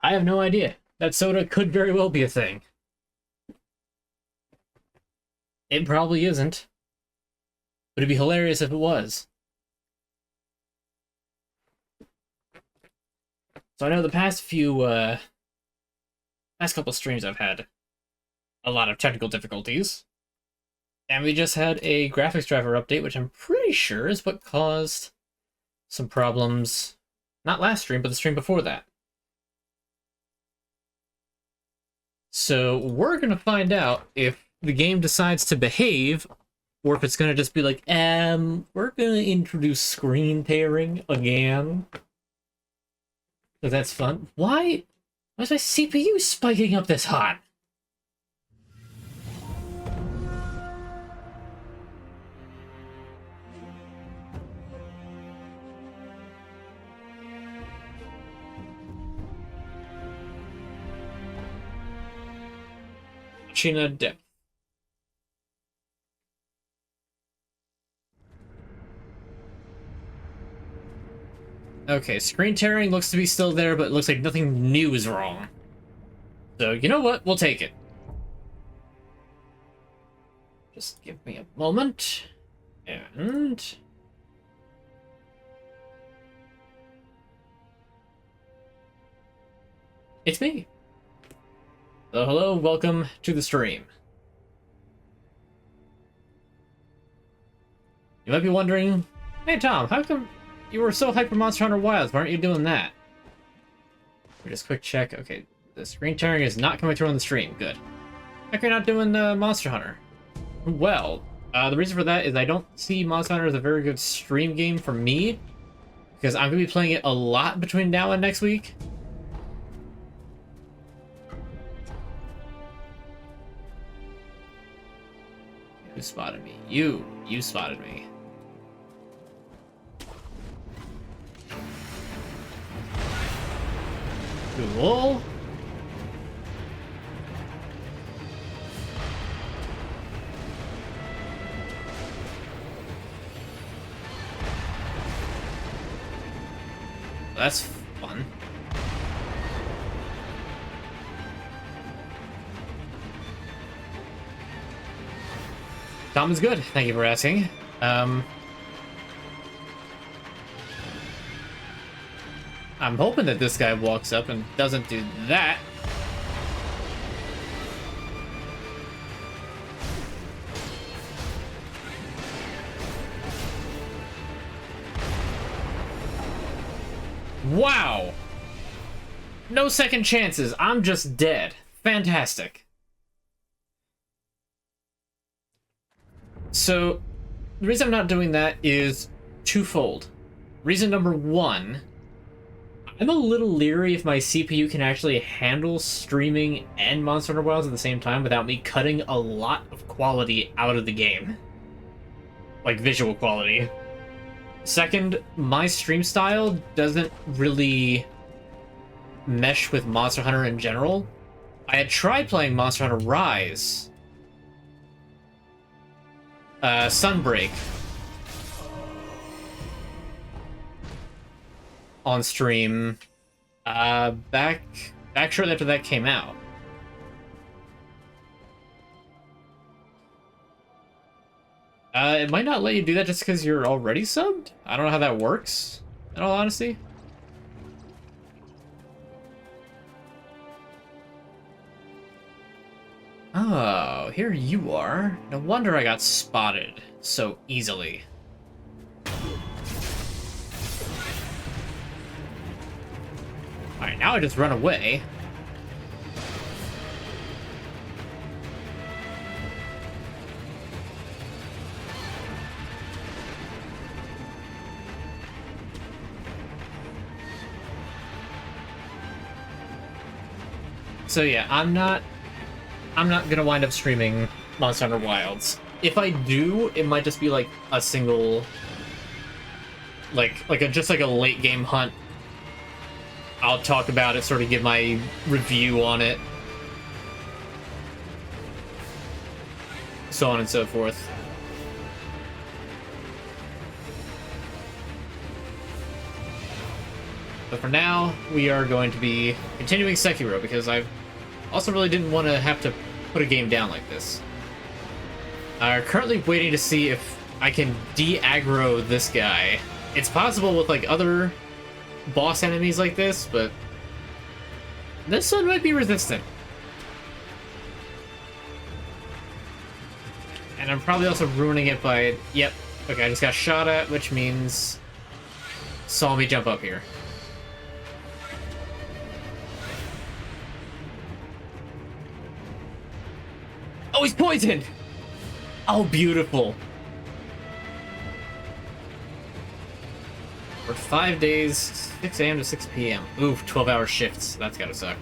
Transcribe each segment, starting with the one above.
I have no idea. That soda could very well be a thing. It probably isn't. But it'd be hilarious if it was. So I know the past couple streams I've had a lot of technical difficulties. And we just had a graphics driver update, which I'm pretty sure is what caused some problems. Not last stream, but the stream before that. So we're going to find out if the game decides to behave, or if it's going to just be like, we're going to introduce screen tearing again. So that's fun. Why is my CPU spiking up this hot? China depth. Okay, screen tearing looks to be still there, but it looks like nothing new is wrong. So, you know what? We'll take it. Just give me a moment. And... it's me. So, hello, welcome to the stream. You might be wondering, hey Tom, how come you were so hyped for Monster Hunter Wilds? Why aren't you doing that? Just quick check. Okay, the screen tearing is not coming through on the stream. Good. How come you're not doing Monster Hunter? Well, the reason for that is I don't see Monster Hunter as a very good stream game for me, because I'm going to be playing it a lot between now and next week. Who spotted me? You spotted me. Cool. That's fun. Tom is good. Thank you for asking. I'm hoping that this guy walks up and doesn't do that. Wow! No second chances. I'm just dead. Fantastic. So, the reason I'm not doing that is twofold. Reason number one, I'm a little leery if my CPU can actually handle streaming and Monster Hunter Wilds at the same time without me cutting a lot of quality out of the game. Like, visual quality. Second, my stream style doesn't really mesh with Monster Hunter in general. I had tried playing Monster Hunter Rise, Sunbreak, on stream, back shortly after that came out. It might not let you do that just because you're already subbed? I don't know how that works, in all honesty. Oh, here you are. No wonder I got spotted so easily. Alright, now I just run away. So yeah, I'm not gonna wind up streaming Monster Hunter Wilds. If I do, it might just be like a single, just like a late game hunt. I'll talk about it, sort of give my review on it, so on and so forth. But for now, we are going to be continuing Sekiro, because I also really didn't want to have to put a game down like this. I'm currently waiting to see if I can de-aggro this guy. It's possible with like other boss enemies like this, but this one might be resistant. And I'm probably also ruining it by... Yep. Okay, I just got shot at, which means... Saw me jump up here. Oh, he's poisoned! Oh, beautiful. For 5 days, 6 a.m. to 6 p.m. Oof, 12-hour shifts. That's gotta suck.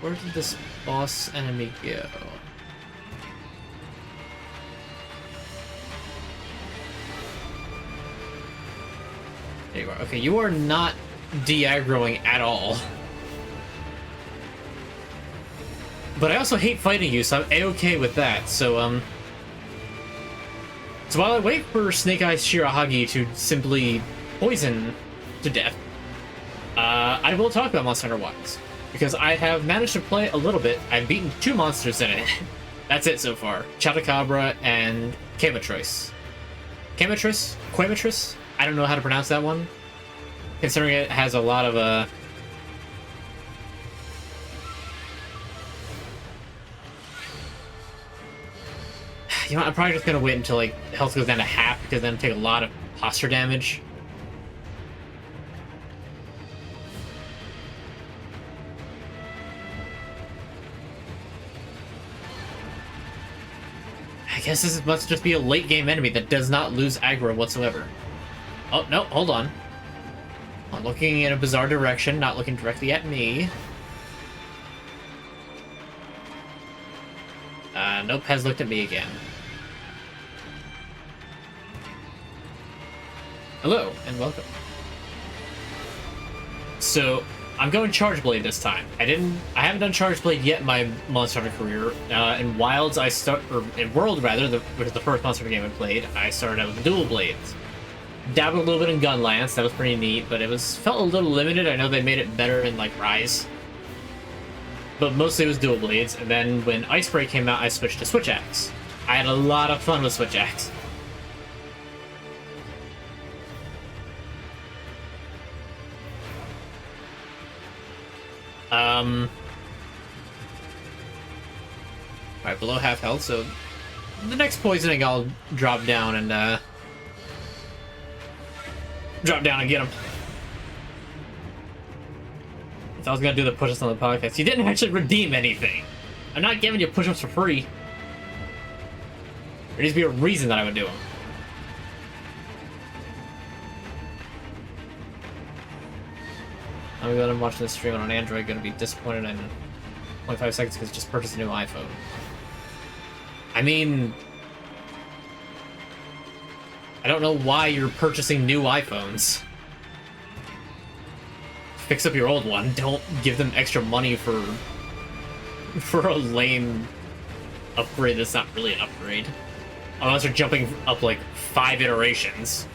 Where did this boss enemy go? There you are. Okay, you are not de-aggroing at all. But I also hate fighting you, so I'm a-okay with that. So, so while I wait for Snake Eyes Shirahagi to simply poison to death, I will talk about Monster Hunter Wilds, because I have managed to play a little bit. I've beaten 2 monsters in it. That's it so far. Chautauqua and Quematris. Quematris? I don't know how to pronounce that one, considering it has a lot of, You know, I'm probably just gonna wait until, like, health goes down to half, because then it'll take a lot of posture damage. I guess this must just be a late-game enemy that does not lose aggro whatsoever. Oh, no, hold on. I'm looking in a bizarre direction, not looking directly at me. Nope, has looked at me again. Hello, and welcome. So, I'm going Charge Blade this time. I haven't done Charge Blade yet in my Monster Hunter career. In Wilds, in World rather, which is the first Monster Hunter game I played, I started out with Dual Blades. Dabbled a little bit in Gun Lance, that was pretty neat, but it felt a little limited. I know they made it better in, like, Rise. But mostly it was Dual Blades, and then when Ice Spray came out, I switched to Switch Axe. I had a lot of fun with Switch Axe. Alright, below half health, so the next poisoning I'll drop down and get him. If I was gonna do the push-ups on the podcast, you didn't actually redeem anything. I'm not giving you push-ups for free. There needs to be a reason that I would do them. I'm gonna watch this stream on an Android, gonna be disappointed in 25 seconds because just purchased a new iPhone. I mean, I don't know why you're purchasing new iPhones. Fix up your old one. Don't give them extra money for a lame upgrade that's not really an upgrade. Unless you're jumping up like 5 iterations.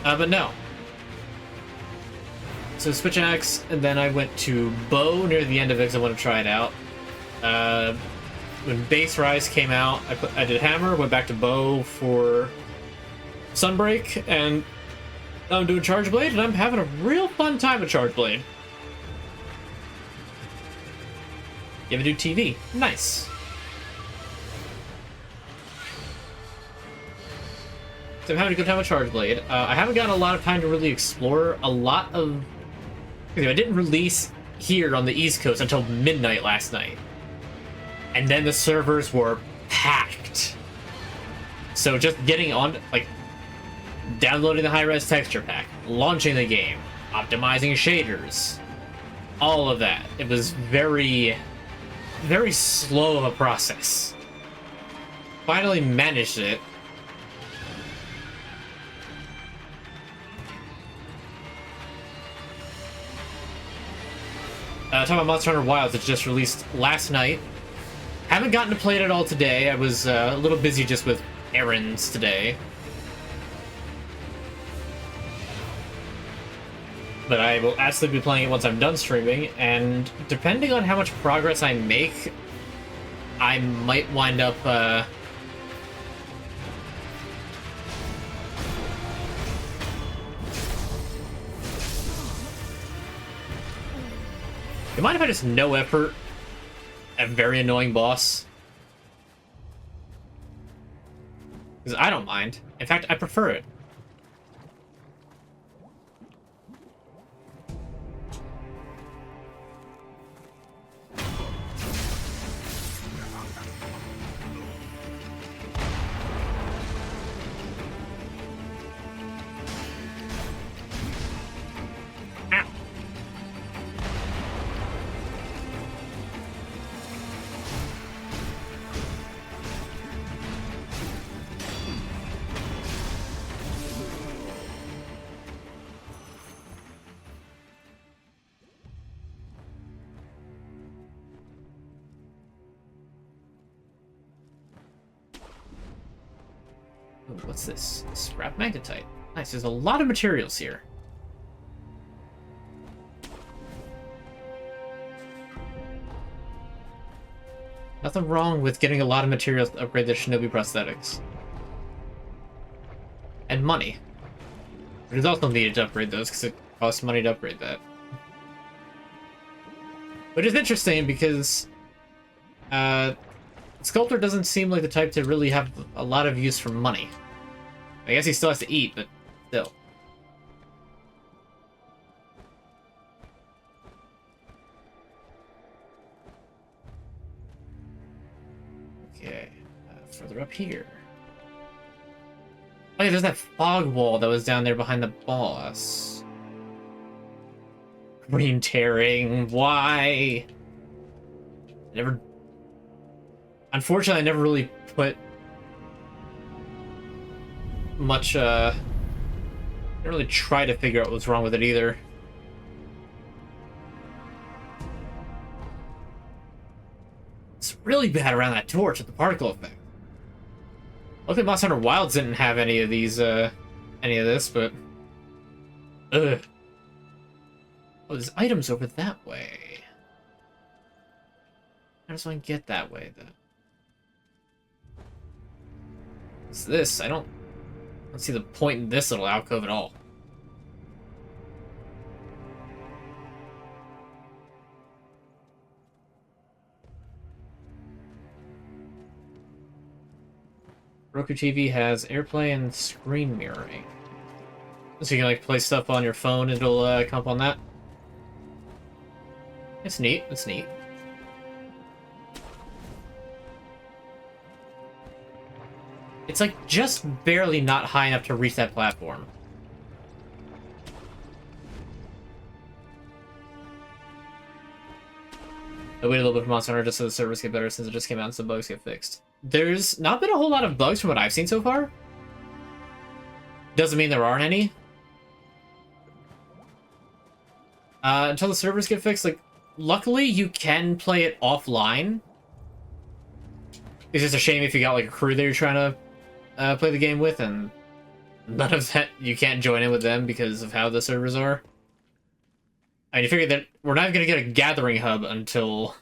But no. So Switch Axe, and then I went to Bow near the end of it because I want to try it out. When Base Rise came out, I did Hammer, went back to Bow for Sunbreak, and now I'm doing Charge Blade, and I'm having a real fun time with Charge Blade. You ever do TV? Nice. So I'm having a good time with Charge Blade. I haven't gotten a lot of time to really explore a lot of... I didn't release here on the East Coast until midnight last night. And then the servers were packed. So just getting on, like, downloading the high-res texture pack, launching the game, optimizing shaders, all of that. It was very, very slow of a process. Finally managed it. Talking about Monster Hunter Wilds, it just released last night. Haven't gotten to play it at all today. I was a little busy just with errands today. But I will absolutely be playing it once I'm done streaming, and depending on how much progress I make, I might wind up, You mind if I just no effort a very annoying boss? Because I don't mind. In fact, I prefer it. Ooh, what's this? Scrap magnetite. Nice, there's a lot of materials here. Nothing wrong with getting a lot of materials to upgrade the shinobi prosthetics. And money. It is also needed to upgrade those because it costs money to upgrade that. Which is interesting because Sculptor doesn't seem like the type to really have a lot of use for money. I guess he still has to eat, but still. Okay, further up here. Oh yeah, there's that fog wall that was down there behind the boss. Green tearing, why? Never... Unfortunately, I never really put much, I didn't really try to figure out what's wrong with it either. It's really bad around that torch with the particle effect. Luckily, Monster Hunter Wilds didn't have any of these, any of this, but... Ugh. Oh, there's items over that way. How does one get that way, though? What's this? I don't see the point in this little alcove at all. Roku TV has AirPlay and screen mirroring. So you can like play stuff on your phone, it'll come up on that. It's neat, it's neat. It's like just barely not high enough to reach that platform. I waited a little bit for Monster Hunter just so the servers get better since it just came out and some bugs get fixed. There's not been a whole lot of bugs from what I've seen so far. Doesn't mean there aren't any. Until the servers get fixed, like, luckily you can play it offline. It's just a shame if you got like a crew that you're trying to play the game with, and none of that, you can't join in with them because of how the servers are. I mean, you figure that we're not going to get a gathering hub until...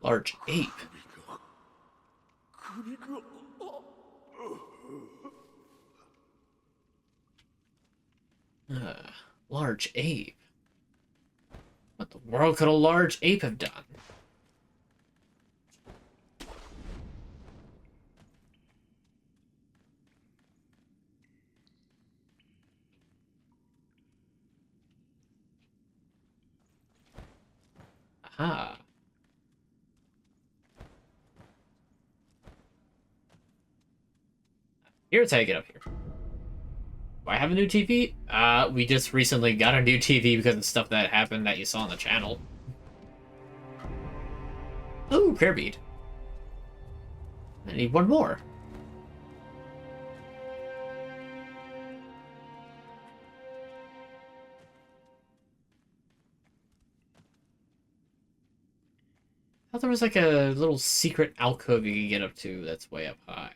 Large ape. Large ape. What the world could a large ape have done? Aha. Here's how you get up here. Do I have a new TV? We just recently got a new TV because of stuff that happened that you saw on the channel. Ooh, prayer bead. I need one more. thought there was like a little secret alcove you could get up to that's way up high.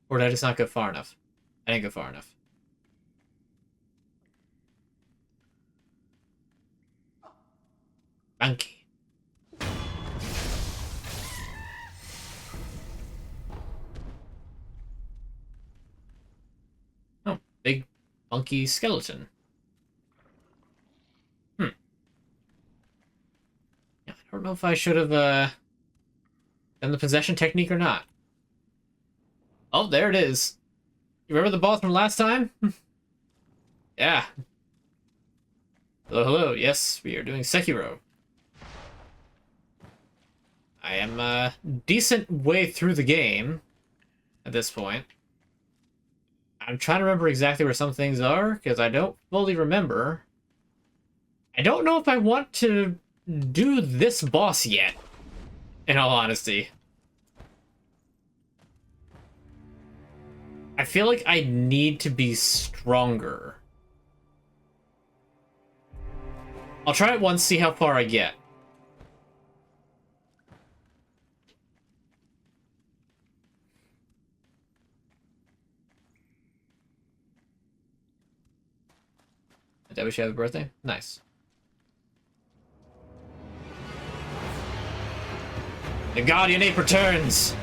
Or did I just not go far enough? I didn't go far enough. Monkey. Oh, big funky skeleton. Yeah, I don't know if I should have done the possession technique or not. Oh, there it is. You remember the boss from last time? Yeah. Hello, hello. Yes, we are doing Sekiro. I am a decent way through the game at this point. I'm trying to remember exactly where some things are, because I don't fully remember. I don't know if I want to do this boss yet, in all honesty. I feel like I need to be stronger. I'll try it once, see how far I get. Did that wish you have a birthday? Nice. The Guardian Ape returns!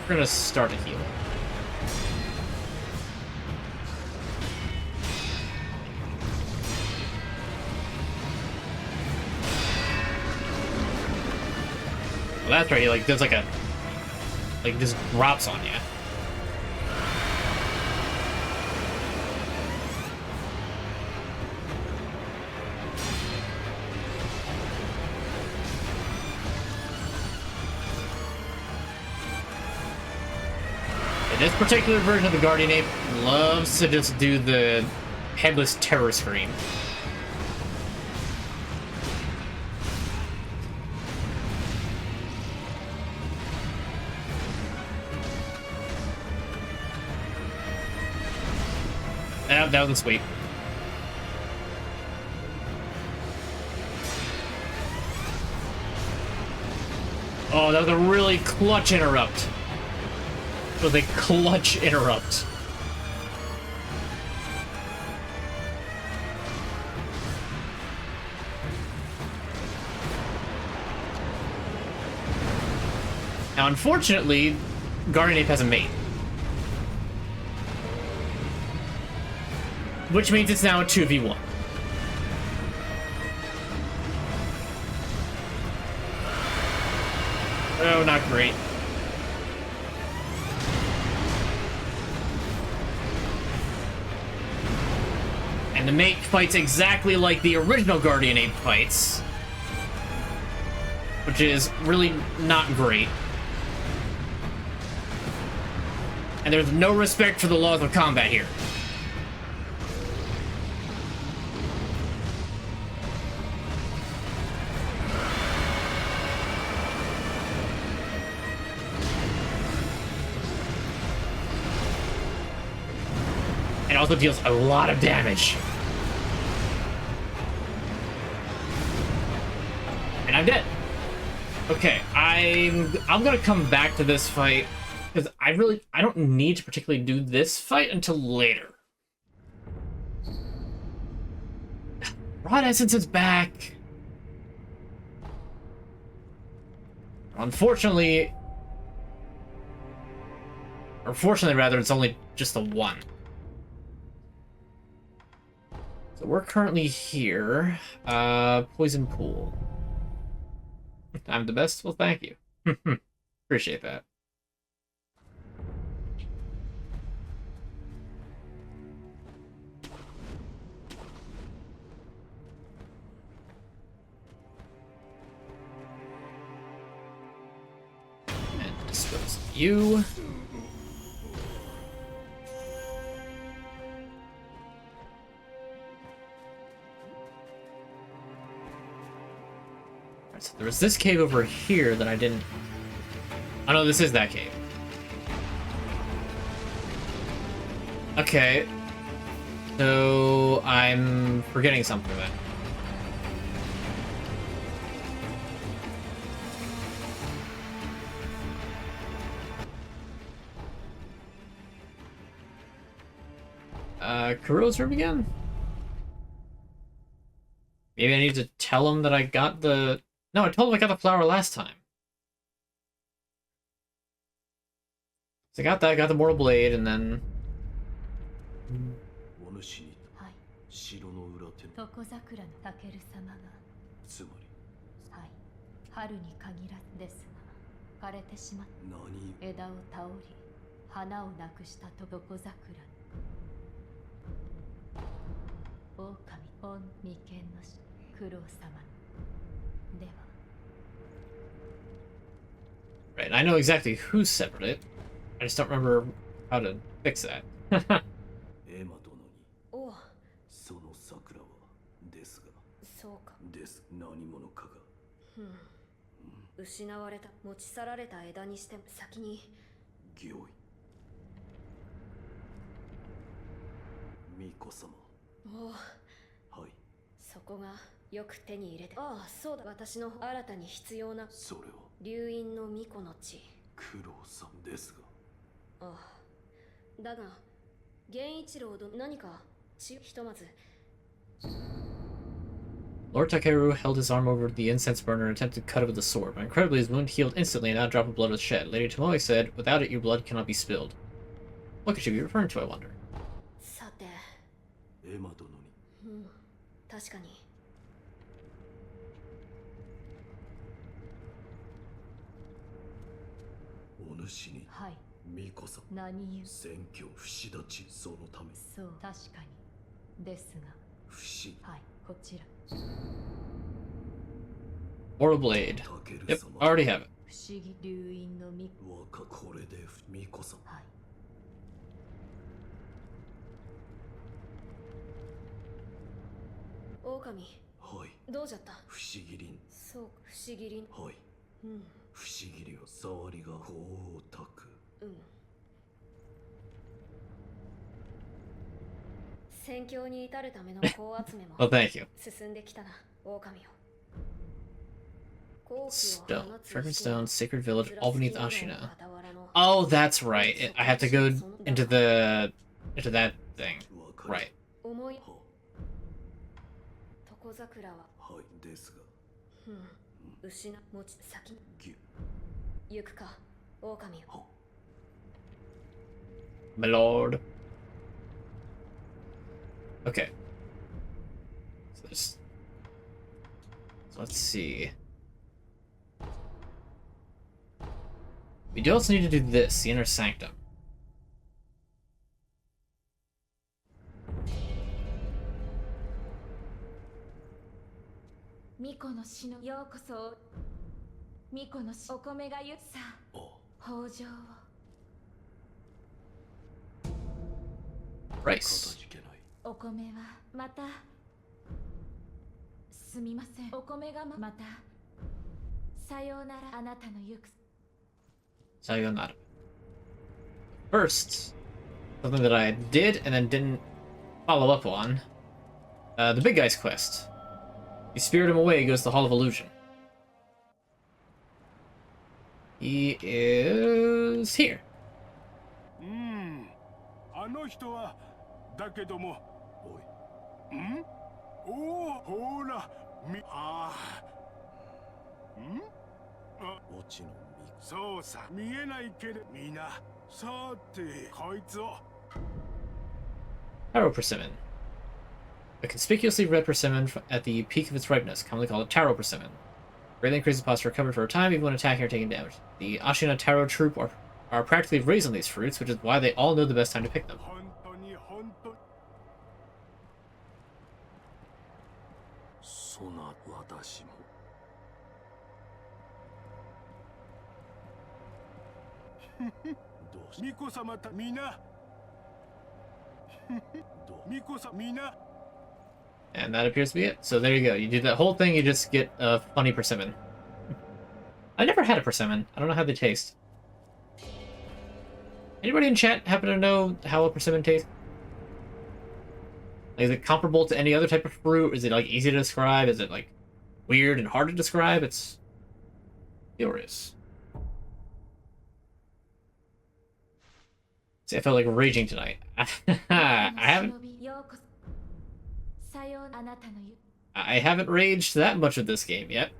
We're gonna start a heal. Well, that's right, he like does like a just drops on you. This particular version of the Guardian Ape loves to just do the headless terror scream. That wasn't sweet. Oh, that was a really clutch interrupt. With a clutch interrupt. Now, unfortunately, Guardian Ape has a mate. Which means it's now a 2v1. Oh, not great. And the mate fights exactly like the original Guardian Ape fights. Which is really not great. And there's no respect for the laws of combat here. It also deals a lot of damage. And I'm dead. Okay, I'm gonna come back to this fight because I don't need to particularly do this fight until later. Rod Essence is back. Unfortunately, or fortunately rather, it's only just the one. So we're currently here. Poison Pool. I'm the best? Well, thank you. Appreciate that. And dispose of you. There was this cave over here that I didn't... Oh no, this is that cave. Okay. So I'm forgetting something then. Kuro's room again? Maybe I need to tell him that I got the... No, I told him I got the flower last time. So I got that, I got the Mortal Blade, and then... はい。城の裏手の床桜のタケル様がつまりはい。春に限らずですが枯れてしまった何枝を倒り花をなくしたと床桜狼本眉間の九郎様では Right, I know exactly who severed it. I just don't remember how to fix that. エマ殿におうその桜はですがそうかです何者かが失われた持ち去られた枝にして先に御意巫女様おうはいそこがよく手に入れてああそうだ私の新たに必要なそれは流因の巫女の血九郎さんですがああだが源一郎殿何か血ひとまず Lord Takeru held his arm over the incense burner and attempted to cut it with the sword, but incredibly his wound healed instantly and not a drop of blood was shed. Lady Tomoe said, "Without it, your blood cannot be spilled." What could she be referring to, I wonder? さてエマ殿に確かにお主にはい巫女さん何言う選挙不死立ちそのためそう確かにですが不死はいこちら Mortal Blade. Yep, already have it. 不思議流因の巫女これで巫女さんはい狼はいどうじゃった不思議輪そう不思議輪はい不思議輪触りが光沢戦況に至るための功集めも Well, thank you. 進んできたな狼よ Stone. Fragrant Stone, Sacred Village, all beneath Ashina. Oh, that's right. I have to go into that thing. Right. 床桜ははいですが失持ち先行くか狼よ My lord. Okay. So let's see. We do also need to do this, the Inner Sanctum. Miko no shi no yokoso. Miko no shi okome ga yu sa. Houjou wo. Rice. お米はまたすみませんお米がまたさようならあなたの行く Sayonara. First, something that I did and then didn't follow up on. The big guy's quest. You spirit him away, he goes to the Hall of Illusion. He is here. あの人はだけどもおいおおほらあ落ちのそうさ見えないけどみんなさてこいつを Taro Persimmon. A conspicuously red persimmon at the peak of its ripeness, commonly called a taro persimmon. Greatly increases posture recovered for a time, even when attacking or taking damage. The Ashina Taro troop are practically raised on these fruits, which is why they all know the best time to pick them. そな私もどうし巫女様た皆巫女様皆 And that appears to be it. So there you go. You do that whole thing, you just get a funny persimmon. I never had a persimmon. I don't know how they taste. Anybody in chat happen to know how a persimmon tastes? Like, is it comparable to any other type of fruit? Is it like easy to describe? Is it like weird and hard to describe? It's curious. See, I felt like raging tonight. I haven't raged that much of this game yet.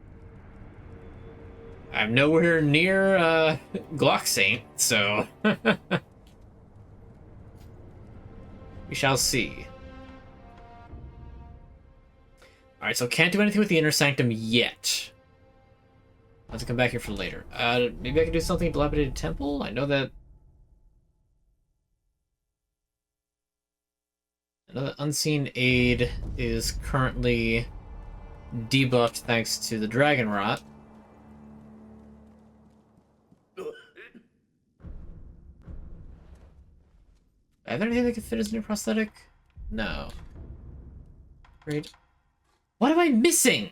I'm nowhere near Glock Saint, so we shall see. Alright, so can't do anything with the Inner Sanctum yet. Let's come back here for later. Maybe I can do something at Dilapidated Temple? I know that Unseen Aid is currently debuffed thanks to the Dragon Rot. Are there anything that can fit as a new prosthetic? No. Great. What am I missing?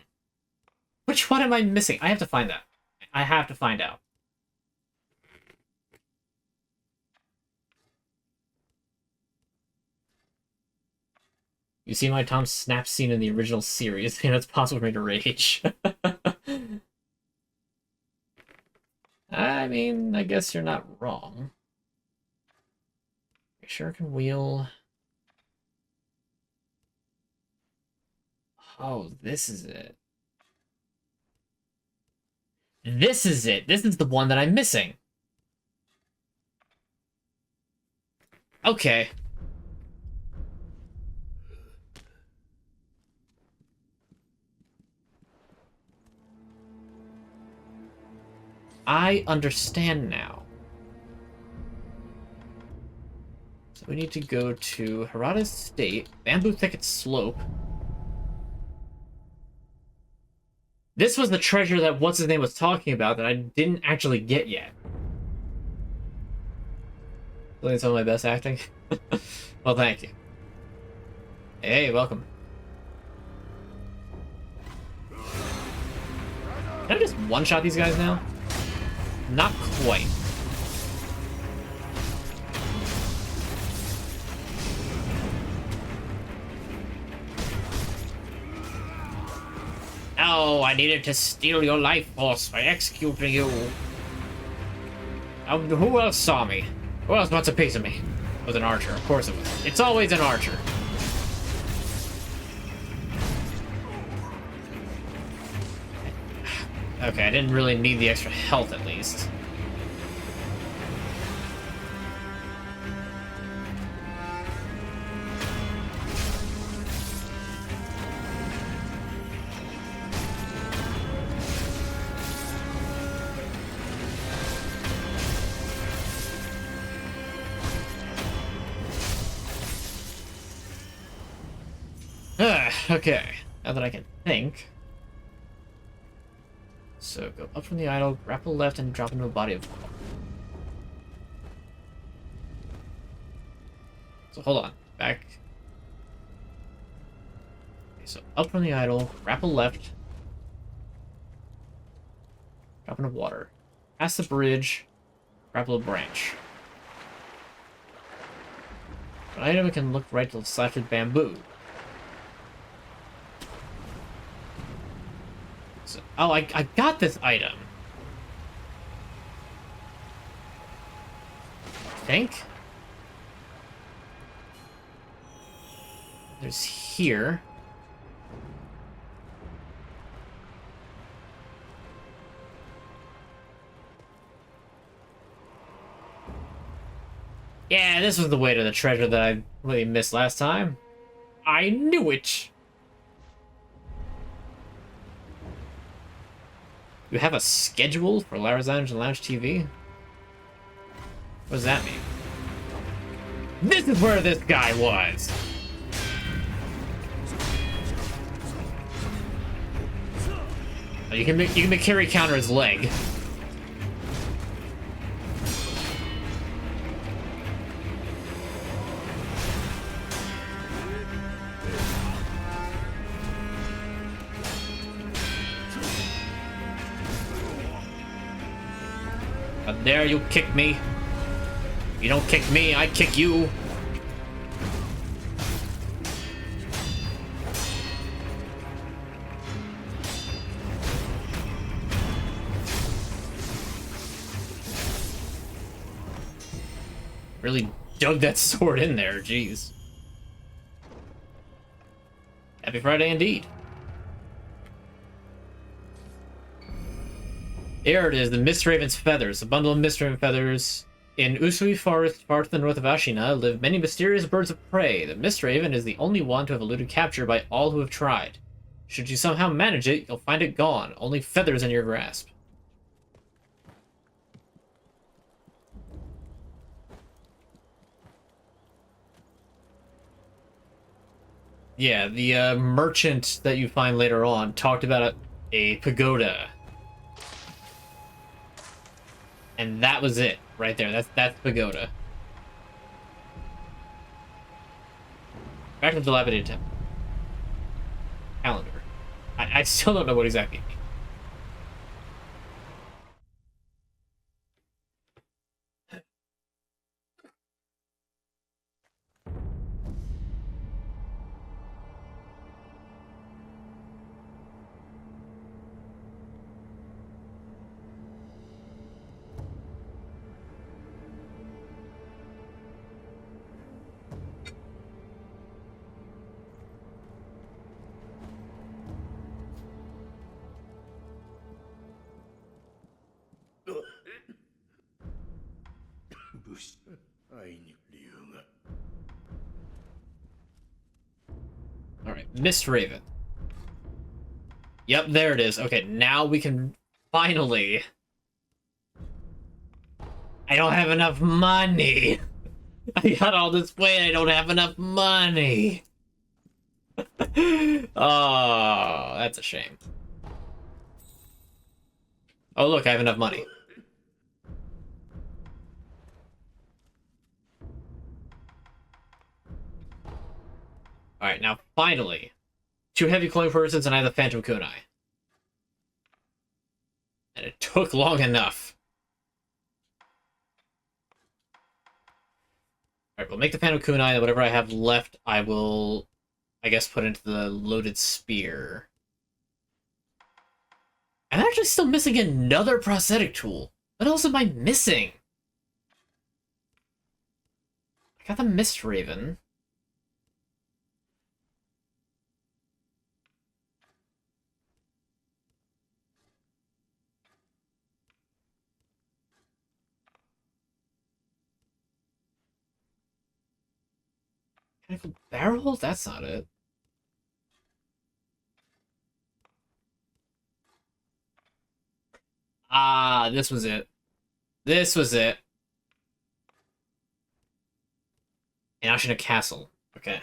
Which one am I missing? I have to find that. I have to find out. You see my Tom Snap scene in the original series, and it's possible for me to rage. I mean, I guess you're not wrong. You sure can wheel... Oh, this is it. This is it! This is the one that I'm missing! Okay. I understand now. So we need to go to Harada's State, Bamboo Thicket Slope. This was the treasure that what's-his-name was talking about that I didn't actually get yet. I think it's some of my best acting. Well, thank you. Hey, welcome. Can I just one-shot these guys now? Not quite. Oh, I needed to steal your life force by executing you. Who else saw me? Who else wants a piece of me? It was an archer, of course it was. It's always an archer. Okay, I didn't really need the extra health at least. Okay, now that I can think. So go up from the idol, grapple left, and drop into a body of water. So hold on, back. Okay, so up from the idol, grapple left, drop into water. Past the bridge, grapple a branch. An item we can look right to slash with bamboo. So, oh, I got this item. I think. There's here. Yeah, this was the way to the treasure that I really missed last time. I knew it! You have a schedule for Larazange and Lounge TV? What does that mean? This is where this guy was! Oh, you can make carry counter his leg. How dare you kick me? You don't kick me, I kick you. Really dug that sword in there, jeez. Happy Friday indeed. Here it is, the Mistraven's feathers. A bundle of Mistraven feathers. In Usui Forest, far to the north of Ashina, live many mysterious birds of prey. The Mistraven is the only one to have eluded capture by all who have tried. Should you somehow manage it, you'll find it gone. Only feathers in your grasp. Yeah, the merchant that you find later on talked about a pagoda. And that was it, right there. That's pagoda. Back to the dilapidated temple. Calendar. I still don't know what exactly. Alright, Mistraven. Yep, there it is. Okay, now we can finally... I don't have enough money! I got all this way, I don't have enough money! Oh, that's a shame. Oh, look, I have enough money. Alright, now finally. 2 heavy clothing persons and I have the Phantom Kunai. And it took long enough. Alright, we'll make the Phantom Kunai, and whatever I have left, I will, I guess, put into the loaded spear. I'm actually still missing another prosthetic tool. What else am I missing? I got the Mistraven. Mechanical barrel? That's not it. Ah, this was it. This was it. In Ashina Castle. Okay.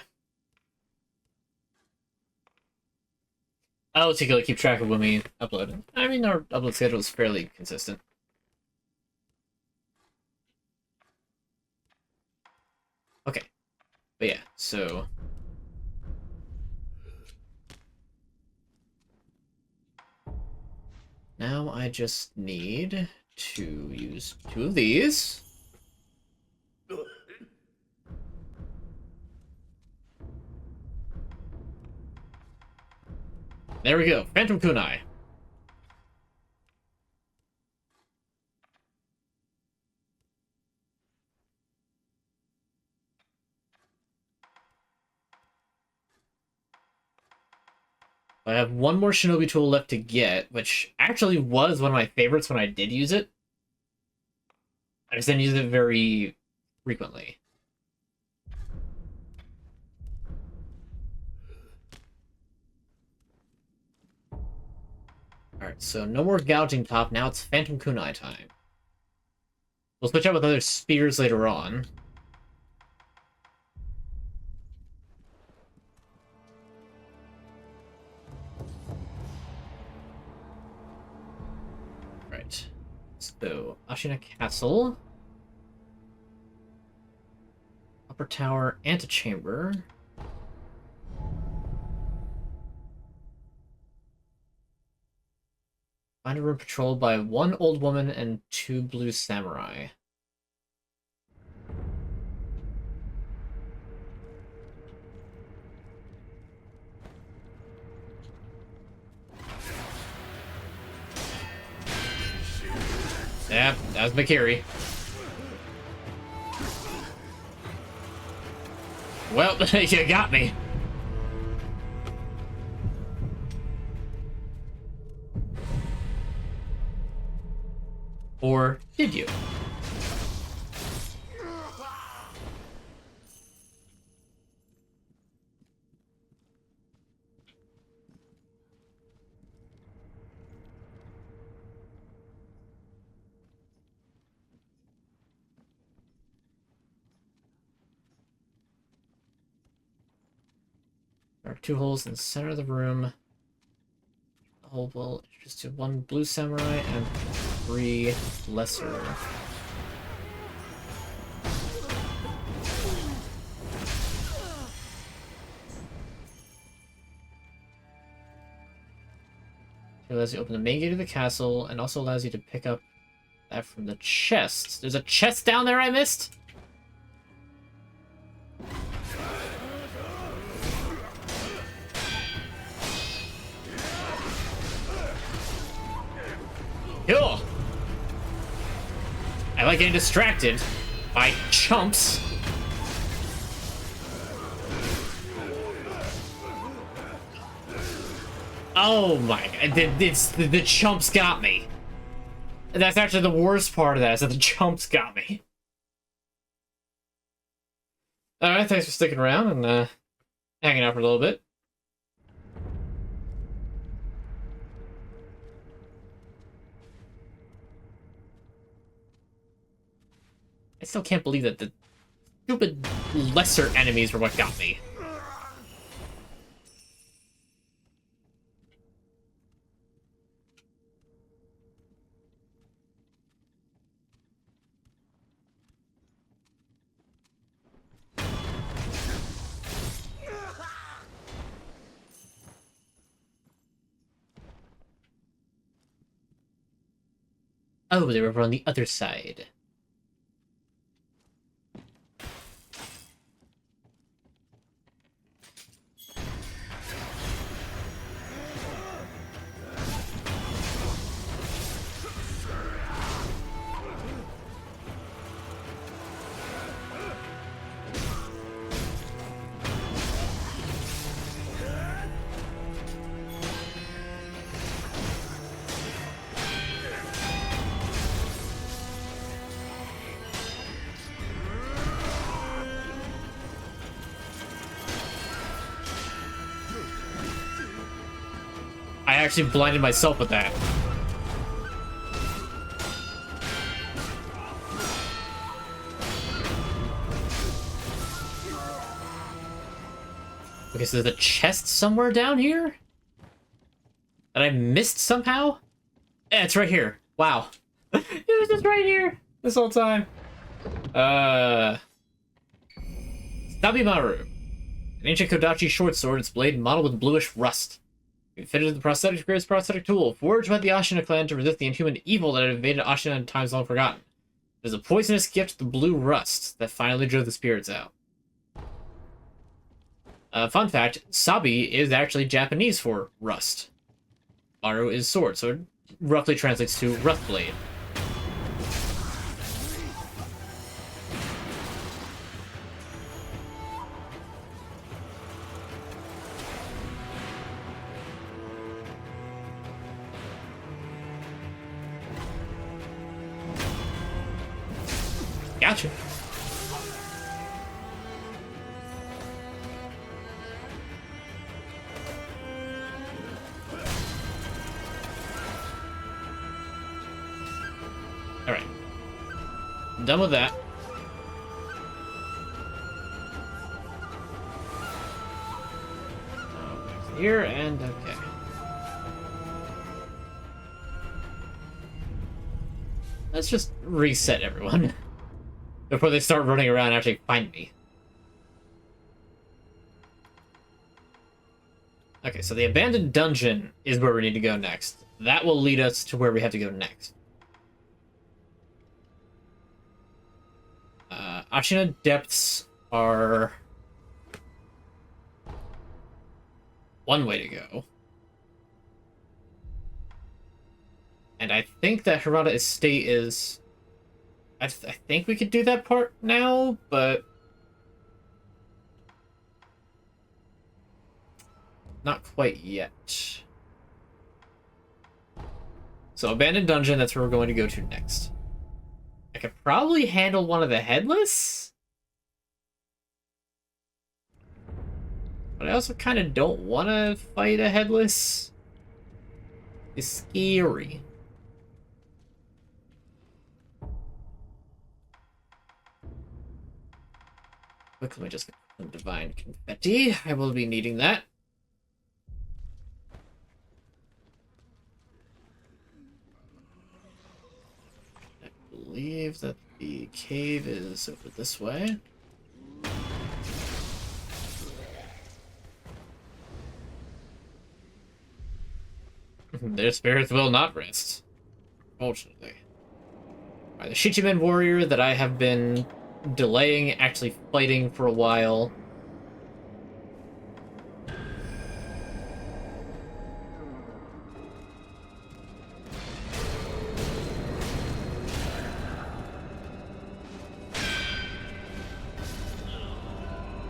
I'll take a keep track of when we upload. I mean, our upload schedule is fairly consistent. Okay. But yeah, so... now I just need to use 2 of these. There we go. Phantom Kunai. I have one more Shinobi tool left to get, which actually was one of my favorites when I did use it. I just didn't use it very frequently. Alright, so no more gouging top, now it's Phantom Kunai time. We'll switch out with other spears later on. Right. So, Ashina Castle. Upper Tower, Antechamber. Find a room patrolled by 1 old woman and 2 blue samurai. Yeah, that was Makiri. Well, you got me. Or did you? There are 2 holes in the center of the room. The hole will introduce to 1 blue samurai and 3 lesser. It allows you to open the main gate of the castle and also allows you to pick up that from the chest. There's a chest down there I missed? Cool. I like getting distracted by chumps. Oh my god, the chumps got me. That's actually the worst part of that, is that the chumps got me. Alright, thanks for sticking around and hanging out for a little bit. I still can't believe that the stupid lesser enemies were what got me. Oh, they were over on the other side. I actually blinded myself with that. Okay, so there's a chest somewhere down here? That I missed somehow? Yeah, it's right here. Wow. It was just right here this whole time. Sabimaru. An ancient Kodachi short sword, its blade modeled with bluish rust. It fitted the prosthetic greatest prosthetic tool, forged by the Ashina clan to resist the inhuman evil that had invaded Ashina in times long forgotten. It is a poisonous gift, the blue rust, that finally drove the spirits out. Fun fact, Sabi is actually Japanese for rust. Maru is sword, so it roughly translates to rough blade. Gotcha. Alright. Done with that. Here and okay. Let's just reset everyone before they start running around and actually find me. Okay, so the abandoned dungeon is where we need to go next. that will lead us to where we have to go next. Ashina depths are one way to go. And I think that Hirata Estate is... I think we could do that part now, but... not quite yet. So, Abandoned Dungeon, that's where we're going to go to next. I could probably handle one of the Headless. But I also kind of don't want to fight a Headless. It's scary. Quickly, let me just get some Divine Confetti. I will be needing that. I believe that the cave is over this way. Their spirits will not rest. Fortunately. Alright, the Shichimen warrior that I have been delaying actually fighting for a while.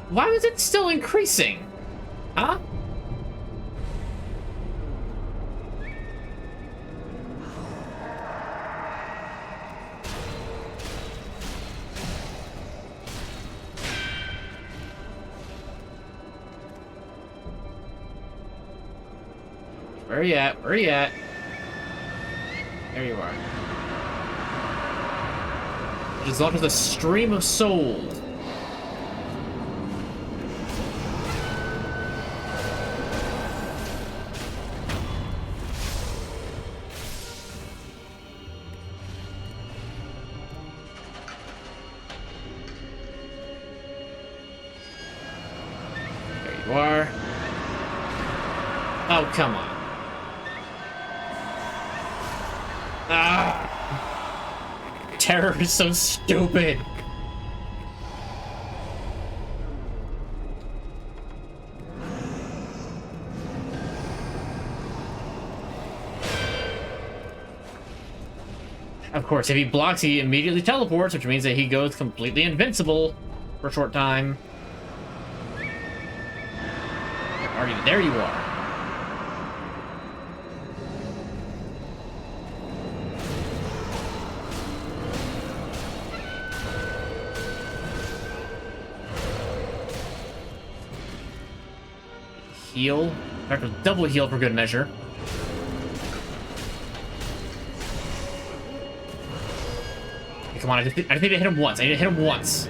Why was it still increasing? Huh? Where are you at? Where are you at? There you are. It is onto the stream of souls. There you are. Oh, come on. Ah! Terror is so stupid. Of course, if he blocks, he immediately teleports, which means that he goes completely invincible for a short time. Where are you? There you are. Heal. In fact, a double heal for good measure. Okay, come on, I just need to hit him once. I need to hit him once.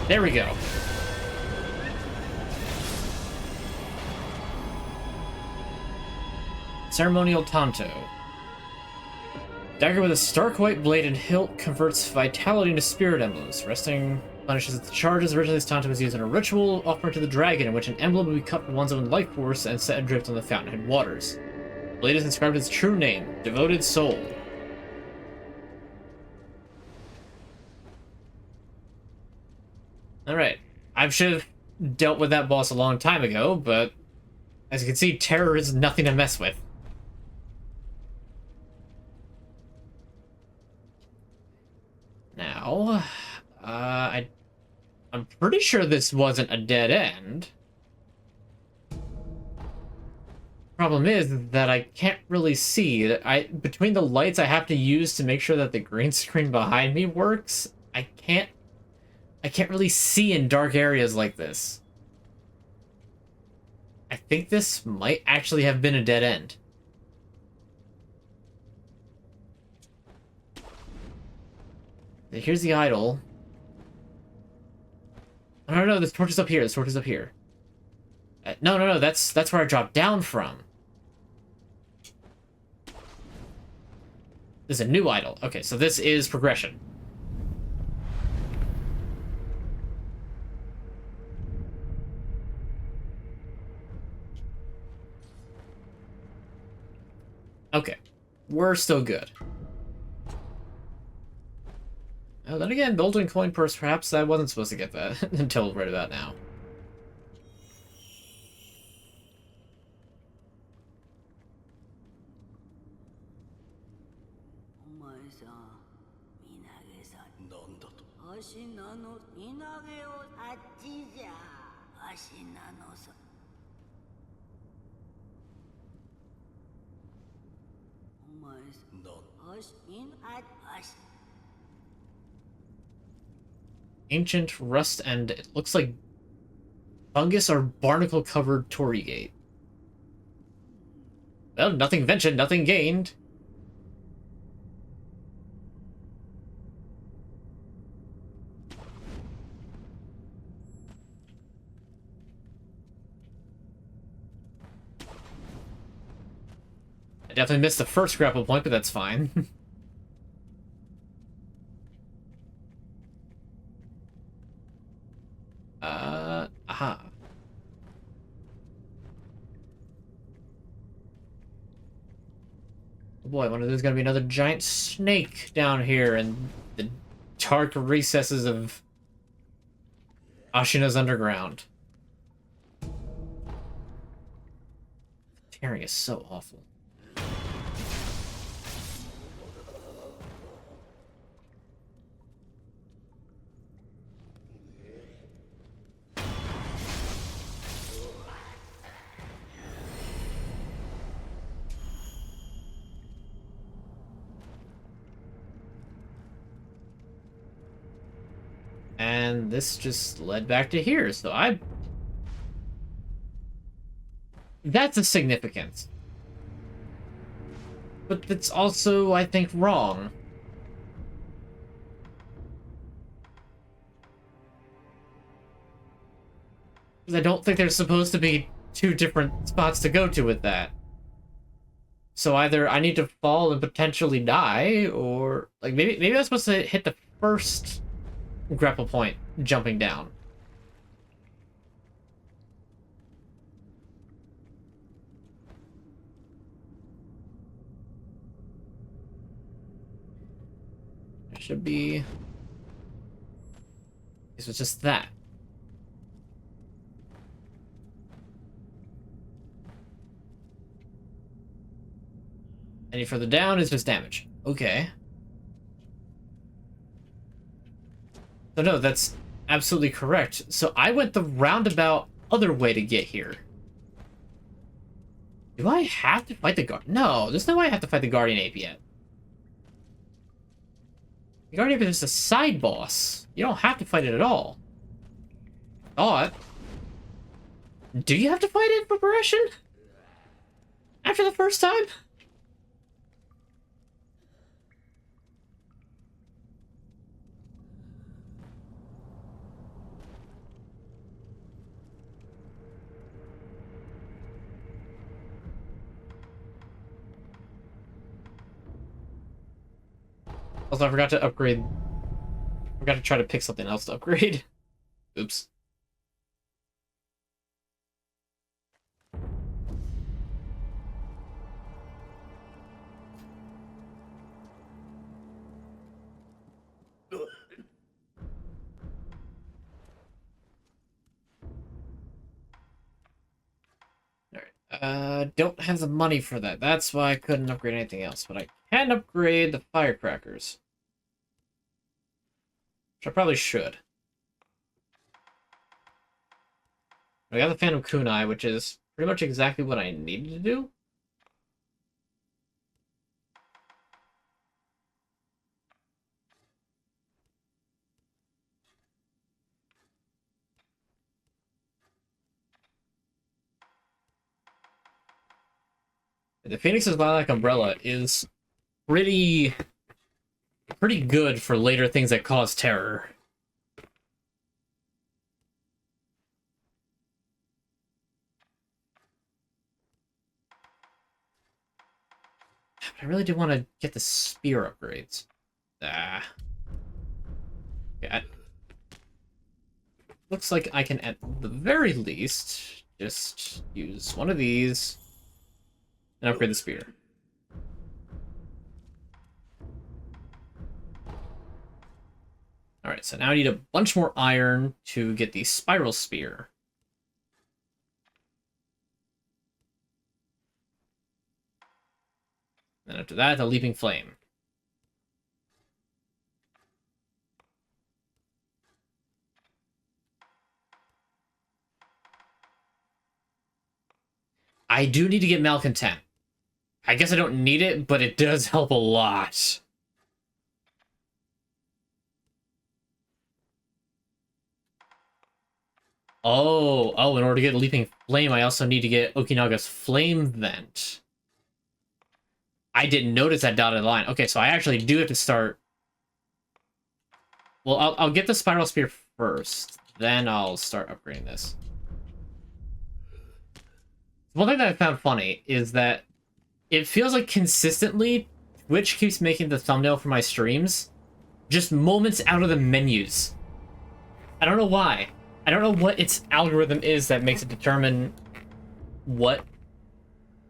There we go. Ceremonial Tanto. Dagger with a stark white blade and hilt converts vitality into spirit emblems. Resting punishes its charges. Originally, this Tanto was used in a ritual offered to the dragon, in which an emblem would be cut from one's own life force and set adrift on the fountainhead waters. The blade is inscribed its true name, Devoted Soul. Alright. I should have dealt with that boss a long time ago, but as you can see, terror is nothing to mess with. Now, I'm pretty sure this wasn't a dead end. Problem is that I can't really see. Between the lights I have to use to make sure that the green screen behind me works, I can't really see in dark areas like this. I think this might actually have been a dead end. Here's the idol. Oh, no, this torch is up here. This torch is up here. No, that's where I dropped down from. This is a new idol. Okay, so this is progression. we're still good. Oh, then again, Golden Coin Purse, perhaps I wasn't supposed to get that until right about now. Ancient rust and it looks like fungus or barnacle covered Torii Gate. Well, nothing ventured, nothing gained. I definitely missed the first grapple point, but that's fine. Aha. Oh boy, I wonder if there's gonna be another giant snake down here in the dark recesses of Ashina's underground. Tearing is so awful. And this just led back to here, so that's a significance. But that's also, I think, wrong. Because I don't think there's supposed to be two different spots to go to with that. So either I need to fall and potentially die, or like maybe I'm supposed to hit the first grapple point jumping down. There should be. This was just that. Any further down is just damage. Okay. So no, that's absolutely correct. So I went the roundabout other way to get here. Do I have to fight the guard? No, there's no way I have to fight the Guardian Ape yet. The Guardian Ape is just a side boss. You don't have to fight it at all. Thought. Do you have to fight it for progression? After the first time? Also, I forgot to upgrade. I forgot to try to pick something else to upgrade. Oops. Don't have the money for that. That's why I couldn't upgrade anything else. But I can upgrade the firecrackers. Which I probably should. I got the Phantom Kunai, which is pretty much exactly what I needed to do. The Phoenix's Lilac Umbrella is pretty good for later things that cause terror. I really do want to get the spear upgrades. Ah. Yeah. Looks like I can, at the very least, just use one of these and upgrade the spear. Alright, so now I need a bunch more iron to get the spiral spear. Then after that, the leaping flame. I do need to get Malcontent. I guess I don't need it, but it does help a lot. Oh, in order to get Leaping Flame, I also need to get Okinaga's Flame Vent. I didn't notice that dotted line. Okay, so I actually do have to start... Well, I'll get the Spiral Spear first. Then I'll start upgrading this. One thing that I found funny is that it feels like consistently Twitch keeps making the thumbnail for my streams just moments out of the menus. I don't know why. I don't know what its algorithm is that makes it determine what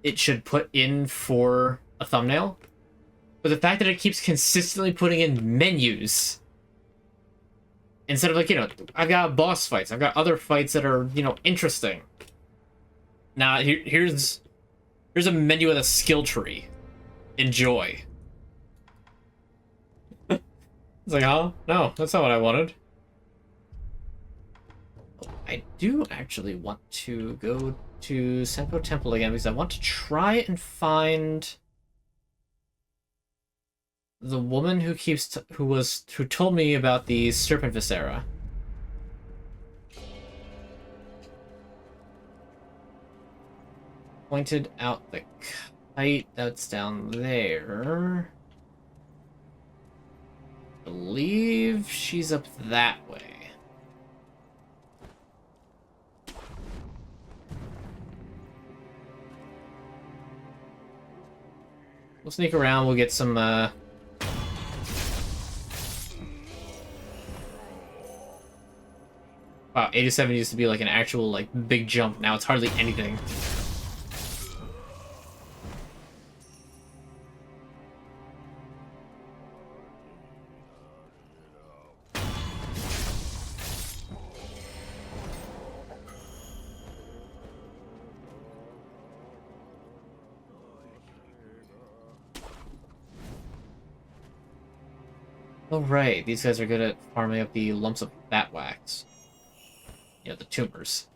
it should put in for a thumbnail. But the fact that it keeps consistently putting in menus instead of, like, you know, I've got boss fights, I've got other fights that are, you know, interesting. Now, here's a menu with a skill tree. Enjoy. It's like, huh? No, that's not what I wanted. I do actually want to go to Senpo Temple again because I want to try and find the woman who who told me about the serpent viscera. Pointed out the kite that's down there. I believe she's up that way. We'll sneak around, we'll get some, Wow, 87 used to be like an actual, like, big jump. Now it's hardly anything. Oh, right. These guys are good at farming up the lumps of fat wax. You know, the tumors.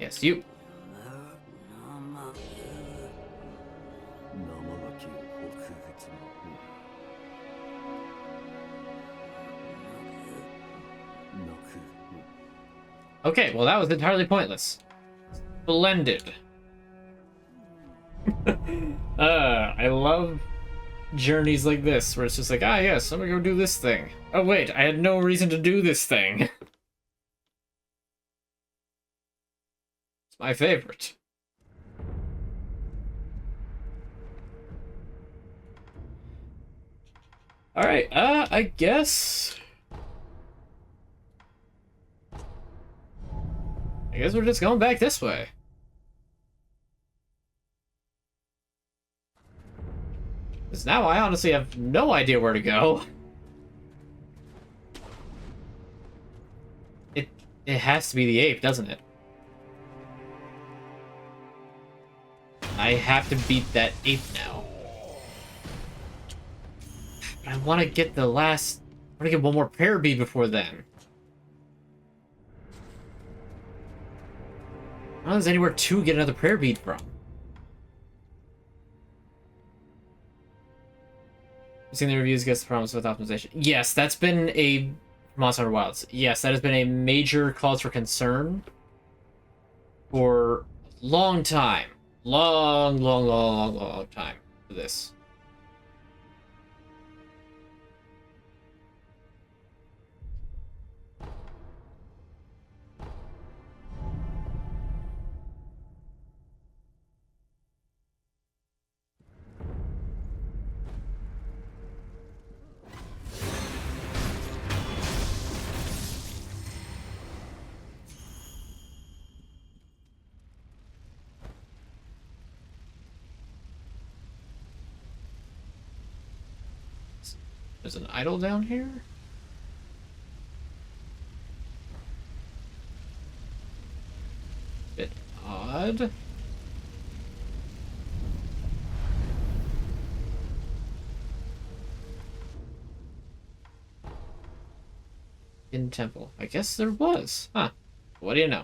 Yes, you. Okay, well that was entirely pointless. Splendid. I love journeys like this, where it's just like, ah yes, I'm gonna go do this thing. Oh wait, I had no reason to do this thing. It's my favorite. Alright, I guess we're just going back this way. Because now I honestly have no idea where to go. It has to be the ape, doesn't it? I have to beat that ape now. But I want to get the last... I want to get one more prayer bead before then. I don't know if there's anywhere to get another prayer bead from. You've seen the reviews against the problems with optimization. Yes, that's been a... Monster Hunter Wilds. Yes, that has been a major cause for concern for a long time. Long time for this. There's an idol down here? Bit odd. In temple. I guess there was. Huh. What do you know?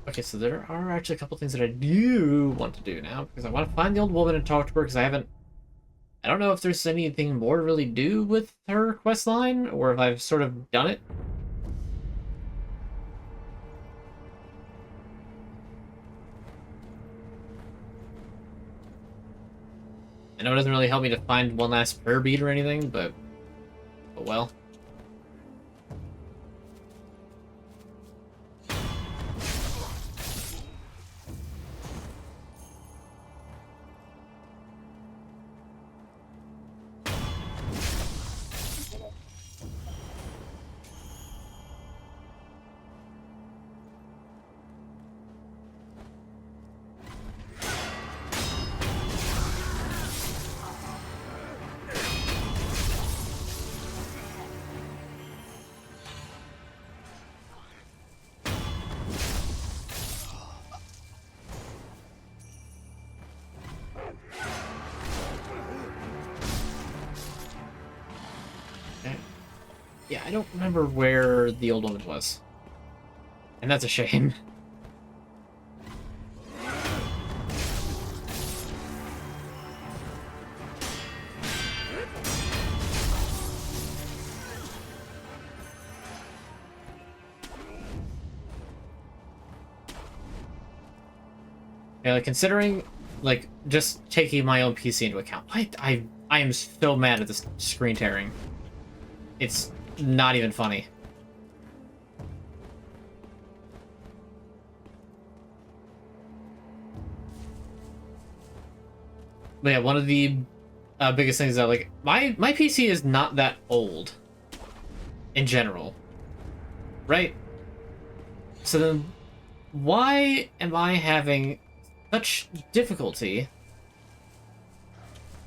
Okay, so there are actually a couple things that I do want to do now, because I want to find the old woman and talk to her, because I don't know if there's anything more to really do with her quest line, or if I've sort of done it. I know it doesn't really help me to find one last prayer bead or anything, but well. Yeah, I don't remember where the old woman was. And that's a shame. Yeah, like, considering, like, just taking my own PC into account, I am so mad at this screen tearing. It's not even funny. But yeah, one of the biggest things that, like, my PC is not that old in general, right? So then why am I having such difficulty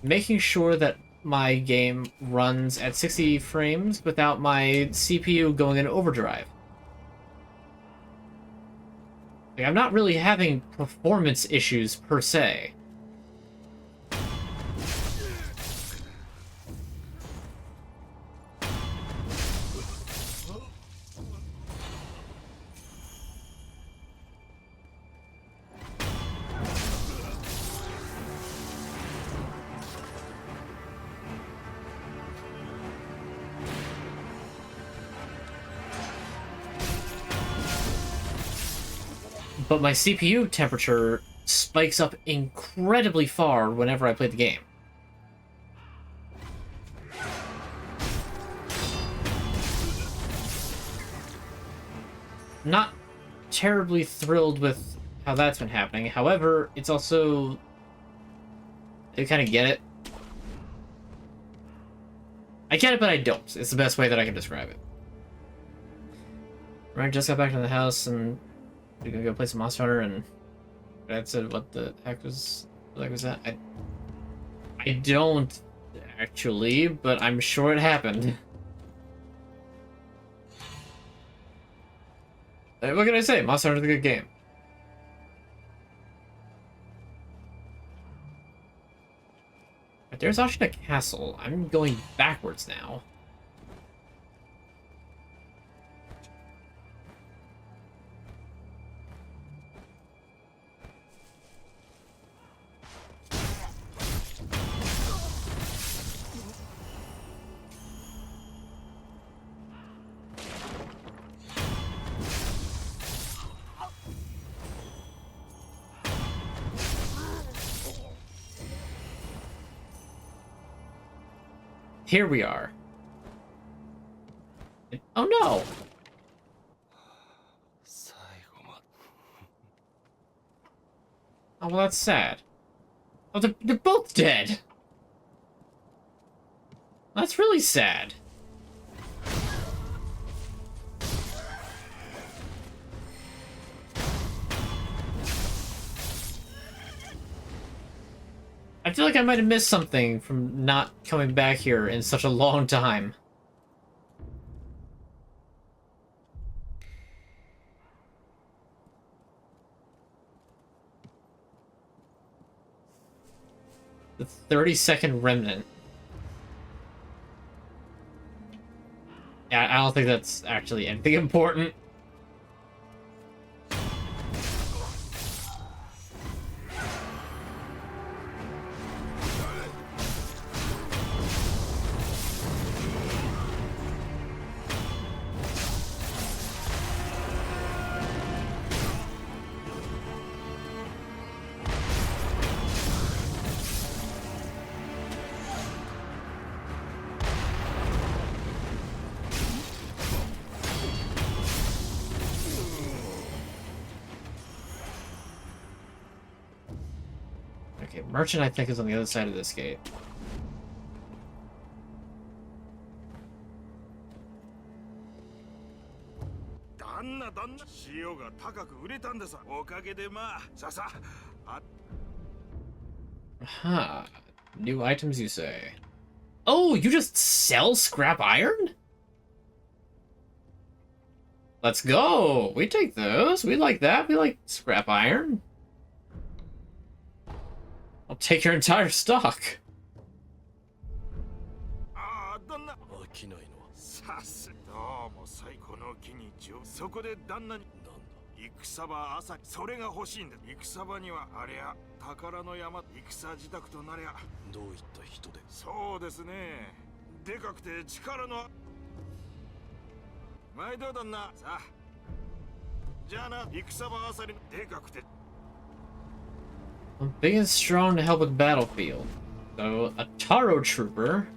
making sure that my game runs at 60 frames without my CPU going in overdrive? Like, I'm not really having performance issues per se. But my CPU temperature spikes up incredibly far whenever I play the game. Not terribly thrilled with how that's been happening. However, it's also... I kind of get it. I get it, but I don't. It's the best way that I can describe it. Right, just got back to the house and we're gonna go play some Monster Hunter, and Dad said, "What the heck was that?" I don't actually, but I'm sure it happened. What can I say? Monster Hunter's a good game. But there's Ashina Castle. I'm going backwards now. Here we are. Oh no! Oh, well, that's sad. Oh, they're both dead! That's really sad. I feel like I might have missed something from not coming back here in such a long time. The 30-second remnant. Yeah, I don't think that's actually anything important. Okay, Merchant I think is on the other side of this gate. Huh. New items, you say? Oh, you just sell scrap iron? Let's go! We take those. We like that. We like scrap iron. I'll take your entire stock. I'm big and strong to help with battlefield. So, a Taro Trooper.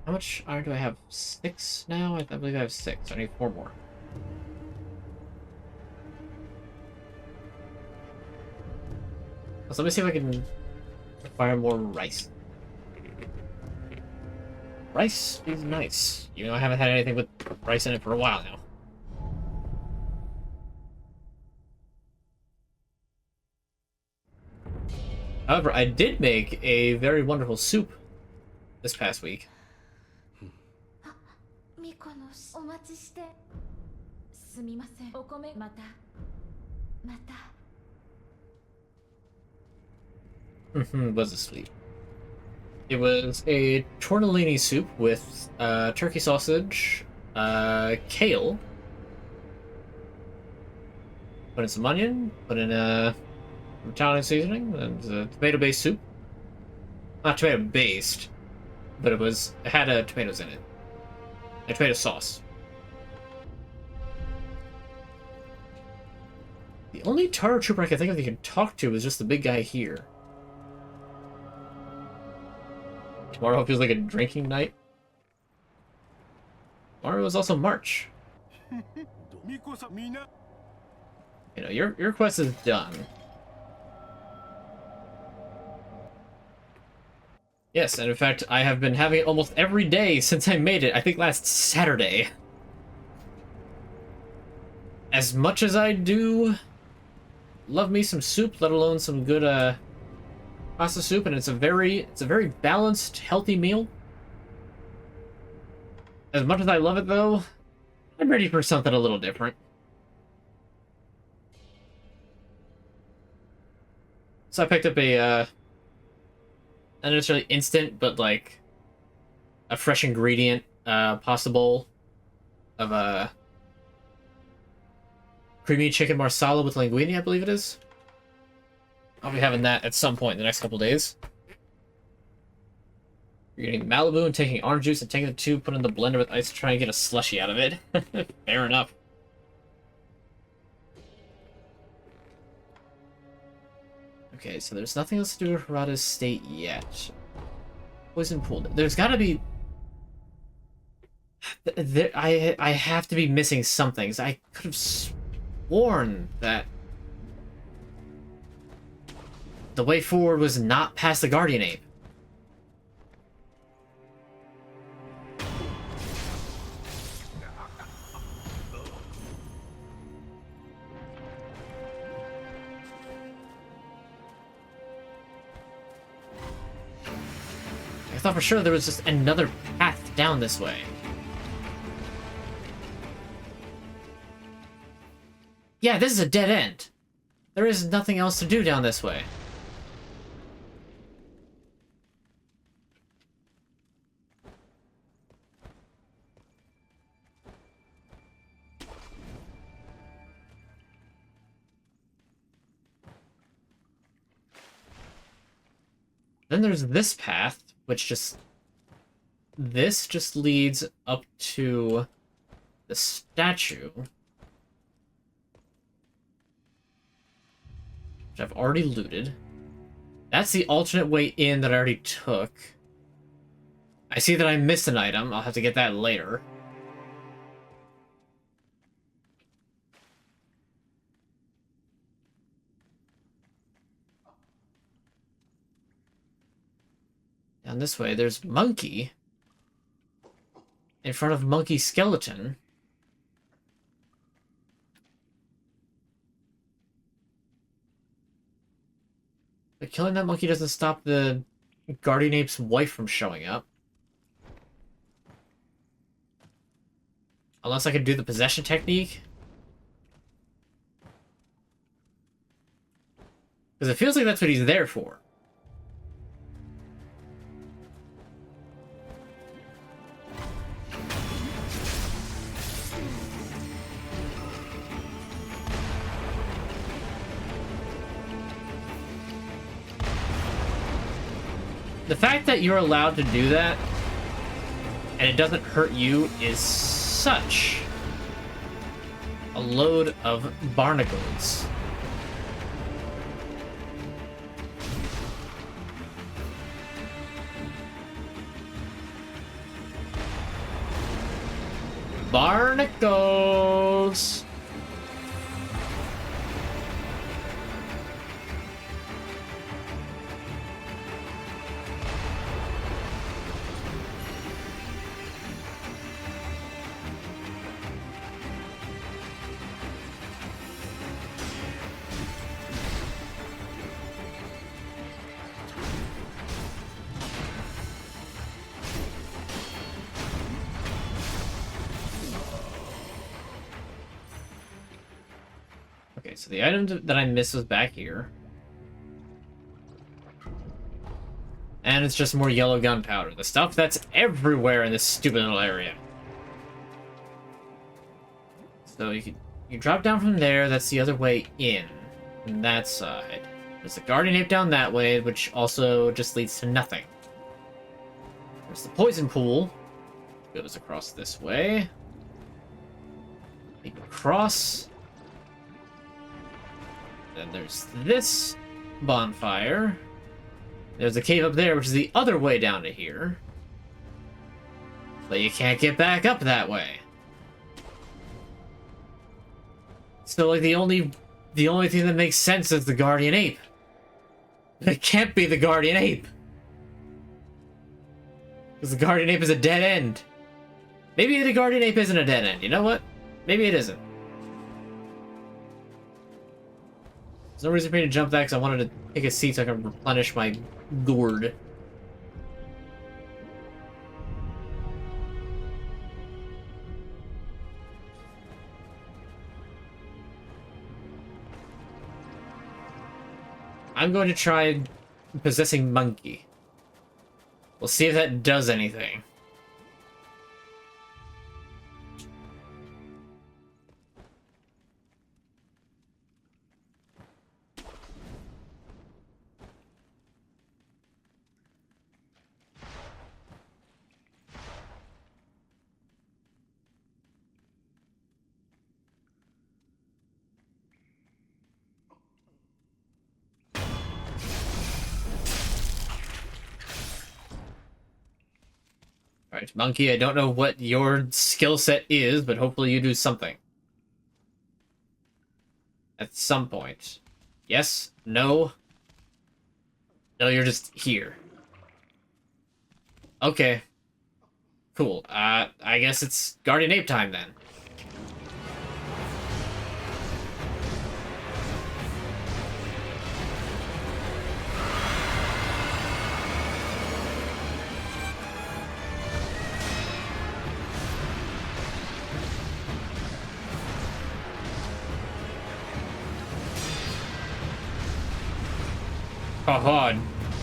How much iron do I have? 6 now? I believe I have 6. I need 4 more. So let me see if I can acquire more rice. Rice is nice. You know, I haven't had anything with rice in it for a while now. However, I did make a very wonderful soup this past week. Was asleep. It was a tortellini soup with turkey sausage, kale, put in some onion, put in Italian seasoning, and a tomato-based soup. Not tomato-based, but it had tomatoes in it. And tomato sauce. The only Taro Trooper I can think of that you can talk to is just the big guy here. Tomorrow feels like a drinking night. Tomorrow is also March. You know, your quest is done. Yes, and in fact, I have been having it almost every day since I made it, I think last Saturday. As much as I do love me some soup, let alone some good pasta soup, and it's a very balanced, healthy meal. As much as I love it though, I'm ready for something a little different. So I picked up a not necessarily instant, but like a fresh ingredient pasta bowl of creamy chicken marsala with linguine, I believe it is. I'll be having that at some point in the next couple days. You're getting Malibu and taking orange juice and taking the two, put in the blender with ice to try and get a slushy out of it. Fair enough. Okay, so there's nothing else to do with Harada's state yet. Poison pool. There's gotta be... I have to be missing some things. I could have sworn that the way forward was not past the Guardian Ape. I thought for sure there was just another path down this way. Yeah, this is a dead end. There is nothing else to do down this way. Then there's this path, which just... This just leads up to the statue. Which I've already looted. That's the alternate way in that I already took. I see that I missed an item. I'll have to get that later. Down this way, there's Monkey. In front of Monkey Skeleton. But killing that monkey doesn't stop the Guardian Ape's wife from showing up. Unless I could do the possession technique. Because it feels like that's what he's there for. The fact that you're allowed to do that, and it doesn't hurt you, is such a load of barnacles. Barnacles! Okay, so the item that I missed was back here. And it's just more yellow gunpowder. The stuff that's everywhere in this stupid little area. So you drop down from there, that's the other way in. From that side. There's the Guardian Ape down that way, which also just leads to nothing. There's the poison pool. Goes across this way. Leap across. Then there's this bonfire. There's a cave up there, which is the other way down to here. But you can't get back up that way. So, like, the only thing that makes sense is the Guardian Ape. It can't be the Guardian Ape. Because the Guardian Ape is a dead end. Maybe the Guardian Ape isn't a dead end. You know what? Maybe it isn't. There's no reason for me to jump that because I wanted to take a seat so I can replenish my gourd. I'm going to try possessing Monkey. We'll see if that does anything. Alright, Monkey, I don't know what your skill set is, but hopefully you do something. At some point. Yes? No? No, you're just here. Okay. Cool. I guess it's Guardian Ape time then. Oh,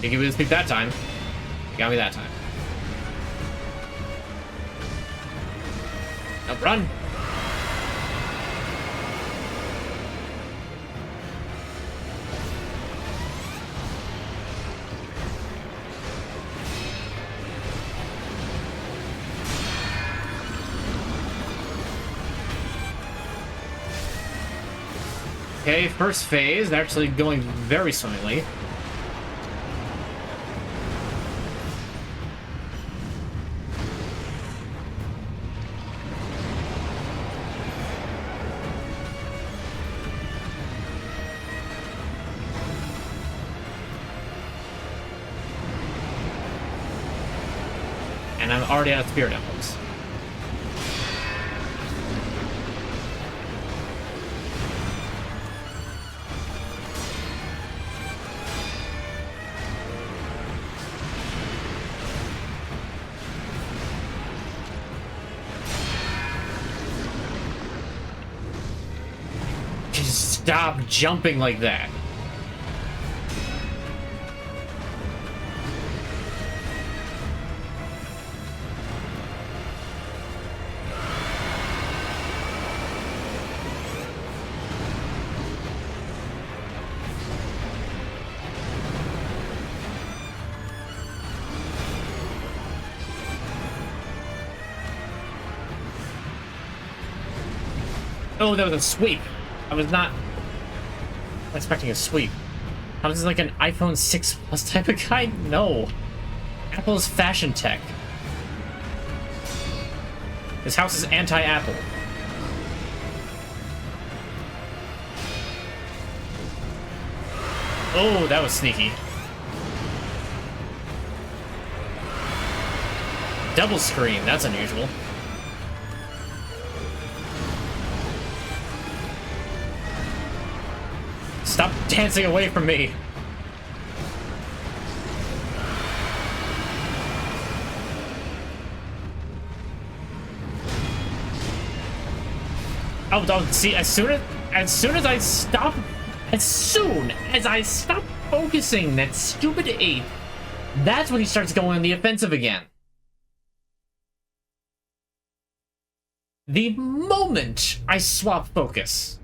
didn't give me the speed that time. You got me that time. Nope, run! Okay, first phase, actually going very swimmingly. And I'm already out of spirit emblems. Just stop jumping like that. Oh, that was a sweep. I was not expecting a sweep. I was like an iPhone 6 Plus type of guy? No. Apple's fashion tech. This house is anti-Apple. Oh, that was sneaky. Double scream, that's unusual. Stop dancing away from me. Oh, see, as soon as I stop focusing that stupid ape, that's when he starts going on the offensive again. The moment I swap focus.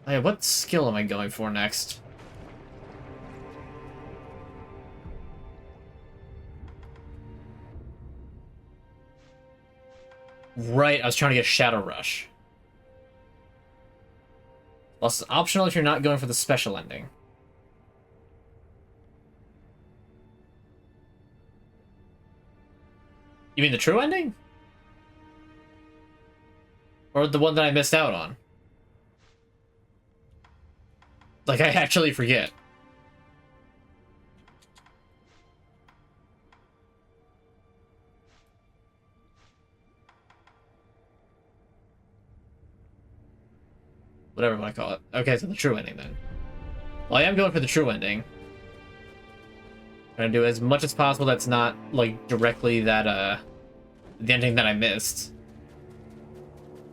Hey, what skill am I going for next? Right, I was trying to get Shadow Rush. Well, it's optional if you're not going for the special ending. You mean the true ending? Or the one that I missed out on? Like, I actually forget. Whatever you want to call it. Okay, so the true ending then. Well, I am going for the true ending. I'm gonna do as much as possible that's not, like, directly that, the ending that I missed.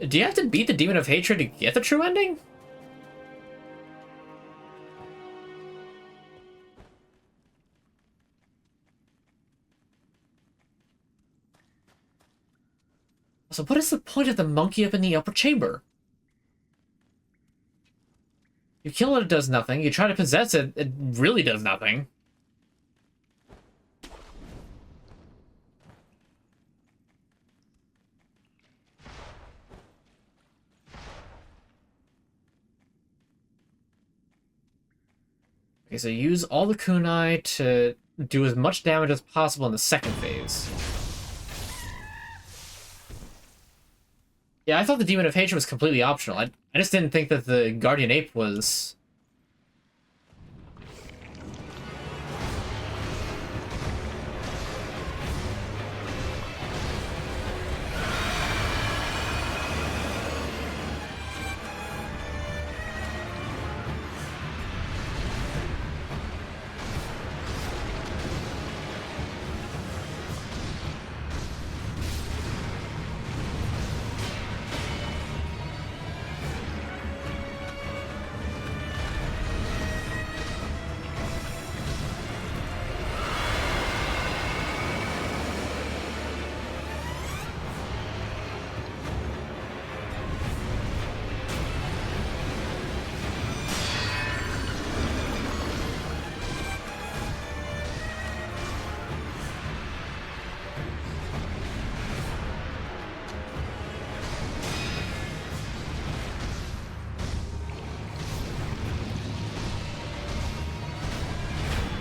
Do you have to beat the Demon of Hatred to get the true ending? So what is the point of the monkey up in the upper chamber? You kill it, it does nothing. You try to possess it, it really does nothing. Okay, so use all the kunai to do as much damage as possible in the second phase. Yeah, I thought the Demon of Hatred was completely optional. I just didn't think that the Guardian Ape was...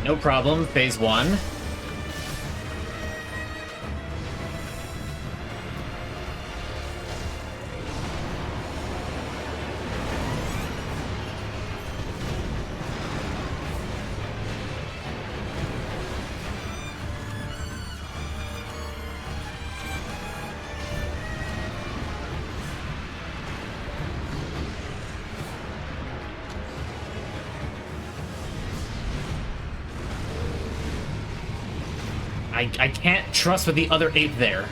No problem, phase 1. I can't trust with the other ape there.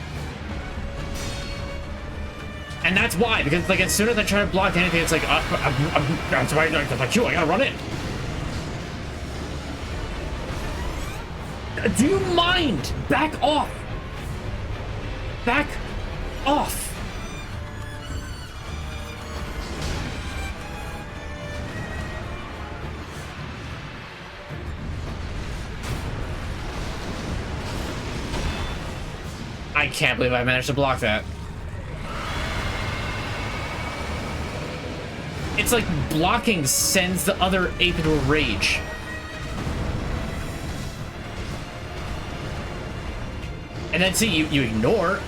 And that's why, because like as soon as I try to block anything, it's like, I'm sorry, like you, I gotta run in. Do you mind? Back off. Back off. I can't believe I managed to block that. It's like blocking sends the other ape into a rage. And then see, you ignore.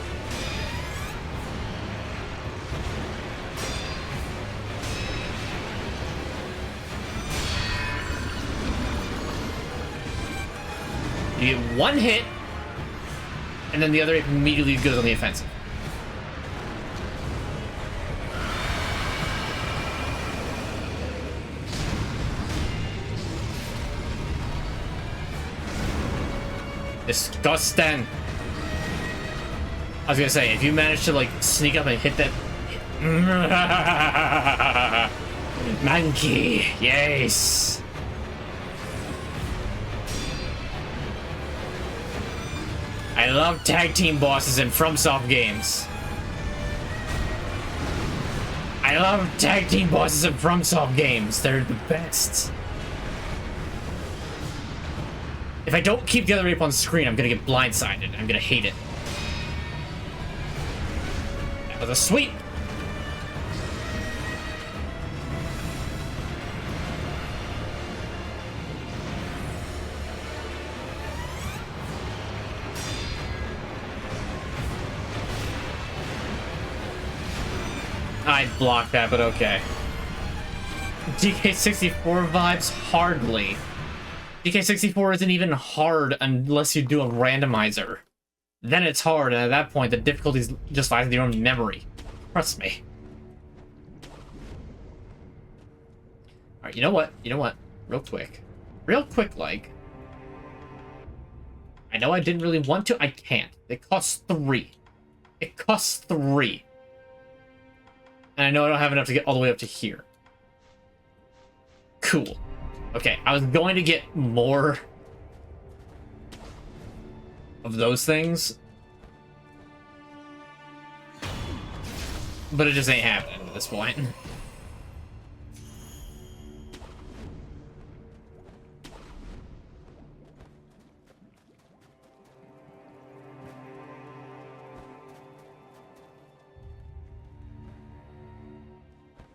You get one hit, and then the other ape immediately goes on the offensive. Disgusting. I was gonna say, if you manage to like sneak up and hit that monkey, yes. I love tag team bosses in FromSoft games. I love tag team bosses in FromSoft games. They're the best. If I don't keep the other ape on screen, I'm gonna get blindsided. I'm gonna hate it. That was a sweep. I blocked that, but okay. DK64 vibes? Hardly. DK64 isn't even hard unless you do a randomizer. Then it's hard, and at that point, the difficulty just lies in your own memory. Trust me. Alright, you know what? You know what? Real quick. Real quick, like. I know I didn't really want to. I can't. It costs 3. It costs 3. And I know I don't have enough to get all the way up to here. Cool. Okay, I was going to get more of those things, but it just ain't happening at this point.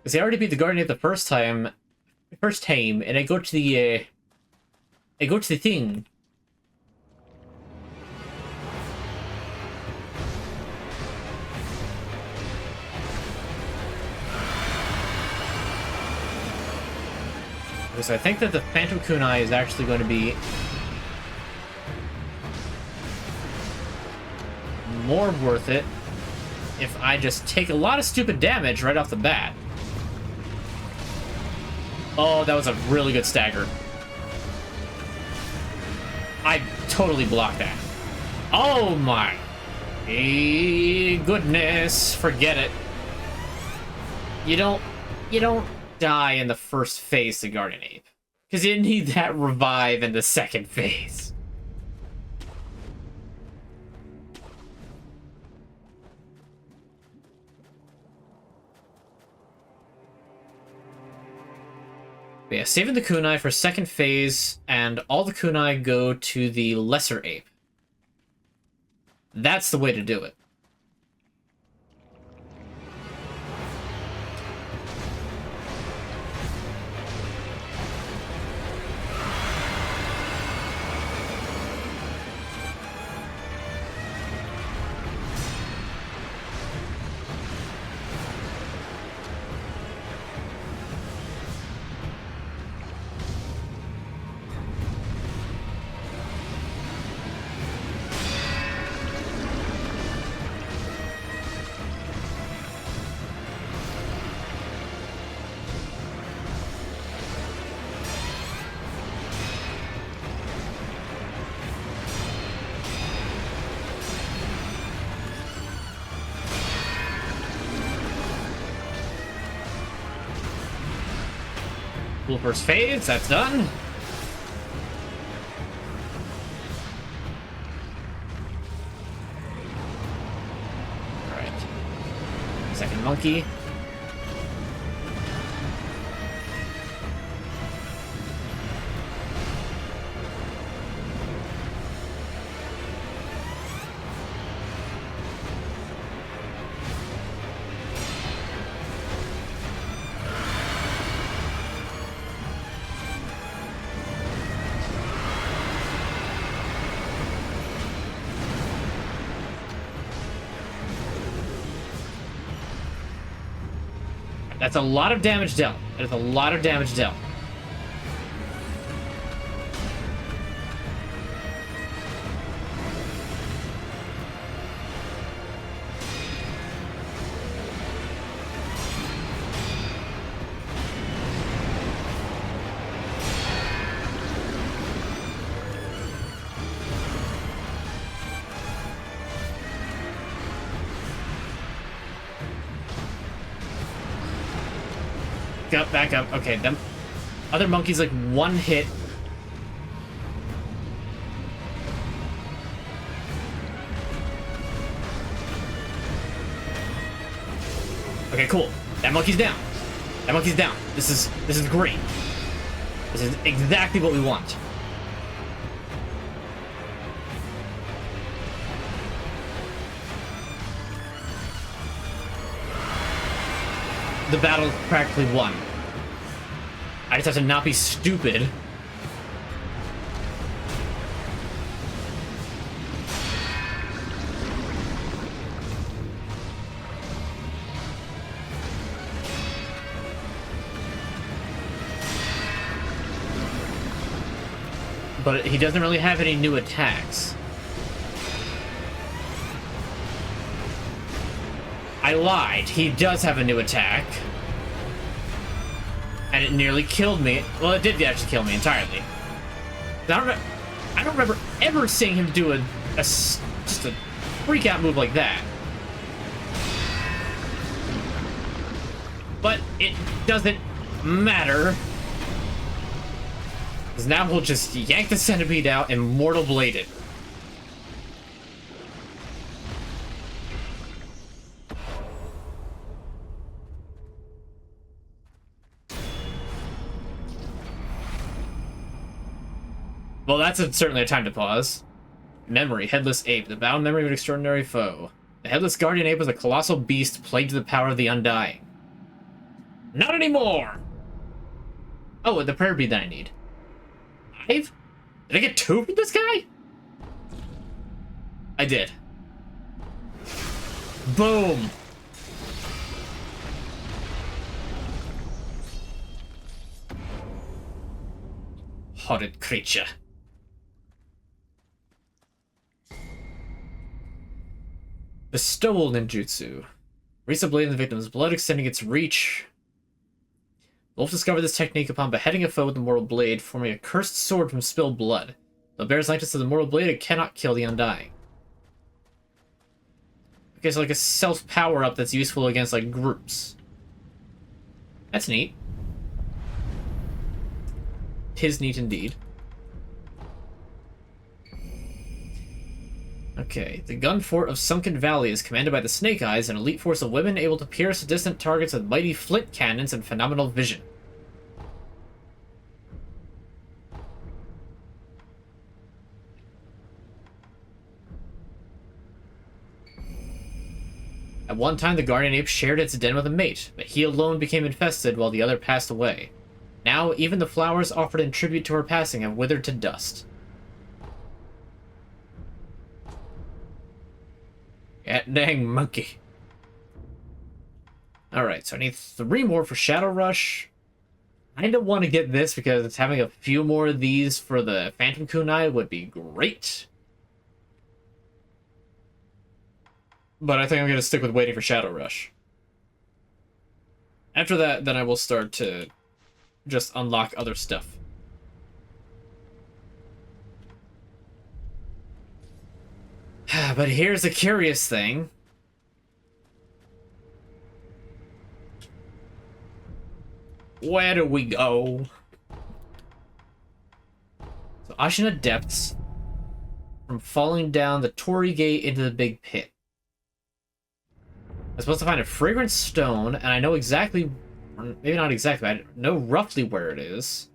Because I already beat the Guardian the first time, and I go to the a good thing. So I think that the Phantom Kunai is actually going to be more worth it if I just take a lot of stupid damage right off the bat. Oh, that was a really good stagger. I totally blocked that. Oh my goodness, forget it. You don't die in the first phase to Guardian Ape, because you need that revive in the second phase. But yeah, saving the kunai for second phase, and all the kunai go to the lesser ape. That's the way to do it. First phase, that's done. Alright. Second monkey. That's a lot of damage dealt. That is a lot of damage dealt. Up, back up. Okay, them other monkeys like one hit. Okay, cool. That monkey's down. That monkey's down. This is great. This is exactly what we want. The battle is practically won. I just have to not be stupid. But he doesn't really have any new attacks. I lied. He does have a new attack. And it nearly killed me. Well, it did actually kill me entirely. I don't remember ever seeing him do just a freak out move like that. But it doesn't matter. Because now we'll just yank the centipede out and Mortal Blade it. Well, that's certainly a time to pause. Memory, Headless Ape, the bound memory of an extraordinary foe. The Headless Guardian Ape was a colossal beast plagued to the power of the Undying. Not anymore! Oh, and the prayer bead that I need. Did I get 2 from this guy? I did. Boom. Horrid creature. Bestowal ninjutsu. Raise a blade in the victim's blood, extending its reach. Wolf discovered this technique upon beheading a foe with the mortal blade, forming a cursed sword from spilled blood. Though bears likeness to the mortal blade, it cannot kill the undying. Okay, so like a self power-up that's useful against, like, groups. That's neat. 'Tis neat indeed. Okay, the gun fort of Sunken Valley is commanded by the Snake Eyes, an elite force of women able to pierce distant targets with mighty flint cannons and phenomenal vision. At one time, the guardian ape shared its den with a mate, but he alone became infested while the other passed away. Now, even the flowers offered in tribute to her passing have withered to dust. That dang monkey. Alright, so I need 3 more for Shadow Rush. I don't want to get this because having a few more of these for the Phantom Kunai would be great. But I think I'm going to stick with waiting for Shadow Rush. After that, then I will start to just unlock other stuff. But here's the curious thing. Where do we go? So Ashina Depths. From falling down the Torii Gate into the big pit. I'm supposed to find a fragrant stone, and I know exactly, or maybe not exactly, I know roughly where it is.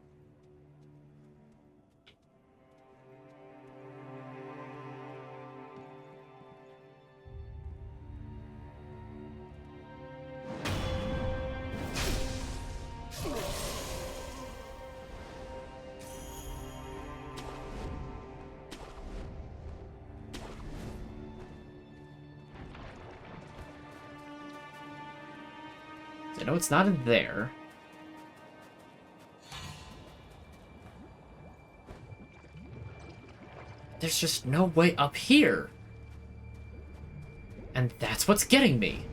I know it's not in there. There's just no way up here. And that's what's getting me.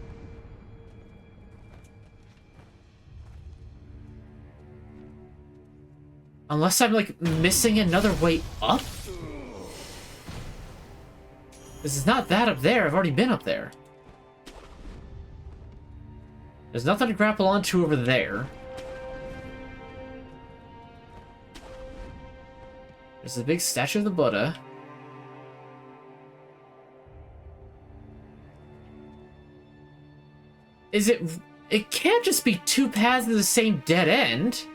Unless I'm, like, missing another way up? This is not that up there. I've already been up there. There's nothing to grapple onto over there. There's the big statue of the Buddha. Is it... It can't just be 2 paths to the same dead end.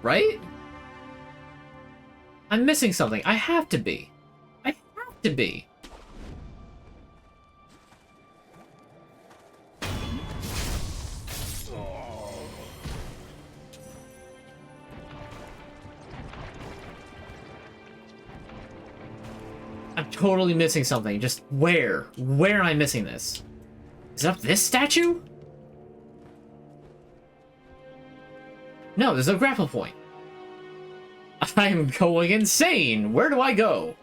Right? I'm missing something. I have to be. I have to be. I'm totally missing something. Just where? Where am I missing this? Is it up this statue? No, there's no grapple point. I'm going insane. Where do I go?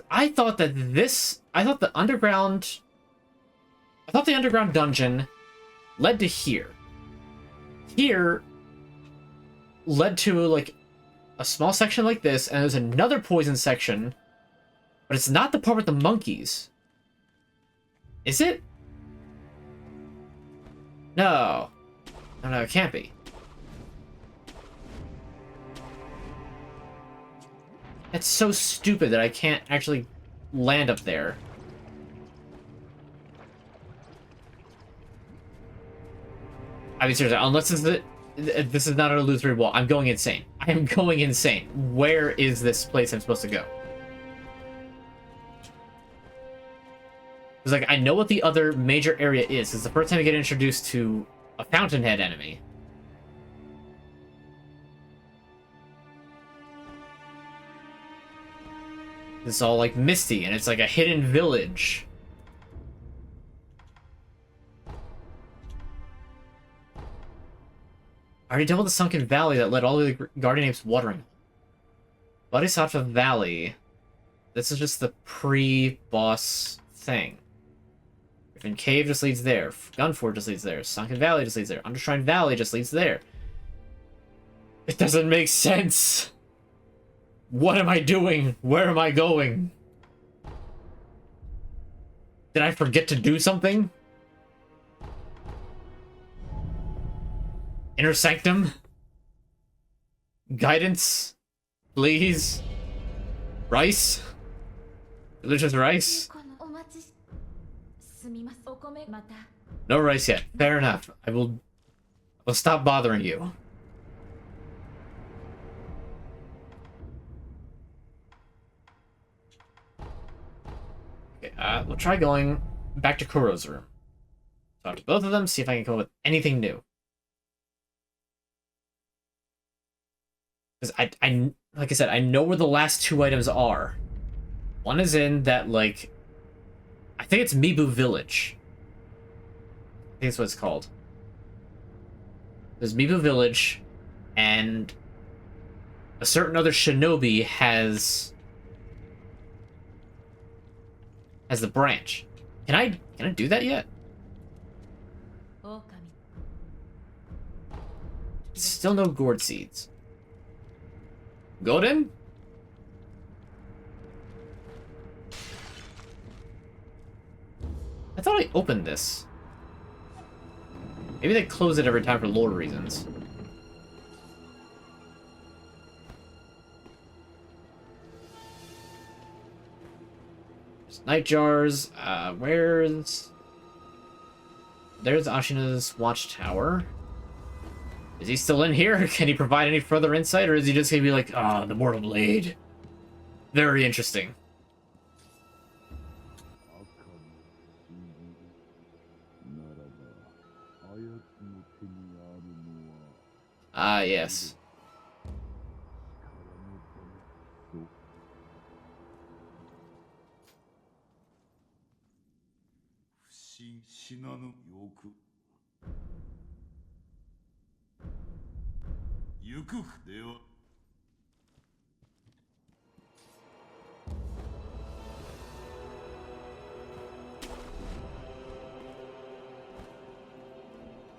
I thought that this... I thought the underground dungeon led to here. Here led to, like, a small section like this, and there's another poison section, but it's not the part with the monkeys. Is it? No. No, it can't be. It's so stupid that I can't actually land up there. I mean, seriously, unless this is not an illusory wall, I'm going insane. I am going insane. Where is this place I'm supposed to go? like, I know what the other major area is. It's the first time I get introduced to a Fountainhead enemy. It's all like misty, and it's like a hidden village. I already dealt with the sunken valley that led all the Guardian Apes watering. Bodhisattva Valley. This is just the pre-boss thing. Griffin Cave just leads there. Gunford just leads there. Sunken Valley just leads there. Undershrine Valley just leads there. It doesn't make sense. What am I doing? Where am I going? Did I forget to do something? Inner Sanctum? Guidance? Please? Rice? Delicious rice? No rice yet. Fair enough. I will stop bothering you. Okay, we'll try going back to Kuro's room. Talk to both of them, see if I can come up with anything new. Because I, like I said, I know where the last two items are. One is in that, like, I think it's Mibu Village. I think that's what it's called. There's Mibu Village, and a certain other shinobi has the branch. Can I do that yet? Still no gourd seeds. Godin? I thought I opened this. Maybe they close it every time for lore reasons. There's night jars. There's Ashina's watchtower. Is he still in here? Can he provide any further insight, or is he just gonna be like, the Mortal Blade? Very interesting. Yes.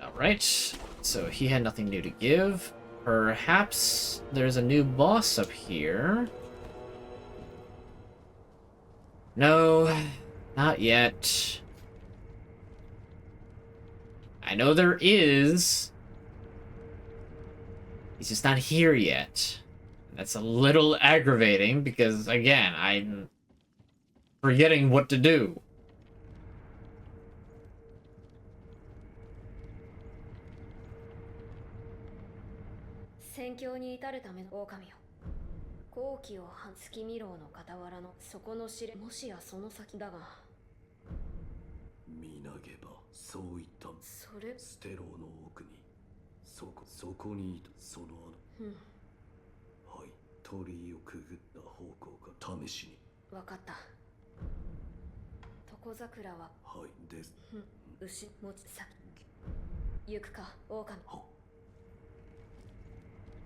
Alright, so he had nothing new to give. Perhaps there's a new boss up here. No, not yet. I know there is. He's just not here yet. That's a little aggravating because, again, I'm forgetting what to do.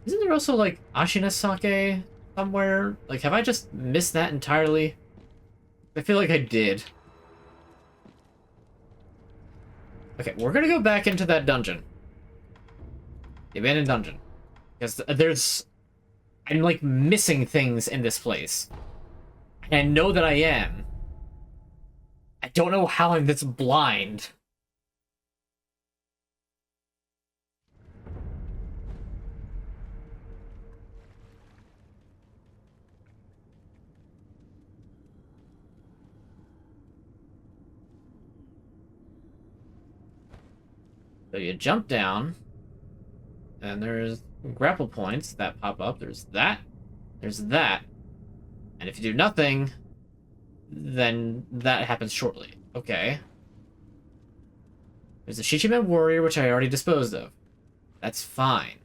Isn't there also, like, Ashina sake somewhere? Like, have I just missed that entirely? I feel like I did. Okay, we're gonna go back into that dungeon. The abandoned dungeon. Because I'm, like, missing things in this place. And I know that I am. I don't know how I'm this blind. So you jump down, and there's grapple points that pop up. There's that, and if you do nothing, then that happens shortly. Okay. There's a Shichiman warrior, which I already disposed of. That's fine.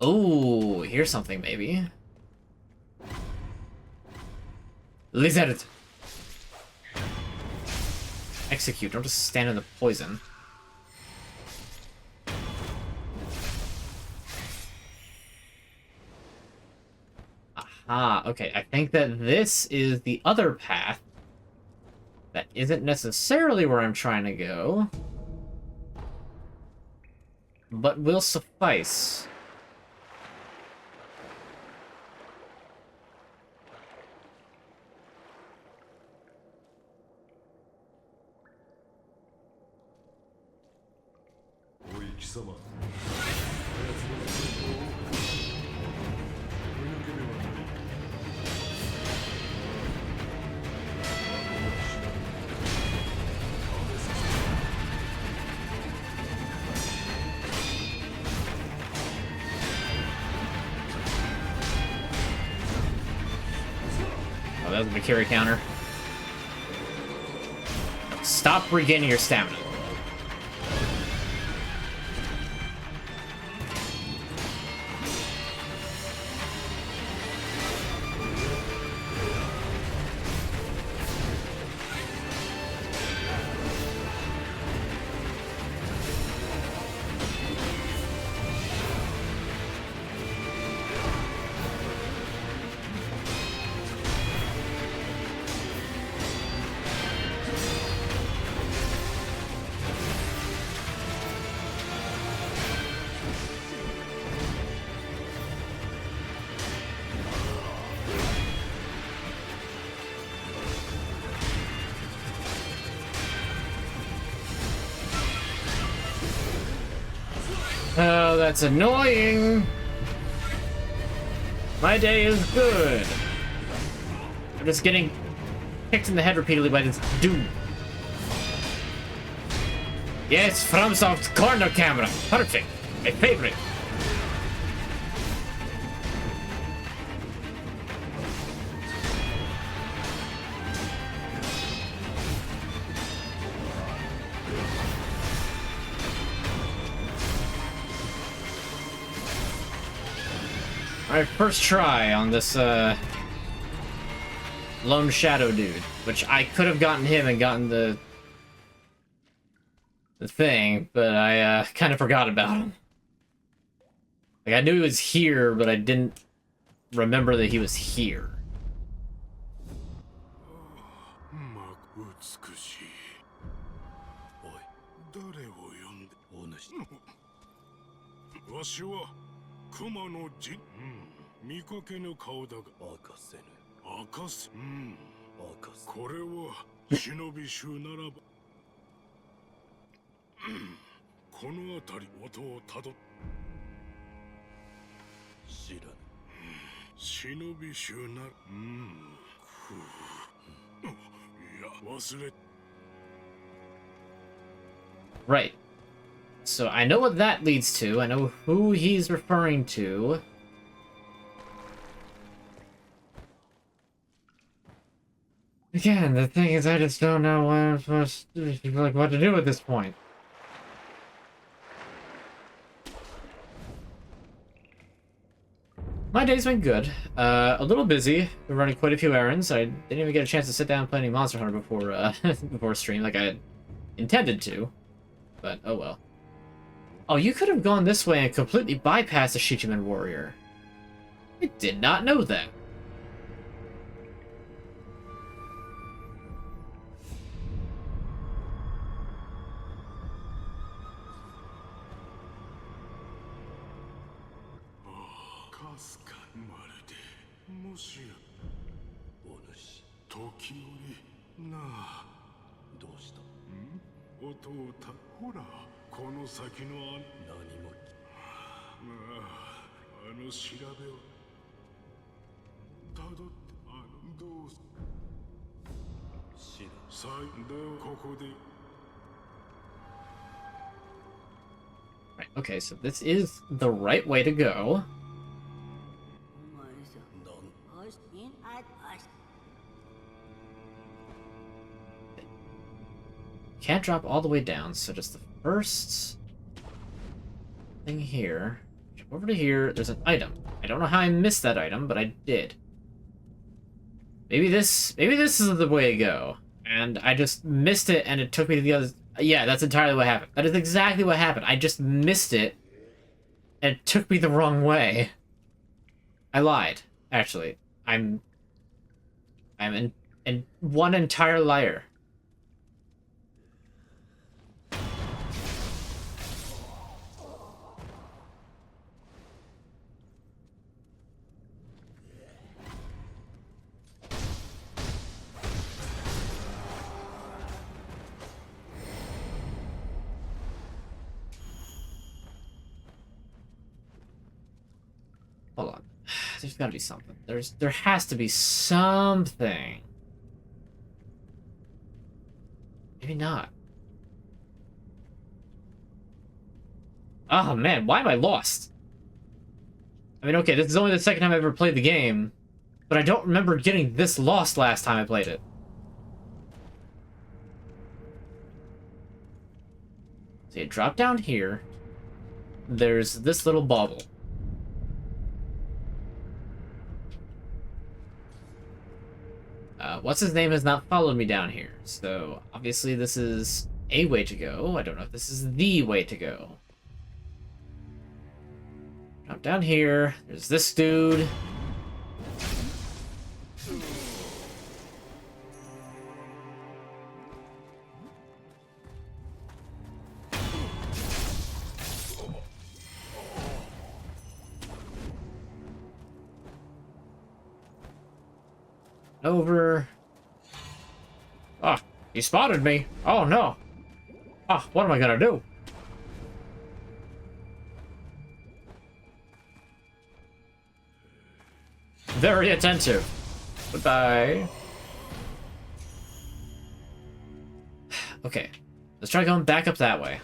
Oh, here's something, maybe. Lizard! Execute, don't just stand in the poison. Aha, okay, I think that this is the other path. That isn't necessarily where I'm trying to go. But will suffice. Oh, that was a Bakiri counter. Stop regaining your stamina. Oh, that's annoying. My day is good. I'm just getting kicked in the head repeatedly by this dude. Yes, FromSoft's corner camera. Perfect. My favorite. Alright, first try on this, Lone Shadow dude, which I could have gotten him and gotten the thing, but I, kind of forgot about him. Like, I knew he was here, but I didn't remember that he was here. Right. So I know what that leads to. I know who he's referring to. Again, the thing is, I just don't know what I'm supposed to, like, what to do at this point. My day's been good. A little busy. Been running quite a few errands. I didn't even get a chance to sit down and play any Monster Hunter before, before stream, like I had intended to. But, oh well. Oh, you could have gone this way and completely bypassed the Shichiman warrior. I did not know that. Right, okay, so this is the right way to go. Can't drop all the way down, so just the first thing here. Jump over to here. There's an item. I don't know how I missed that item, but I did. Maybe this is the way to go. And I just missed it, and it took me to the other... Yeah, that's entirely what happened. That is exactly what happened. I just missed it, and it took me the wrong way. I lied, actually. I'm one entire liar. Hold on. There's gotta be something. There has to be something. Maybe not. Oh man, why am I lost? I mean, okay, this is only the second time I ever played the game, but I don't remember getting this lost last time I played it. So you drop down here. There's this little bauble. What's his name has not followed me down here, so obviously this is a way to go. I don't know if this is the way to go. Drop down here. There's this dude. Over. Ah, he spotted me. Oh no. Ah, what am I gonna do? Very attentive. Goodbye. Okay, let's try going back up that way.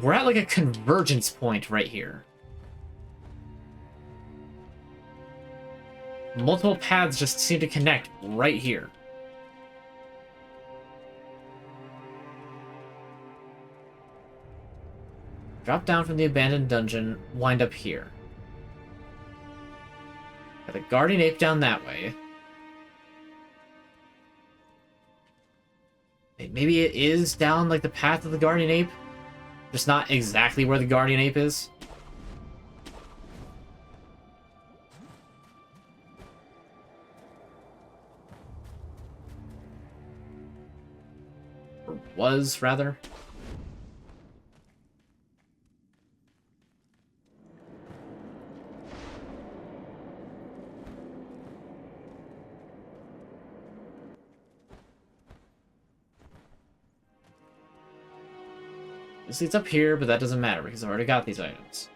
We're at like a convergence point right here. Multiple paths just seem to connect right here. Drop down from the abandoned dungeon, wind up here. Got the guardian ape down that way. Maybe it is down like the path of the guardian ape, just not exactly where the guardian ape is. Was, rather. This leads up here, but that doesn't matter because I've already got these items.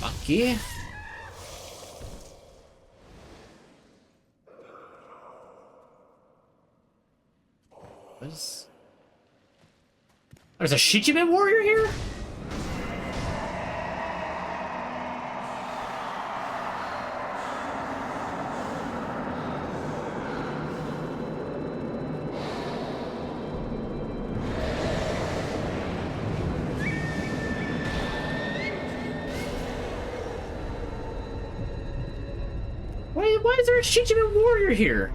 Monkey. What is... There's a Shichiman warrior here? Why is there a Shichiman warrior here?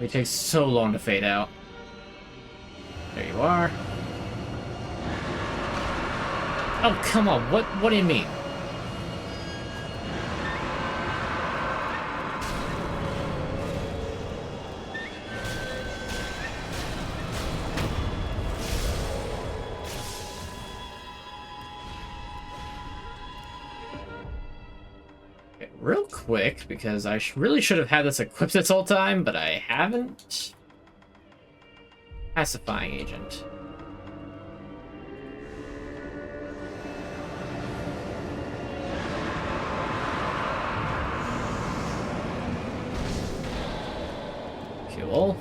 It takes so long to fade out. There you are. Oh, come on. What do you mean? quick, because I really should have had this equipped this whole time, but I haven't. Pacifying agent. Cool.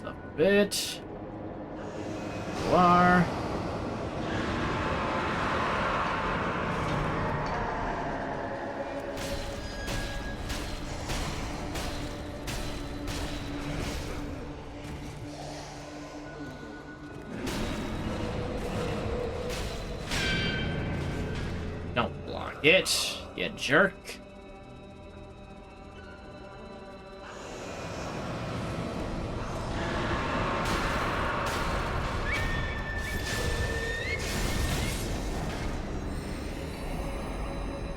A bit. You are. Don't block it, you jerk.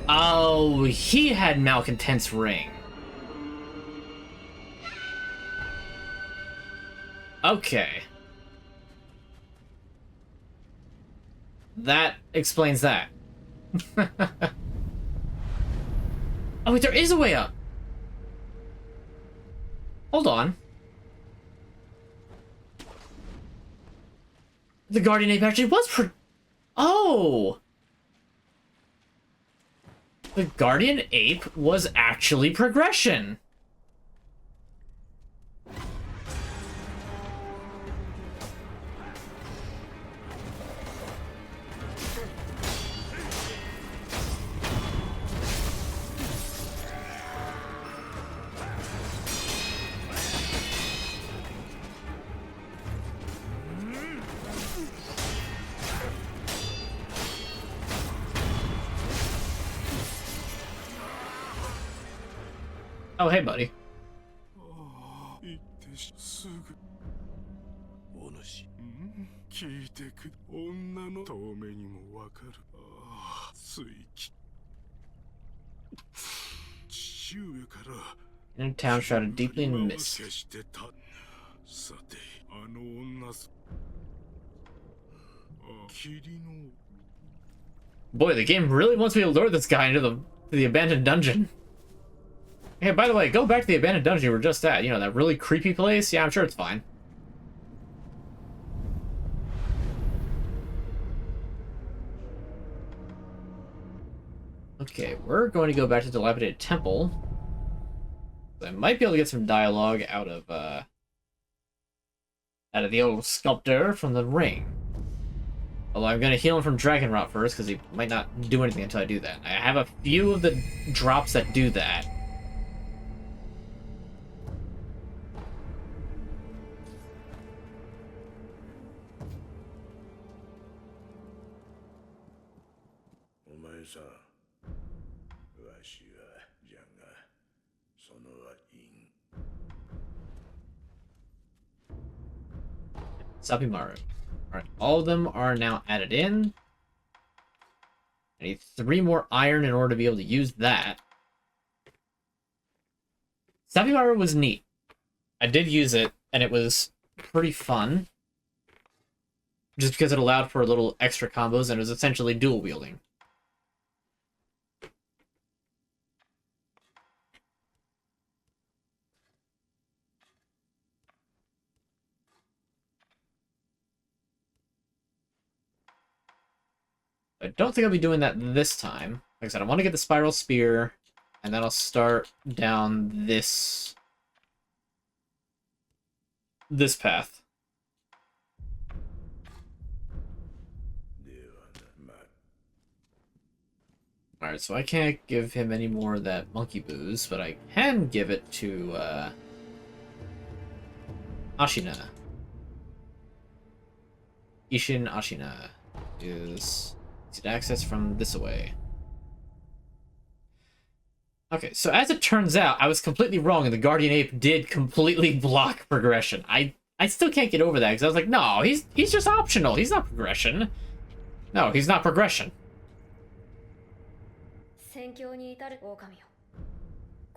Oh, he had Malcontent's ring. Okay. That explains that. Oh, wait, there is a way up. Hold on. The Guardian Ape actually was Oh! The Guardian Ape was actually progression. Oh, hey, buddy. 行ってすぐお主聞いてく女の遠目にもわかる水気父上から In a town shrouded deeply in mist. さてあの女霧の Boy, the game really wants me to lure this guy into the abandoned dungeon. Hey, by the way, go back to the abandoned dungeon you were just at. You know, that really creepy place? Yeah, I'm sure it's fine. Okay, we're going to go back to the dilapidated temple. I might be able to get some dialogue out of the old sculptor from the ring. Although I'm going to heal him from Dragon Rot first, because he might not do anything until I do that. I have a few of the drops that do that. Sapimaru. Alright, all of them are now added in. I need 3 more iron in order to be able to use that. Sapimaru was neat. I did use it, and it was pretty fun. Just because it allowed for little extra combos, and it was essentially dual wielding. I don't think I'll be doing that this time. Like I said, I want to get the Spiral Spear, and then I'll start down this path. Alright, so I can't give him any more of that monkey booze, but I can give it to Ashina. Ishin Ashina is access from this away. Okay, so as it turns out, I was completely wrong, and the Guardian Ape did completely block progression. I still can't get over that, because I was like, no, he's just optional. He's not progression. No, he's not progression.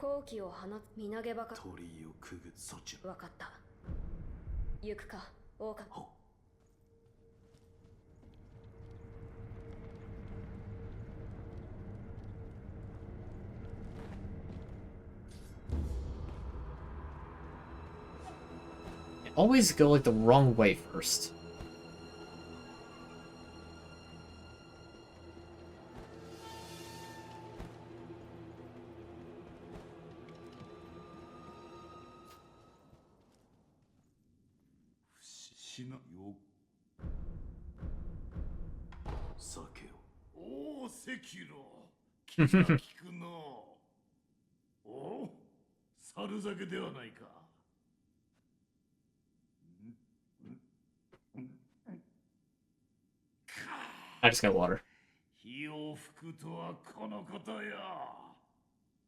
好機を放つ身投げばか鳥居をくぐそっちわかった行くか王か Always go like the wrong way first. Oh, Sekiro. 気が利くの。お、猿酒ではないか。I just got water. 火を吹くとはこのことや。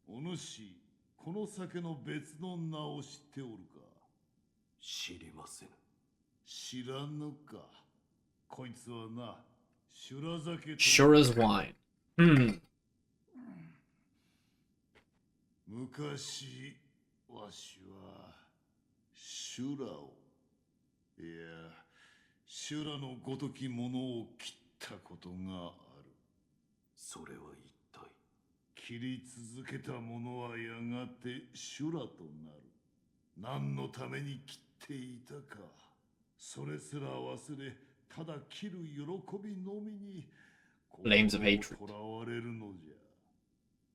お主、この酒の別の名を知っておるか。知りません。知らぬか。こいつはな、修羅酒。Sure as wine. Hmm. 昔、わしは修羅を、いや、修羅のごときものを切ったことがある。それは一体。切り続けたものはやがて修羅となる。何のために切っていたか。それすら忘れ、ただ切る喜びのみに、Flames of hatred. とらわれるのじゃ。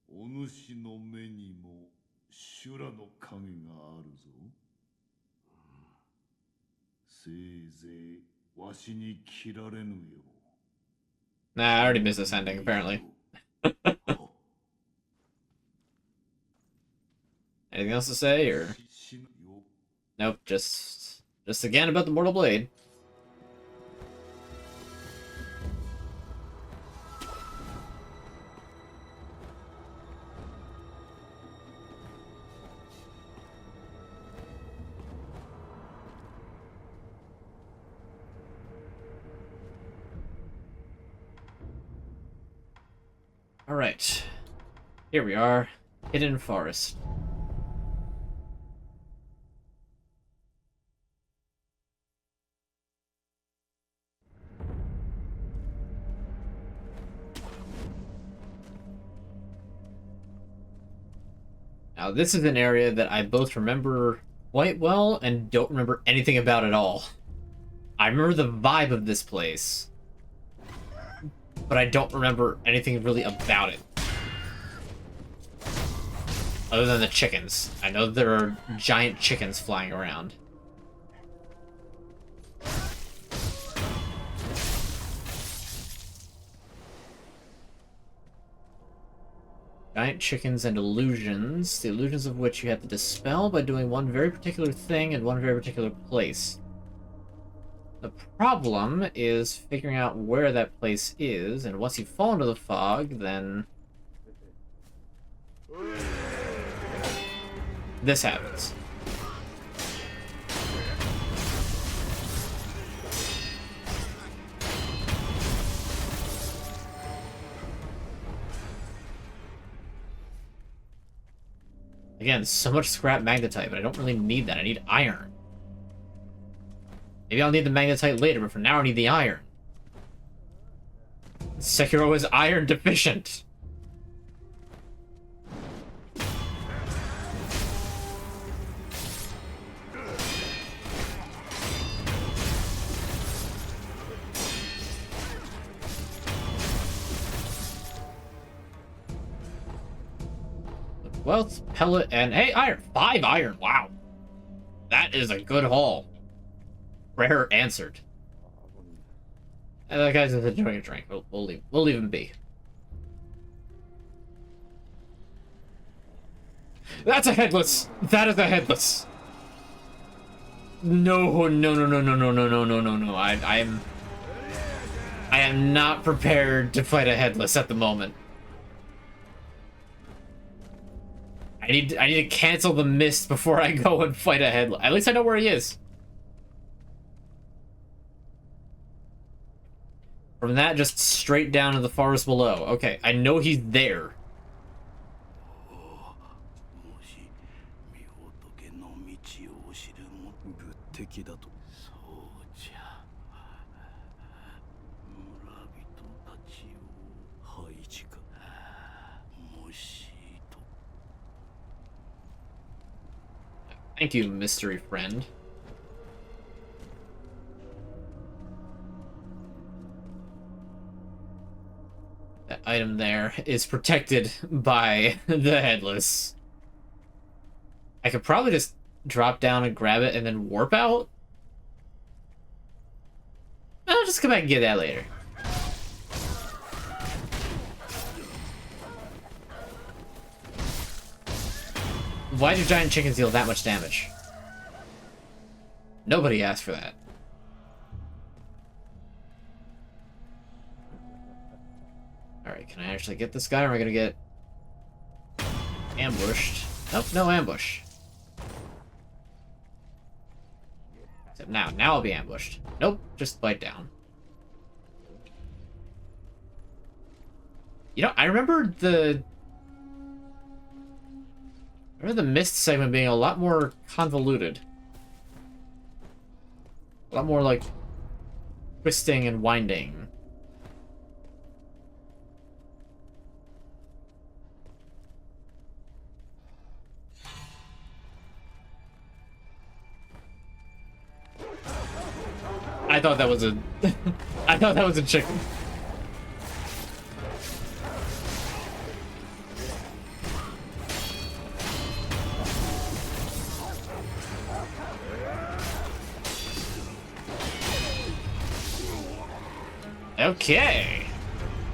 お主の目にも修羅の影があるぞ。せいぜいわしに切られぬよ。Nah, I already missed this ending, apparently. Anything else to say, or? Nope, just again about the Mortal Blade. Alright, here we are, Hidden Forest. Now this is an area that I both remember quite well and don't remember anything about at all. I remember the vibe of this place, but I don't remember anything really about it. Other than the chickens. I know there are giant chickens flying around. Giant chickens and illusions, the illusions of which you have to dispel by doing one very particular thing in one very particular place. The problem is figuring out where that place is, and once you fall into the fog, then this happens. Again, so much scrap magnetite, but I don't really need that. I need iron. Maybe I'll need the magnetite later, but for now I need the iron. Sekiro is iron deficient. Wealth, pellet, and hey, iron. 5 iron. Wow. That is a good haul. Prayer answered. And that guy's just enjoying a drink. We'll leave him be. That's a headless. That is a headless. No, no, no, no, no, no, no, no, no, no, no. I am not prepared to fight a headless at the moment. I need to cancel the mist before I go and fight a headless. At least I know where he is. From that, just straight down to the forest below. Okay, I know he's there. ちを知るも仏敵だと。そうじゃ。村人たちを廃止か。もしと。 Thank you, mystery friend. That item there is protected by the headless. I could probably just drop down and grab it and then warp out. I'll just come back and get that later. Why do giant chickens deal that much damage? Nobody asked for that. Alright, can I actually get this guy, or am I gonna get ambushed? Nope, no ambush. Except now I'll be ambushed. Nope, just bite down. You know, I remember the mist segment being a lot more convoluted. A lot more like twisting and winding. I thought that was a I thought that was a chicken. Okay.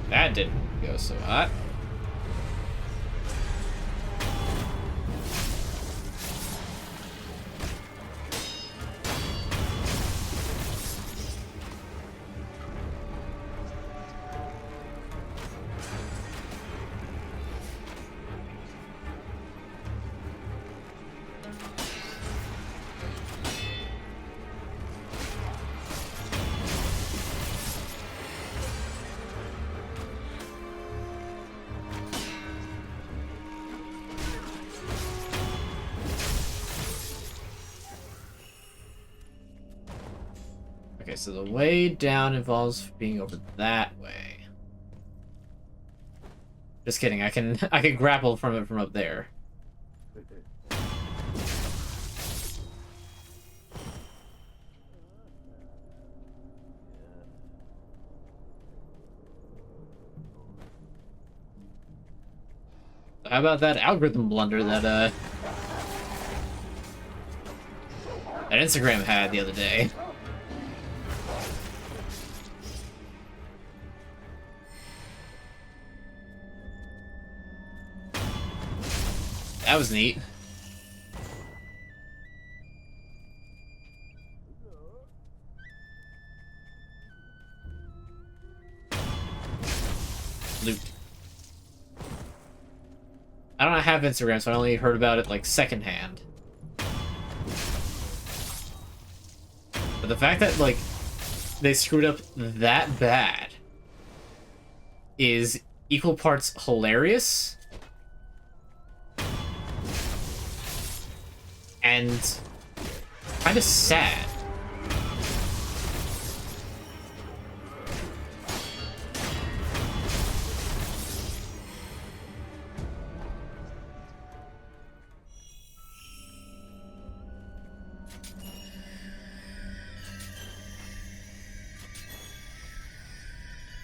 That didn't go so hot. Okay, so the way down involves being over that way. Just kidding, I can grapple from it from up there. How about that algorithm blunder that Instagram had the other day? That was neat. Loot. I don't have Instagram, so I only heard about it like secondhand. But the fact that like they screwed up that bad is equal parts hilarious and kind of sad.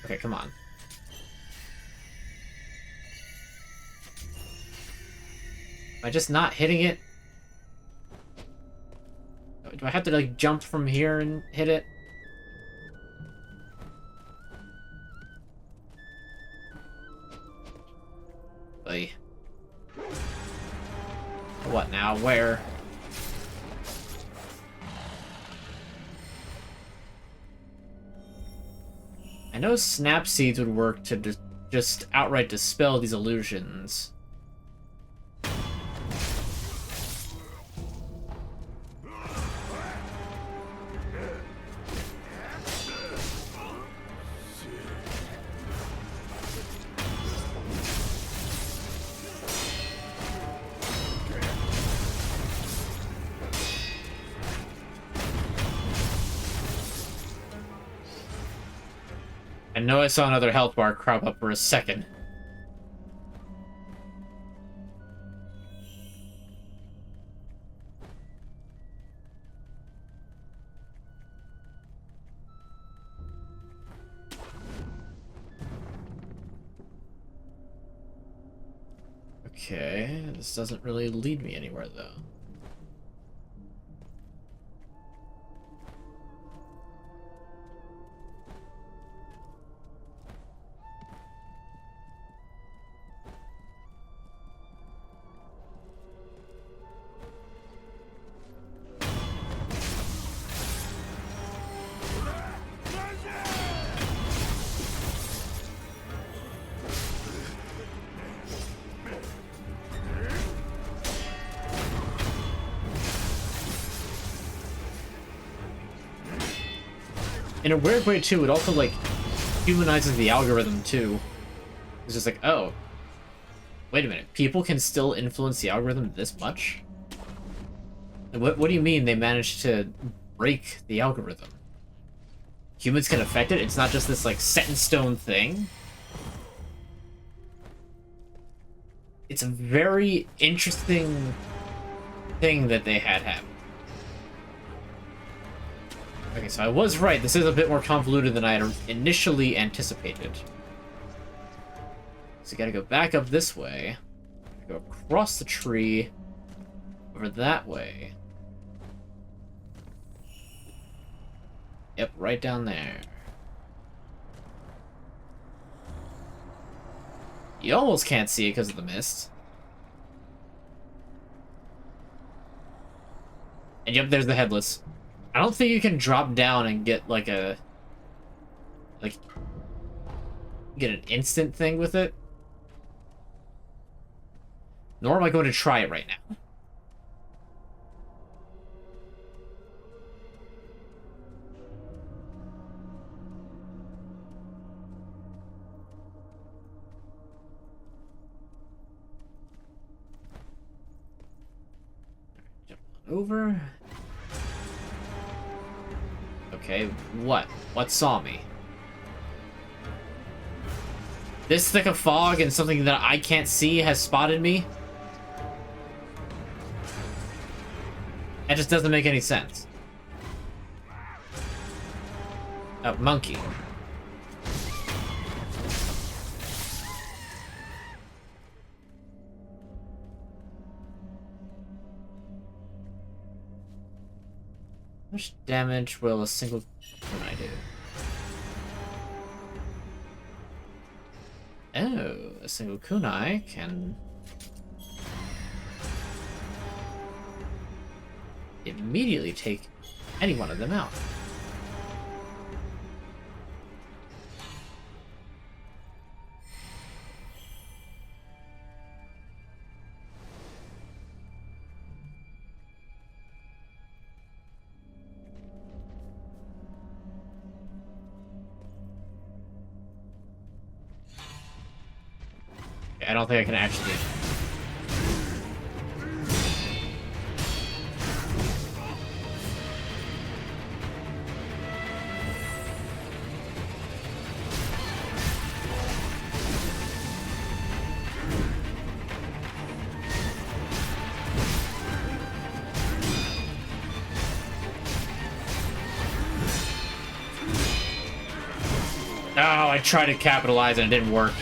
Okay, come on. Am I just not hitting it? Do I have to, like, jump from here and hit it? Oy. What now? Where? I know snap seeds would work to just outright dispel these illusions. I know I saw another health bar crop up for a second. Okay, this doesn't really lead me anywhere, though. In a weird way, too, it also, like, humanizes the algorithm, too. It's just like, oh, wait a minute, people can still influence the algorithm this much? What do you mean they managed to break the algorithm? Humans can affect it? It's not just this, like, set-in-stone thing? It's a very interesting thing that they had happen. Okay, so I was right. This is a bit more convoluted than I had initially anticipated. So you gotta go back up this way. Go across the tree. Over that way. Yep, right down there. You almost can't see it because of the mist. And yep, there's the headless. I don't think you can drop down and get like a get an instant thing with it. Nor am I going to try it right now. Jump on over. Okay, what? What saw me? This thick of fog and something that I can't see has spotted me? That just doesn't make any sense. Oh, monkey. How much damage will a single kunai do? Oh, a single kunai can immediately take any one of them out. I don't think I can actually. Oh, I tried to capitalize and it didn't work.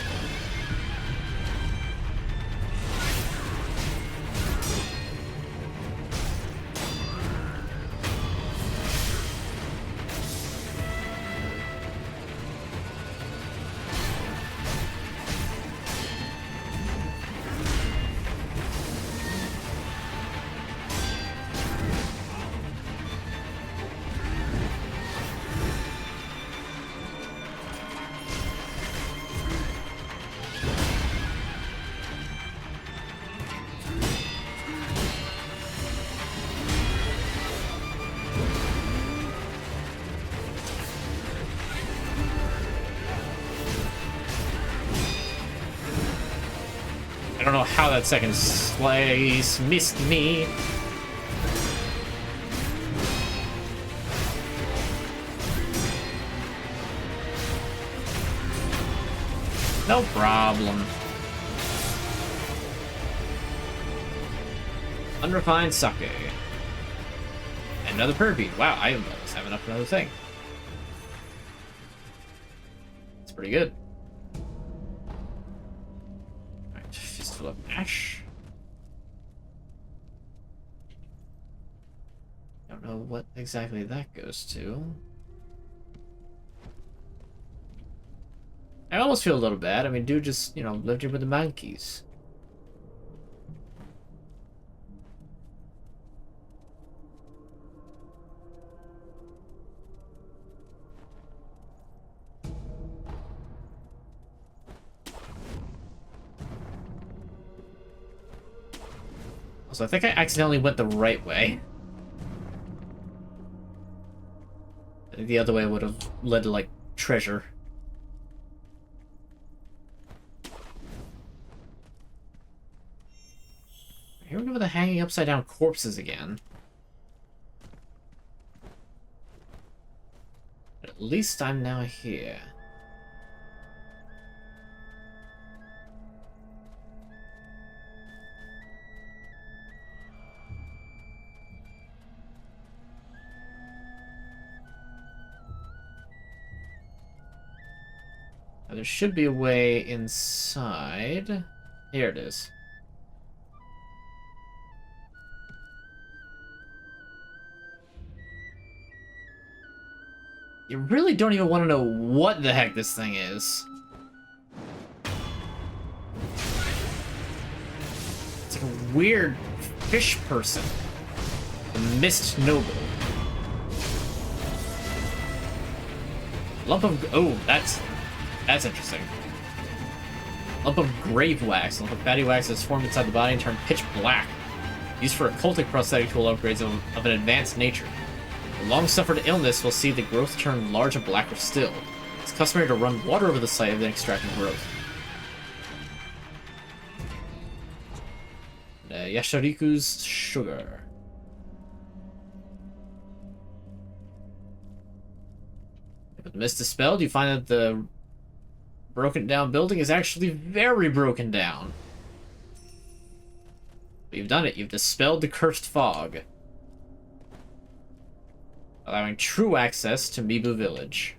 I don't know how that second slice missed me. No problem. Unrefined sake. And another Purby. Wow, I almost have enough for another thing. It's pretty good. Alright, Fistful of Ash. Don't know what exactly that goes to. I almost feel a little bad. I mean, dude just, you know, lived here with the monkeys. So I think I accidentally went the right way. I think the other way would have led to, like, treasure. Here we go with the hanging upside down corpses again. But at least I'm now here. Now, there should be a way inside. Here it is. You really don't even want to know what the heck this thing is. It's like a weird fish person. The Mist Noble. Lump of... Oh, that's interesting. Lump of grave wax. Lump of fatty wax is formed inside the body and turned pitch black. Used for occultic prosthetic tool upgrades of an advanced nature. A long-suffered illness will see the growth turn large and blacker still. It's customary to run water over the site of the extracting growth. Yashariku's sugar. With the mist dispelled, you find that the broken down building is actually very broken down. But you've done it. You've dispelled the cursed fog, allowing true access to Mibu Village.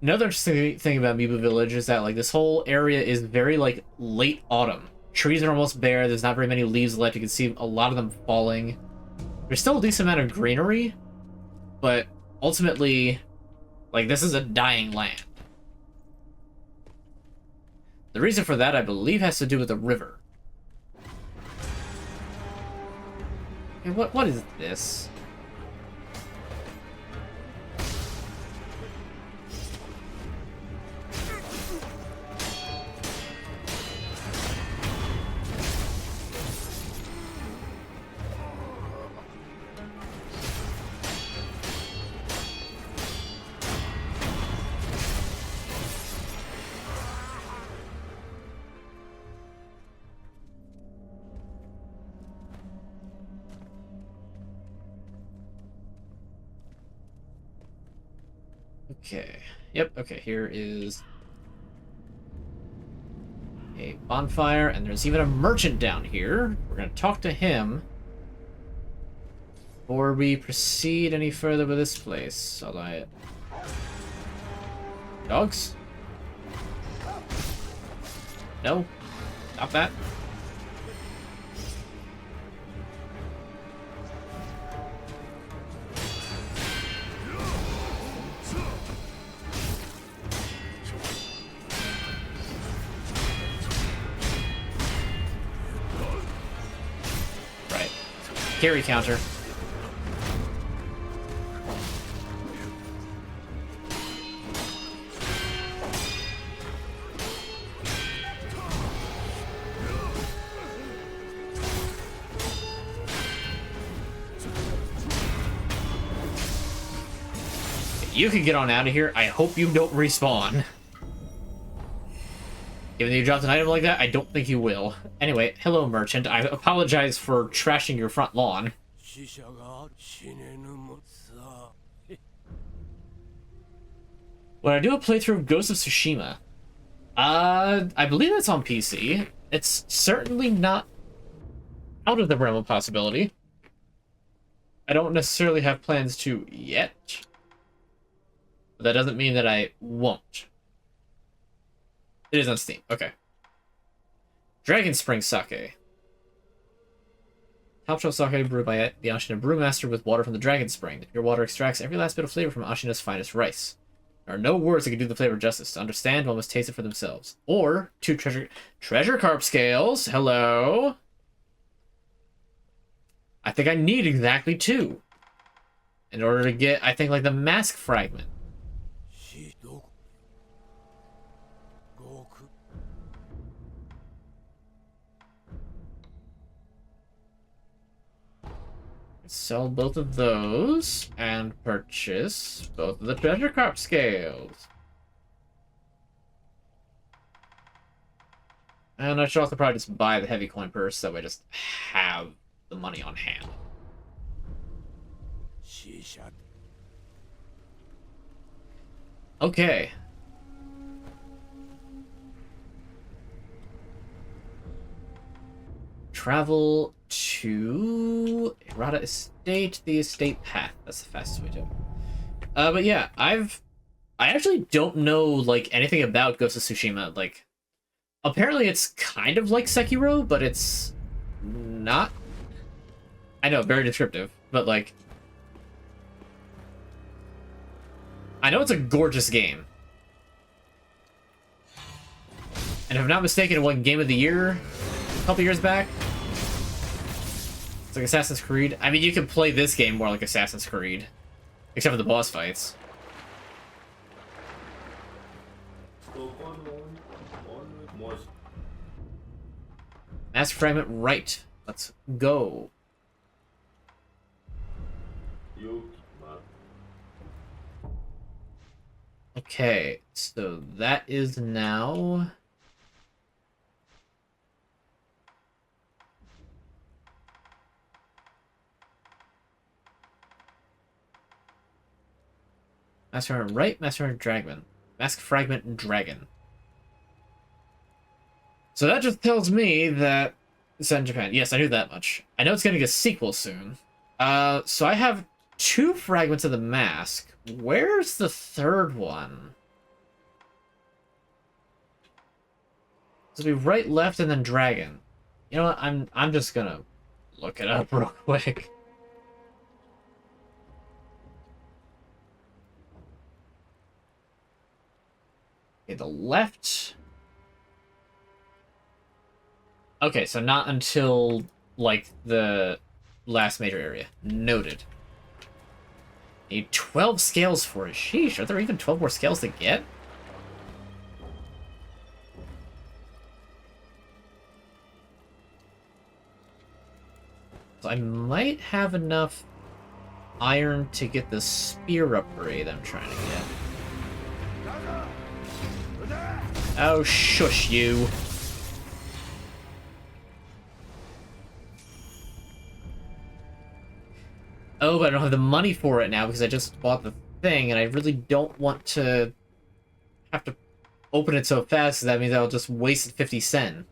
Another interesting thing about Mibu Village is that, like, this whole area is very, like, late autumn. Trees are almost bare, there's not very many leaves left, you can see a lot of them falling. There's still a decent amount of greenery, but ultimately, like, this is a dying land. The reason for that, I believe, has to do with the river. Okay, what is this? Okay. Yep, okay, here is a bonfire, and there's even a merchant down here. We're gonna talk to him before we proceed any further with this place. Although I... Dogs? No? Not that? Carry counter. You can get on out of here. I hope you don't respawn. Given that you dropped an item like that, I don't think you will. Anyway, hello, merchant. I apologize for trashing your front lawn. When I do a playthrough of Ghost of Tsushima, I believe that's on PC. It's certainly not out of the realm of possibility. I don't necessarily have plans to yet, but that doesn't mean that I won't. It is on Steam. Okay. Dragon Spring Sake. Top shelf sake brewed by the Ashina Brewmaster with water from the Dragon Spring. The pure water extracts every last bit of flavor from Ashina's finest rice. There are no words that can do the flavor justice. To understand, one must taste it for themselves. Or, 2 treasure carp scales. Hello. I think I need exactly 2. In order to get, I think, like, the mask fragment. Sell both of those and purchase both of the treasure carp scales. And I should also probably just buy the heavy coin purse so I just have the money on hand. Okay. Travel to Hirata Estate, the estate path. That's the fastest way to. But yeah, I actually don't know like anything about Ghost of Tsushima. Like, apparently it's kind of like Sekiro, but it's not. I know, very descriptive, but like, I know it's a gorgeous game. And if I'm not mistaken, it won Game of the Year a couple years back. It's like Assassin's Creed. I mean, you can play this game more like Assassin's Creed, except for the boss fights. Mask fragment right. Let's go. Okay, so that is now... Mask fragment right, mask fragment dragon. Mask fragment dragon. So that just tells me that it's set in Japan. Yes, I knew that much. I know it's getting a sequel soon. So I have 2 fragments of the mask. Where's the third one? So it'll be right, left, and then dragon. You know what? I'm just gonna look it up real quick. Okay, the left. Okay, so not until, like, the last major area. Noted. Need 12 scales for it. Sheesh, are there even 12 more scales to get? So I might have enough iron to get the spear upgrade I'm trying to get. Oh, shush you. Oh, but I don't have the money for it now because I just bought the thing, and I really don't want to have to open it so fast, because that means I'll just waste 50 cents.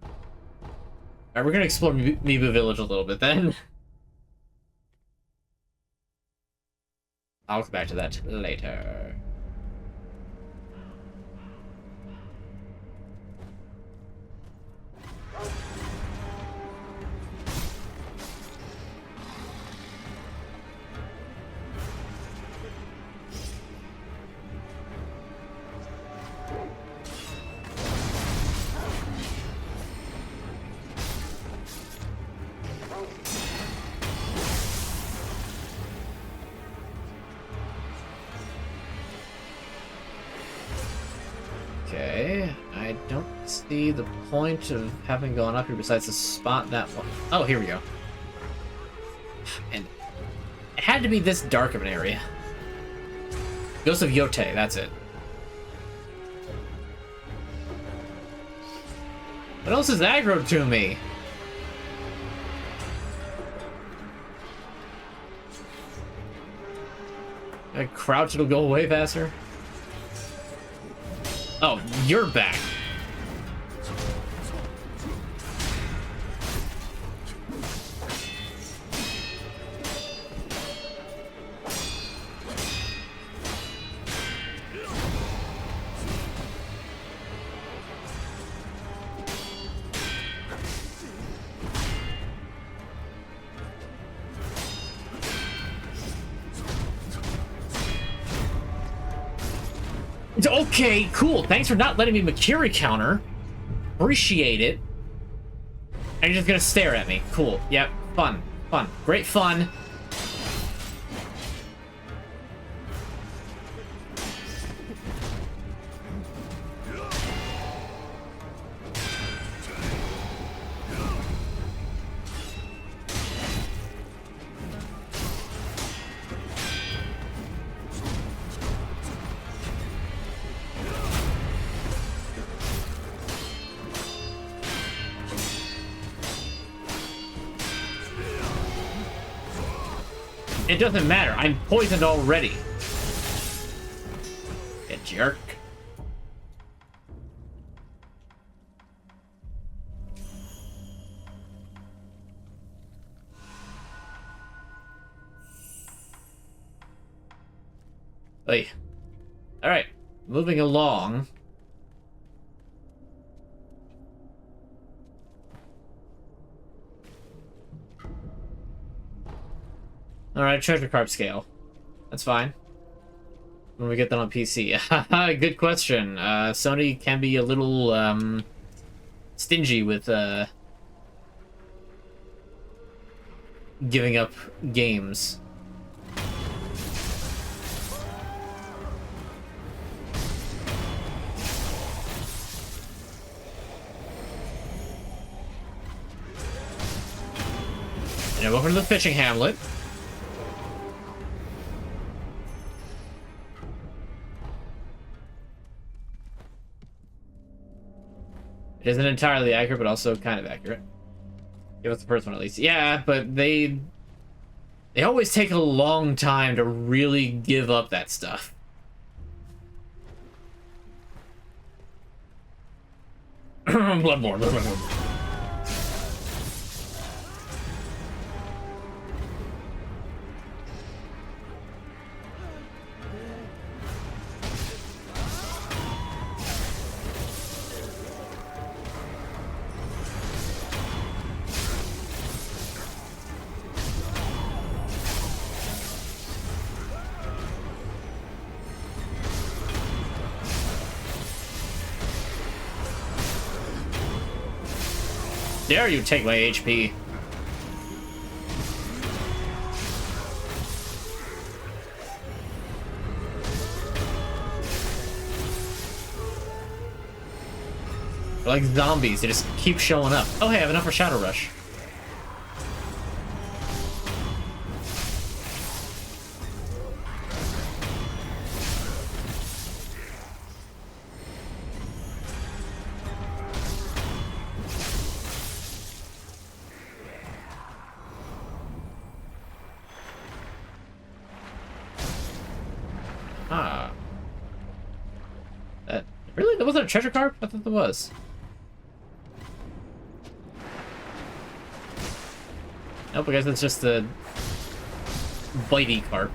Alright, we're gonna explore Mibu Village a little bit then. I'll come back to that later. Okay, I don't see the point of having gone up here besides to spot that one. Oh, here we go. And it had to be this dark of an area. Ghost of Yote, that's it. What else is aggro to me? I crouch, it'll go away faster. Oh, you're back. Okay, cool. Thanks for not letting me Makiri counter. Appreciate it. And you're just gonna stare at me. Cool. Yep. Fun. Fun. Great fun. It doesn't matter. I'm poisoned already. You jerk. Hey. Alright. Moving along. Alright, treasure card scale. That's fine. When we get that on PC. Good question. Sony can be a little, stingy with, giving up games. And welcome to the fishing hamlet. It isn't entirely accurate, but also kind of accurate. Give us the first one at least. Yeah, but they always take a long time to really give up that stuff. Bloodborne. Dare you take my HP? They're like zombies, they just keep showing up. Oh hey, I have enough for Shadow Rush. Really? There wasn't a treasure card? I thought there was. Nope, I guess it's just the bitey carp.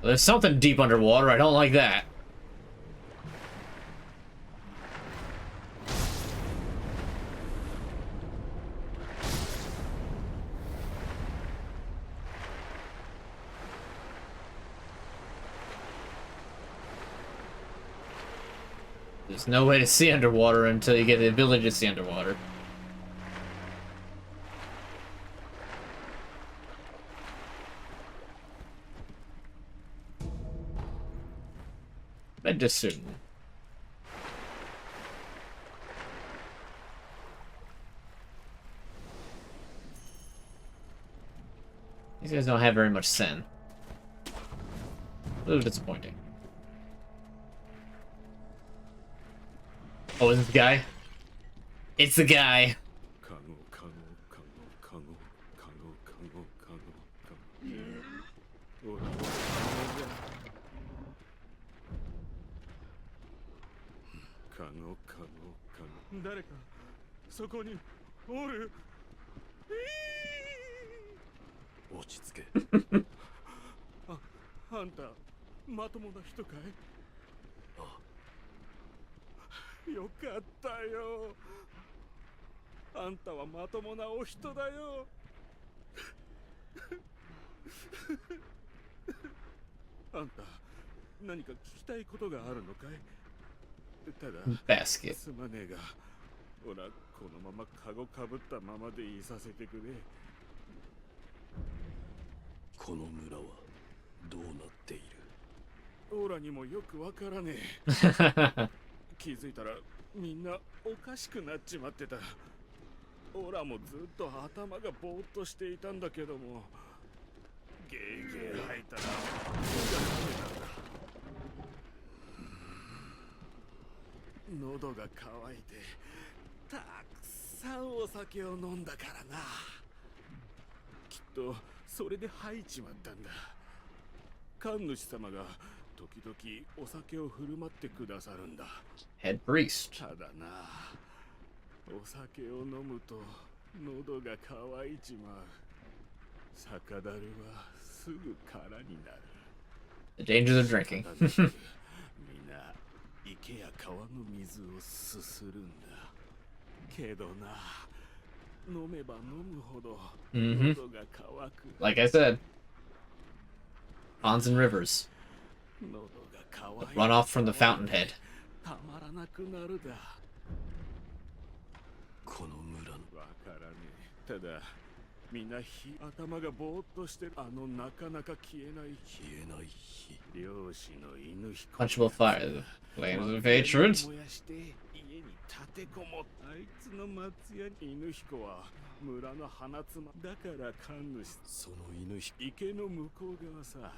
There's something deep underwater. I don't like that. There's no way to see underwater until you get the ability to see underwater. Medicine. These guys don't have very much sen. A little disappointing. Oh, is it the guy? It's the guy. 誰かそこにおる。落ち着け。あんたまともな人かい？よかったよ。あんたはまともなお人だよ。あんた何か聞きたいことがあるのかい？ただ Basket. すまねえが、おらこのままカゴかぶったままでいさせてくれ。この村はどうなっている？オラにもよくわからねえ。気づいたらみんなおかしくなっちまってた。オラもずっと頭がぼーっとしていたんだけども、ゲーゲー吐いたら気が冷めたんだ。喉が渇いてたくさんお酒を飲んだからな。きっとそれで吐いちまったんだ。神主様が時々お酒を振る舞ってくださるんだ。 Head priest. ただな、お酒を飲むと喉が渇いちまう。酒だるはすぐ空になる。 The dangers of drinking. みんな池や川の水をすするんだ。けどな、飲めば飲むほど喉が渇く。 Like I said, ponds and rivers 喉が渇い run off from the fountainhead. たまらなくなるだ。この村のわからねえ。ただみんな頭がぼーっとしてる。なかなか消えない火。漁師の犬彦 Quenchable fire. The flames of hatred. 燃やして家に立てこもった。あいつの松屋に犬彦は村の花妻だから神主。その犬彦池の向こう側さ。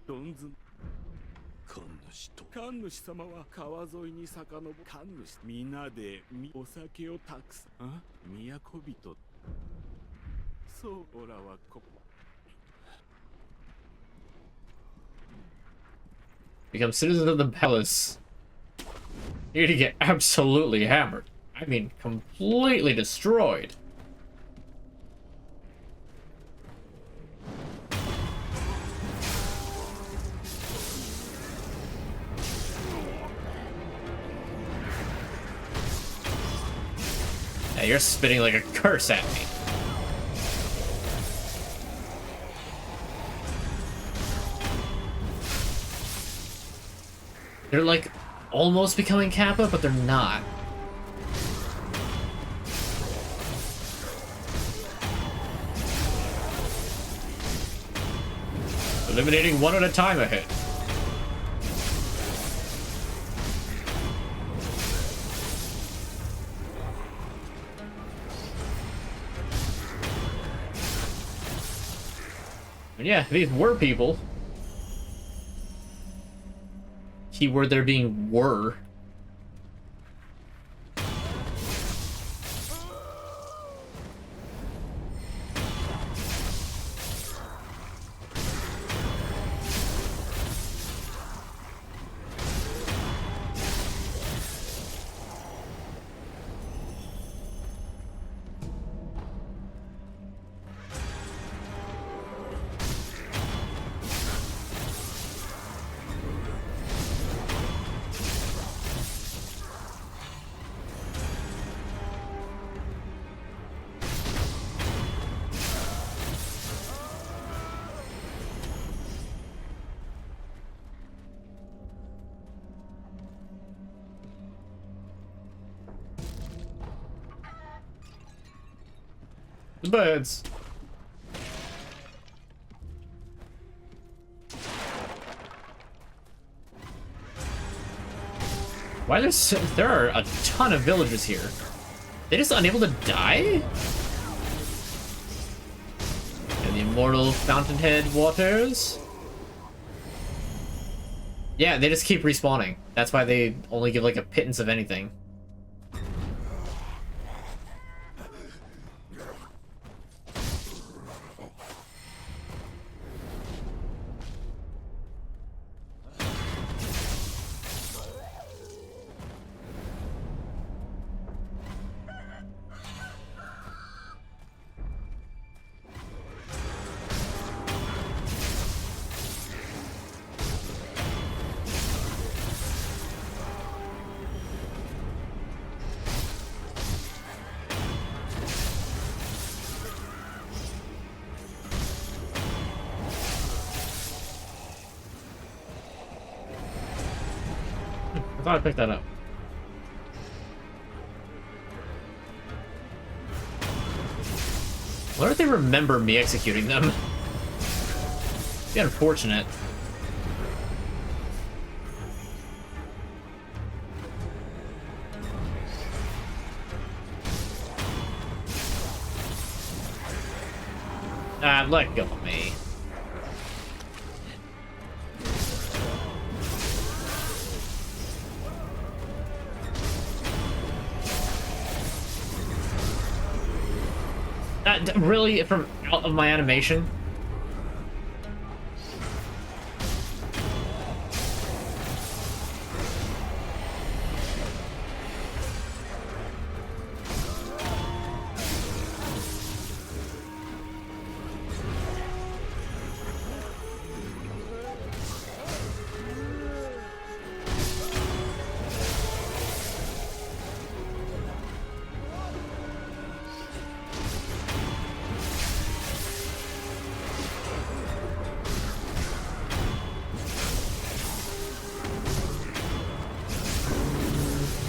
どんずん神主と神主様は川沿いに遡る。神主皆でお酒をたくさん。都人。そう、オラはここ。 Become citizens of the palace. You're gonna get absolutely hammered. I mean, completely destroyed. Yeah, you're spitting like a curse at me. They're like almost becoming Kappa, but they're not. Eliminating one at a time ahead. And yeah, these were people. Keyword there being were. The birds. Why there are a ton of villagers here. They just unable to die? And the immortal fountainhead waters. Yeah, they just keep respawning. That's why they only give like a pittance of anything. thought I picked that up. What if they remember me executing them? Be unfortunate. Ah, let go of me. Really? From out of my animation?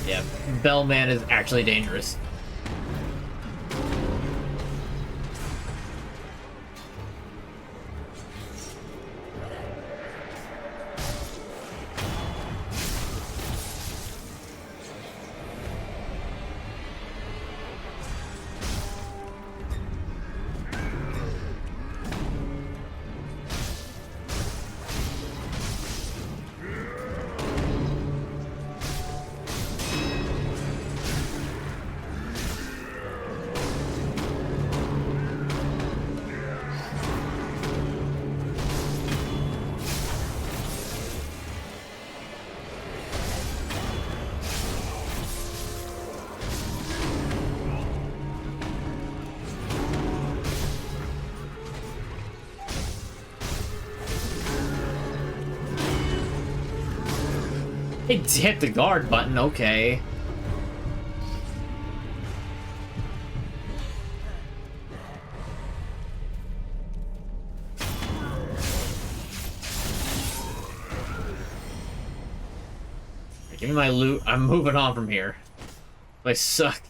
Yeah, Bellman is actually dangerous. It hit the guard button, okay. Give me my loot. I'm moving on from here. I suck.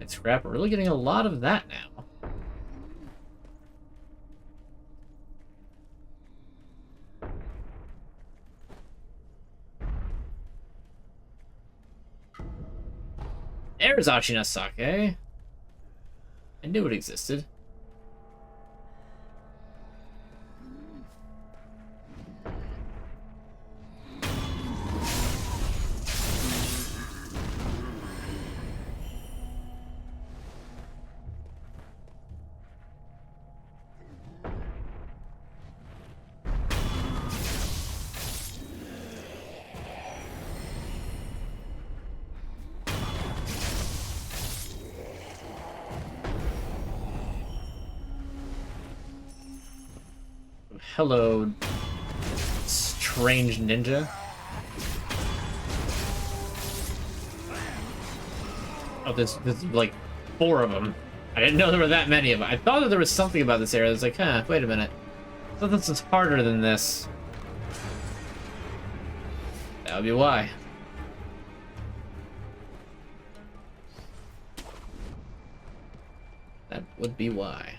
Scrap, we're really getting a lot of that now. There's Achinasake. I knew it existed. Hello, strange ninja. Oh, there's like 4 of them. I didn't know there were that many of them. I thought that there was something about this area. I was like, huh, wait a minute. Something's harder than this. That would be why. That would be why.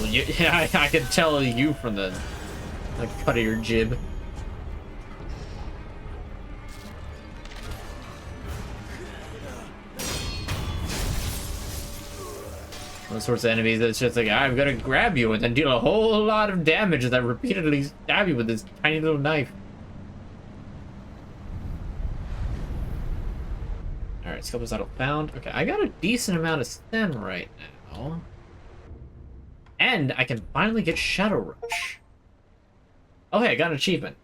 Yeah, I can tell you from the cut of your jib. Those sorts of enemies that's just like, I'm gonna grab you and then deal a whole lot of damage as I repeatedly stab you with this tiny little knife. Alright, Scope is found. Okay, I got a decent amount of Sten right now. And I can finally get Shadow Rush. Oh, hey, I got an achievement.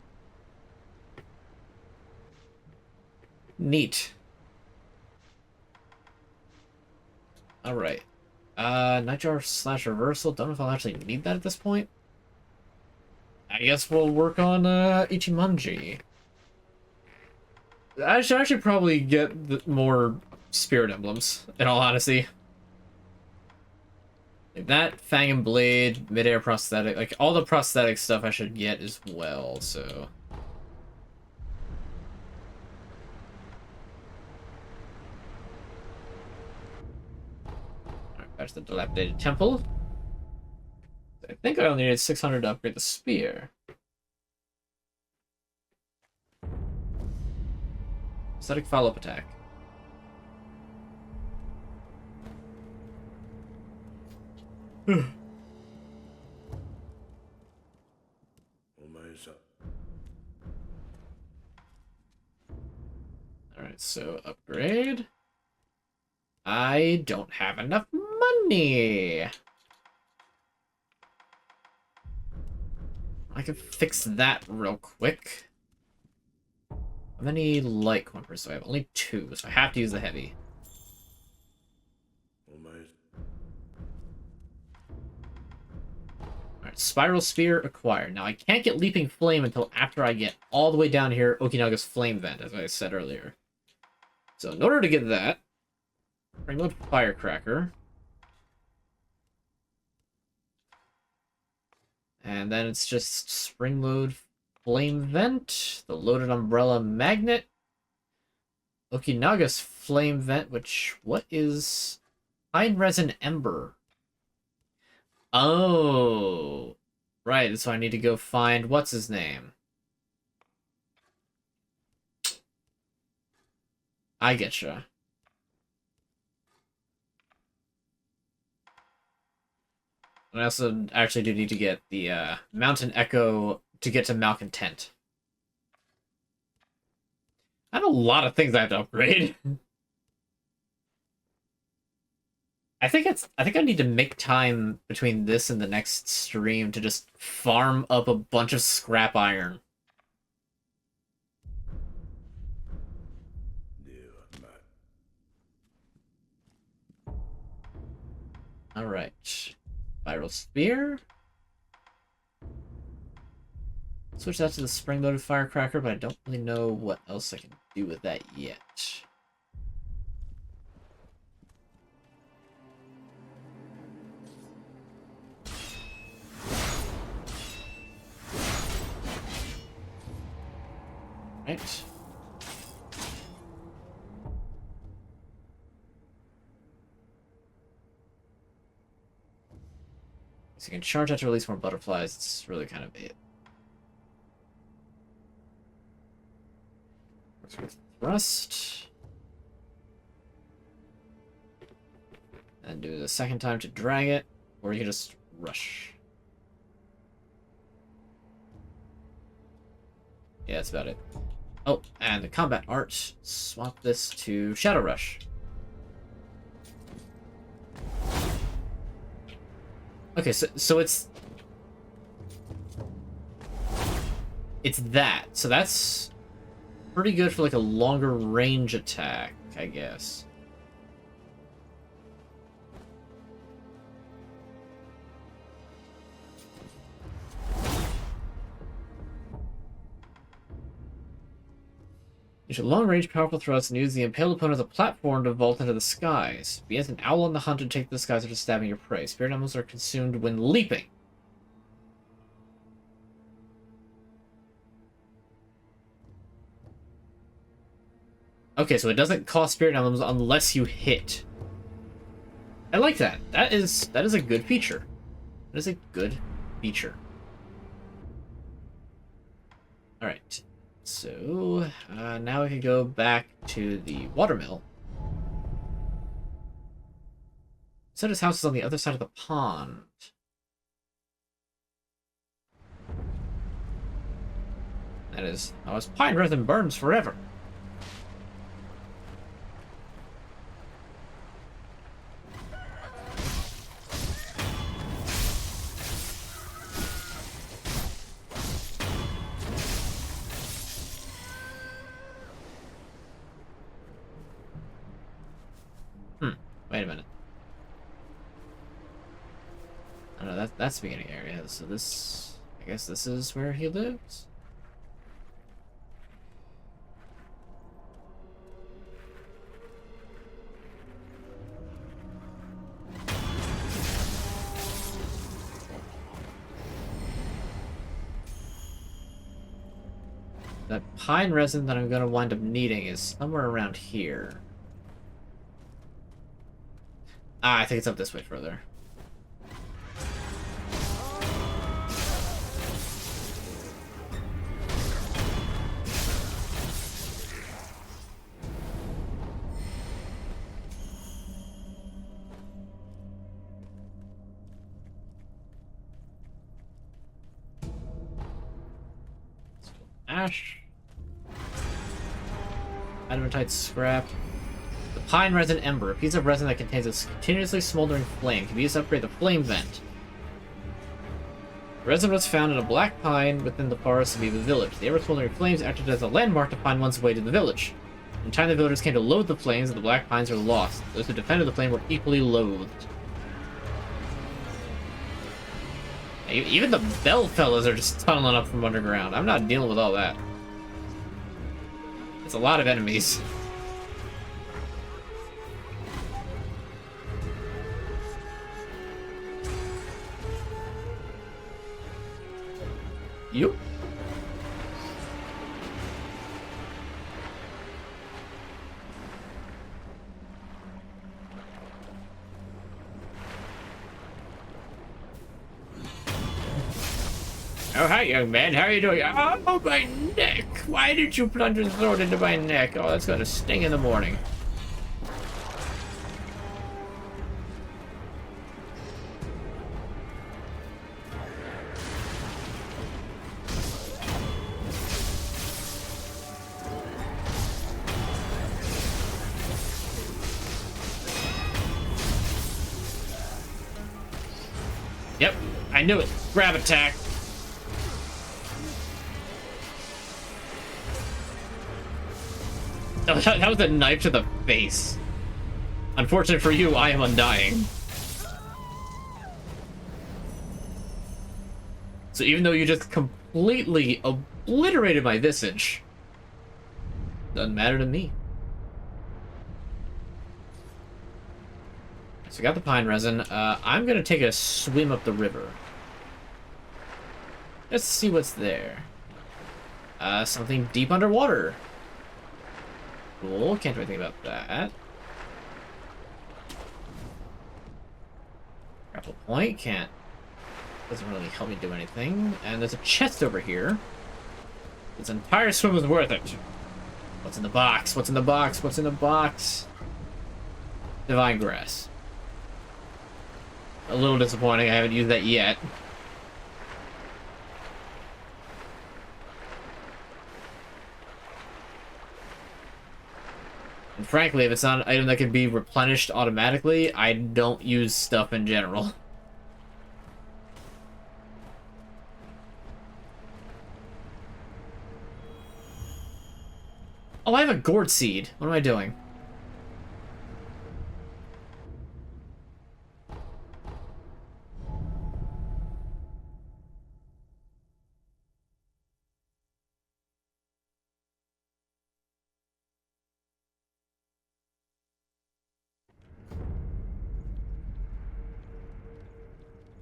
Neat. Alright. Nightjar / reversal. Don't know if I'll actually need that at this point. I guess we'll work on Ichimonji. I should actually probably get more spirit emblems, in all honesty. Like that, Fang and Blade, midair prosthetic, like all the prosthetic stuff I should get as well, so. Alright, back to the dilapidated temple. I think I only needed 600 to upgrade the spear. Static follow-up attack. Alright, so upgrade. I don't have enough money. I can fix that real quick. How many light corners do I have? Only 2, so I have to use the heavy. Alright, Spiral Spear acquired. Now I can't get Leaping Flame until after I get all the way down here Okinaga's Flame Vent, as I said earlier. So in order to get that, Springload Firecracker. And then it's just Springload Flame Vent, the Loaded Umbrella Magnet, Okinaga's Flame Vent, which, what is Pine Resin Ember? Oh, right, so I need to go find, what's his name? I getcha. I also actually do need to get the Mountain Echo to get to Malcontent. I have a lot of things I have to upgrade. I think I need to make time between this and the next stream to just farm up a bunch of scrap iron. Alright. Spiral Spear. Switch that to the spring-loaded firecracker, but I don't really know what else I can do with that yet. Right. So you can charge that to release more butterflies. It's really kind of it. Thrust. And do the second time to drag it, or you can just rush. Yeah, that's about it. Oh, and the combat art. Swap this to Shadow Rush. Okay, so it's that. So that's pretty good for like a longer range attack, I guess. Use a long-range powerful thrust and use the impaled opponent as a platform to vault into the skies. Be as an owl on the hunt to take the skies after stabbing your prey. Spirit animals are consumed when leaping. Okay, so it doesn't cost spirit emblems unless you hit. I like that. That is a good feature. That is a good feature. Alright. So, now we can go back to the watermill. Said his house is on the other side of the pond. That is, oh, it's pine resin burns forever. Oh no, that's the beginning area. So this, I guess this is where he lives. That pine resin that I'm gonna wind up needing is somewhere around here. Ah, I think it's up this way further. Ash. Adamantite scrap. The pine resin ember. A piece of resin that contains a continuously smoldering flame can be used to upgrade the flame vent. The resin was found in a black pine within the forest of the village. The ever-smoldering flames acted as a landmark to find one's way to the village. In time, the villagers came to loathe the flames, and the black pines were lost. Those who defended the flame were equally loathed. Even the bell fellas are just tunneling up from underground. I'm not dealing with all that. It's a lot of enemies. Yup. Oh, hi, young man. How are you doing? Oh, my neck. Why did you plunge your sword into my neck? Oh, that's gonna sting in the morning. Yep, I knew it. Grab attack. Oh, that was a knife to the face. Unfortunate for you, I am undying. So even though you just completely obliterated my visage, doesn't matter to me. So we got the pine resin. I'm gonna take a swim up the river. Let's see what's there. Something deep underwater. Cool, can't do anything about that. Grapple point, can't. Doesn't really help me do anything. And there's a chest over here. This entire swim was worth it. What's in the box? What's in the box? What's in the box? Divine grass. A little disappointing, I haven't used that yet. And frankly, if it's not an item that can be replenished automatically, I don't use stuff in general. Oh, I have a gourd seed. What am I doing?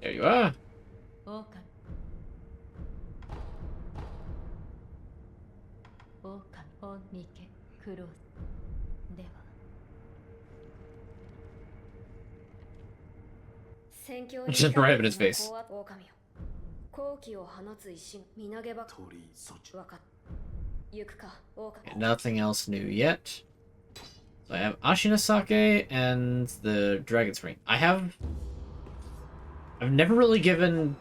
There you are. Just right up in his face. Nothing else new yet. So I have Ashina Sake and the Dragon Spring. I've never really given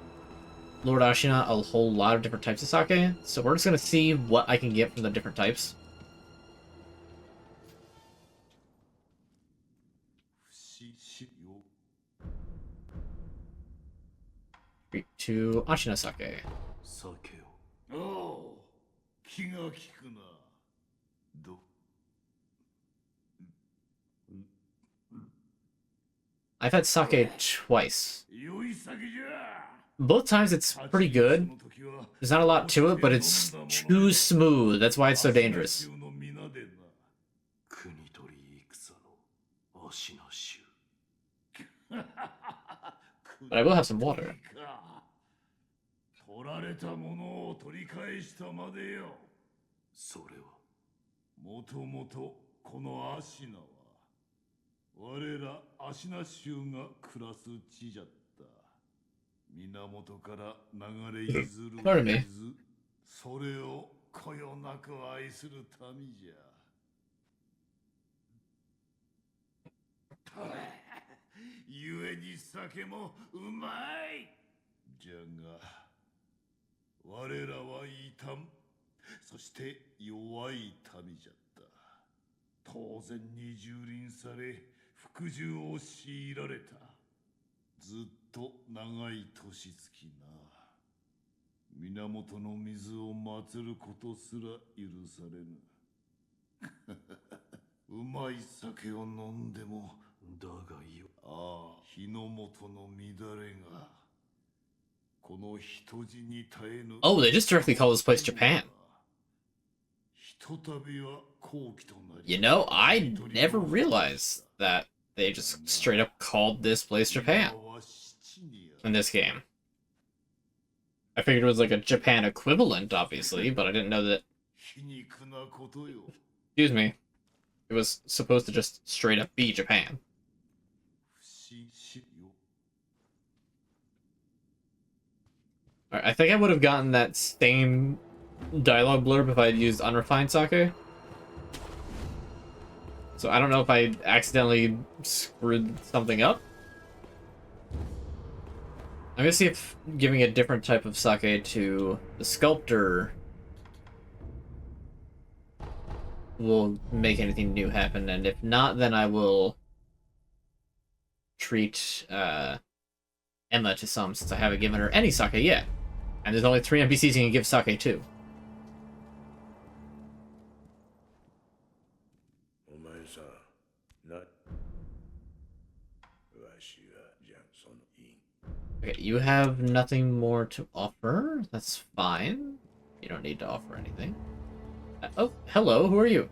Lord Ashina a whole lot of different types of sake, so we're just gonna see what I can get from the different types. Treat to Ashina Sake. おお、気が利くな。I've had sake twice. Both times it's pretty good. There's not a lot to it, but it's too smooth. That's why it's so dangerous. But I will have some water. 取られたものを取り返したまでよ。それはもともとこのアシナは我らアシナ州が暮らす地じゃった。源から流れ譲る水、それをこよなく愛する民じゃ。ゆえに酒もうまい。じゃが我らは異端、そして弱い民じゃった。当然に蹂躙され服従を強いられた。ずっと長い年月な。源の水を祀ることすら許されぬ。うまい酒を飲んでもだがよ。ああ、日の元の乱れが。この人地に絶えぬ。Oh, they just directly call this place Japan. You know, I never realized that they just straight up called this place Japan in this game. I figured it was like a Japan equivalent, obviously, but I didn't know that. Excuse me. It was supposed to just straight up be Japan. Alright, I think I would have gotten that same dialogue blurb if I had used unrefined sake. So I don't know if I accidentally screwed something up. I'm gonna see if giving a different type of sake to the sculptor will make anything new happen, and if not, then I will treat Emma to some, since I haven't given her any sake yet. And there's only 3 NPCs you can give sake to. Okay, you have nothing more to offer. That's fine. You don't need to offer anything. Oh, hello, who are you?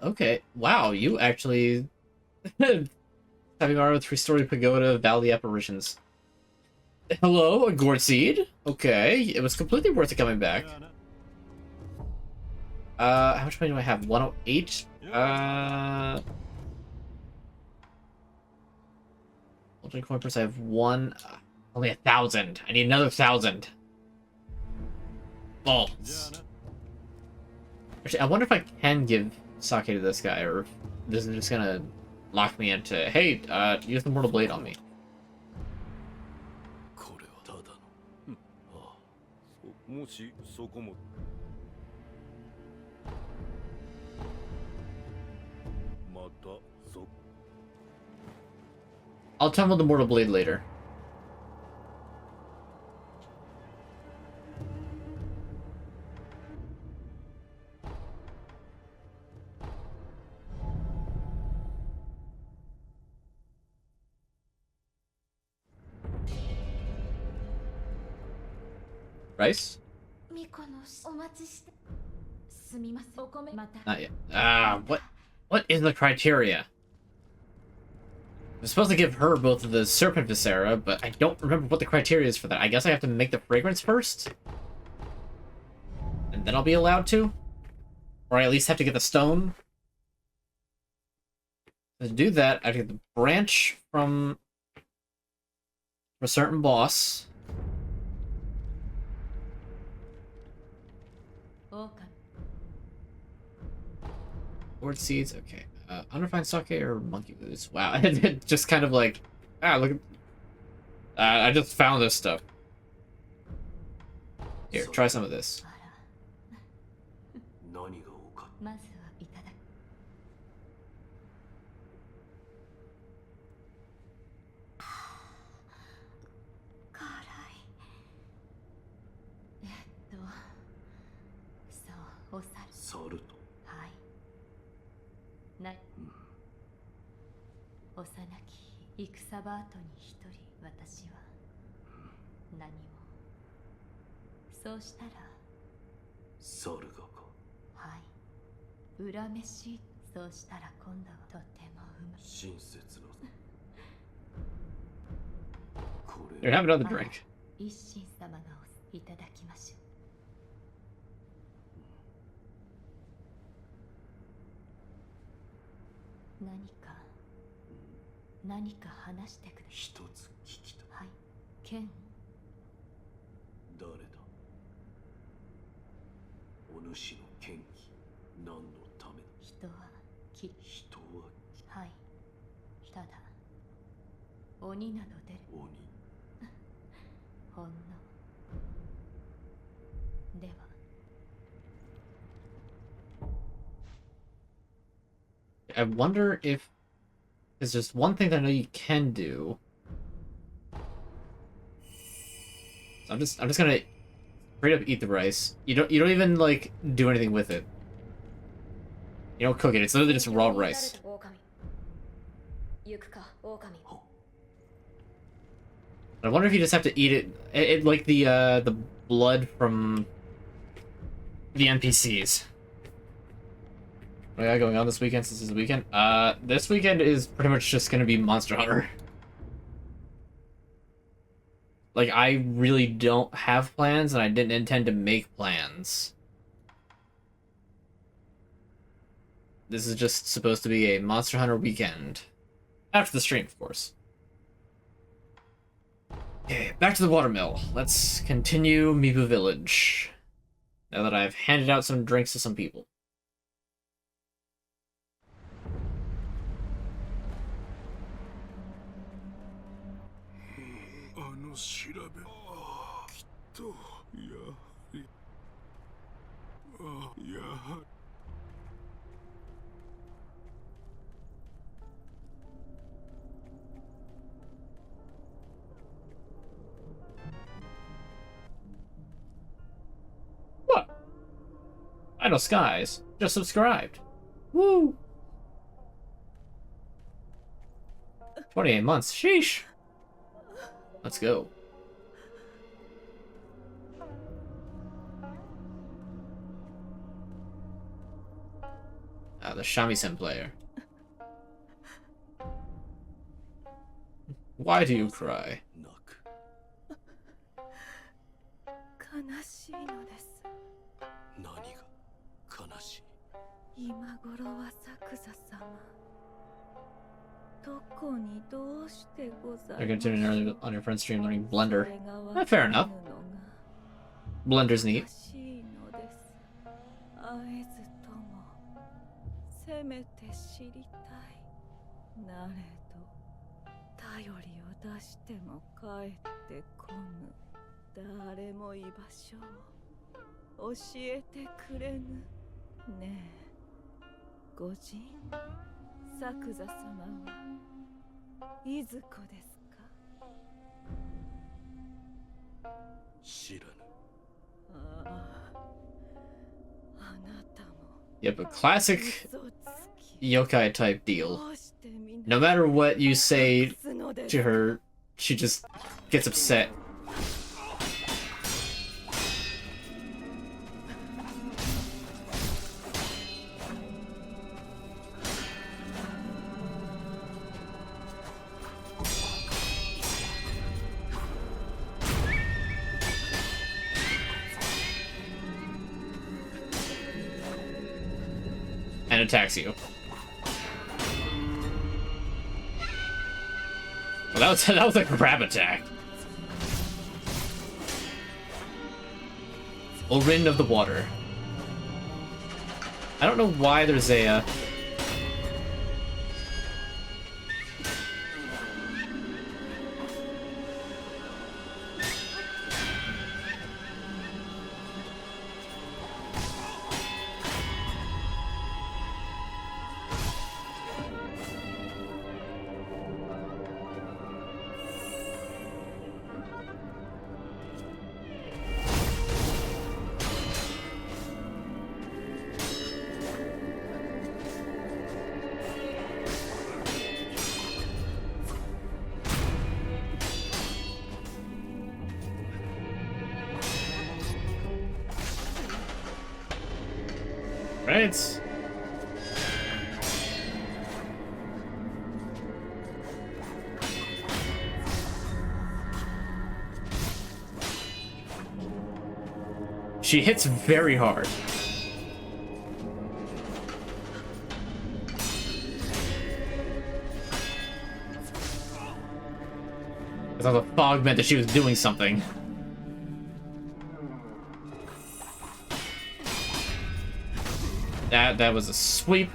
Okay. Wow, you actually... Tabimaru, 3-story pagoda, Valley apparitions. Hello, a gourd seed? Okay, it was completely worth it coming back. How much money do I have? 108? Ultimate coin purse, I have one. Only 1,000. I need another 1,000. Balls. Actually, I wonder if I can give sake to this guy, or if this is just gonna lock me into, hey, use the Mortal Blade on me. I'll tumble the Mortal Blade later. Rice? Not yet. What is the criteria? I'm supposed to give her both of the Serpent Viscera, but I don't remember what the criteria is for that. I guess I have to make the fragrance first? And then I'll be allowed to? Or I at least have to get the stone? To do that, I have to get the branch from a certain boss. Gourd seeds, okay. Unrefined sake or monkey ooze? Wow, it just kind of like... look at... I just found this stuff. Here, try some of this. 幼き戦場跡に一人私は何も。そうしたら猿がか。はい、恨めしい。そうしたら今度はとてもうまい。親切な。Here, have another drink. 一心様がいただきましょう。何か話してください。一つ聞きたい。はい、ケン。誰だ。お主の剣気、何のためだ。人は人ははい、ただ鬼など出る。鬼。ほんのでは。I wonder if there's just one thing that I know you can do. So I'm just gonna straight up eat the rice. You don't even like do anything with it. You don't cook it. It's literally just raw rice. I wonder if you just have to eat it like the blood from the NPCs. What do I got going on this weekend since it's the weekend? This weekend is pretty much just gonna be Monster Hunter. Like, I really don't have plans, and I didn't intend to make plans. This is just supposed to be a Monster Hunter weekend. After the stream, of course. Okay, back to the watermill. Let's continue Mibu Village. Now that I've handed out some drinks to some people. What? Idle Skies just subscribed. Woo! 28 months. Sheesh. Let's go. The shamisen player. Why do you cry? 悲しいのです。何が悲しい。今頃は作座様。どこにどうしてござい You're ます continuing early on your friend's stream learning Blender. Fair enough. Blender's neat. 会えずともせめて知りたい。なれど頼りを出しても帰ってこぬ。誰も居場所を教えてくれぬ。ねえ、ご人作座様はいずこですか。知らぬ。Yep, a classic yokai type deal. No matter what you say to her, she just gets upset. And attacks you. Well, that was a grab attack. Orin of the Water. I don't know why there's a Alright. She hits very hard. I thought the fog meant that she was doing something. That was a sweep.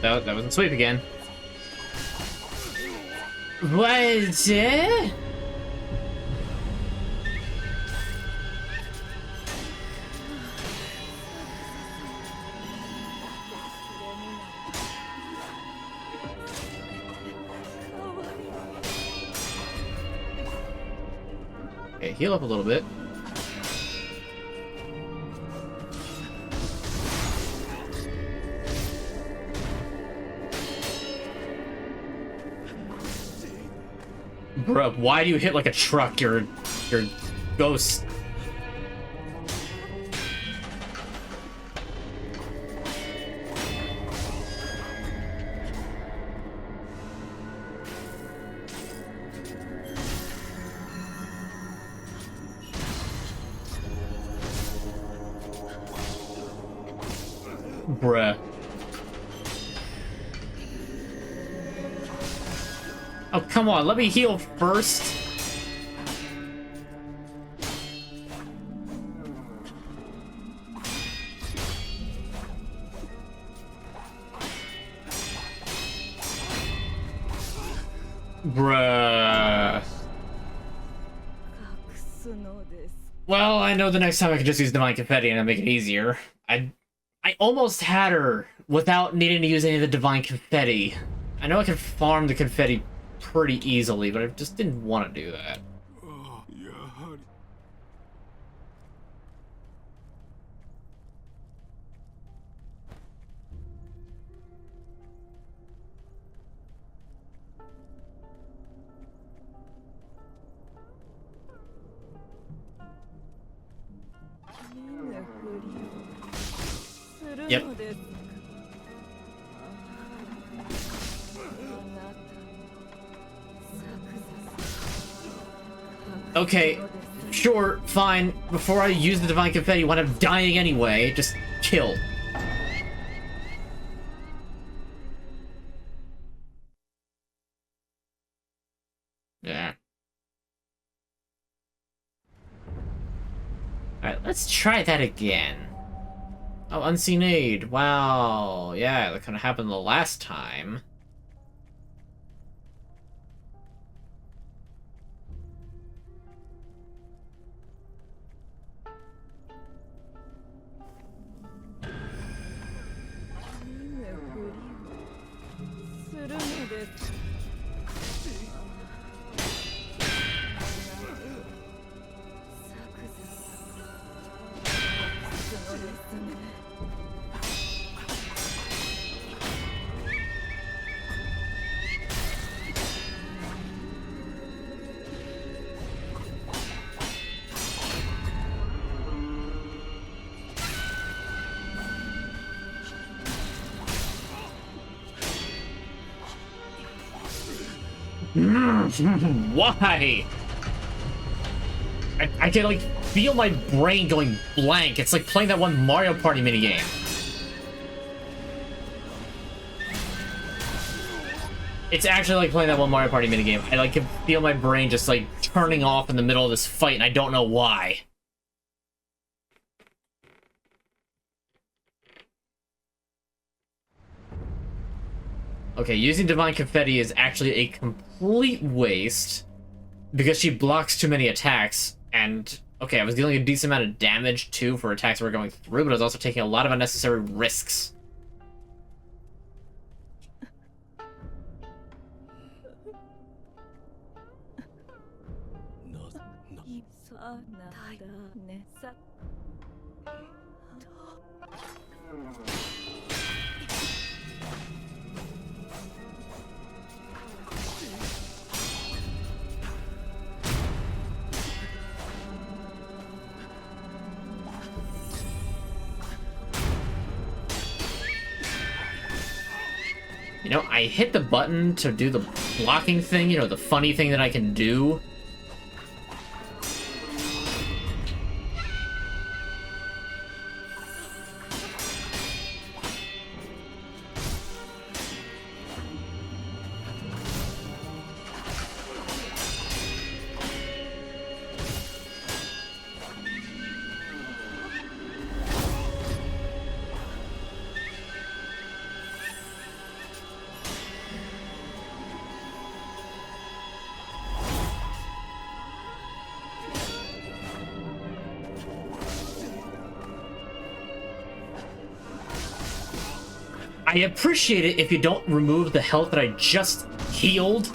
Nope, that wasn't sweep again. What? Okay, heal up a little bit. Bruh, why do you hit like a truck? You're ghost. Bruh. Oh, come on, let me heal first. Bruh. Well, I know the next time I can just use Divine Confetti and it'll make it easier. I almost had her without needing to use any of the Divine Confetti. I know I can farm the confetti pretty easily, but I just didn't want to do that. Yep. Okay, sure, fine. Before I use the Divine Confetti, when I'm dying anyway, just kill. Yeah. Alright, let's try that again. Oh, Unseen Aid. Wow. Yeah, that kind of happened the last time. Why? I can, like, feel my brain going blank. It's like playing that one Mario Party minigame. It's actually like playing that one Mario Party minigame. I, like, can feel my brain just, like, turning off in the middle of this fight, and I don't know why. Okay, using Divine Confetti is actually a complete waste because she blocks too many attacks, and Okay, I was dealing a decent amount of damage, too, for attacks that were going through, but I was also taking a lot of unnecessary risks. You know, I hit the button to do the blocking thing, you know, the funny thing that I can do. I appreciate it if you don't remove the health that I just healed.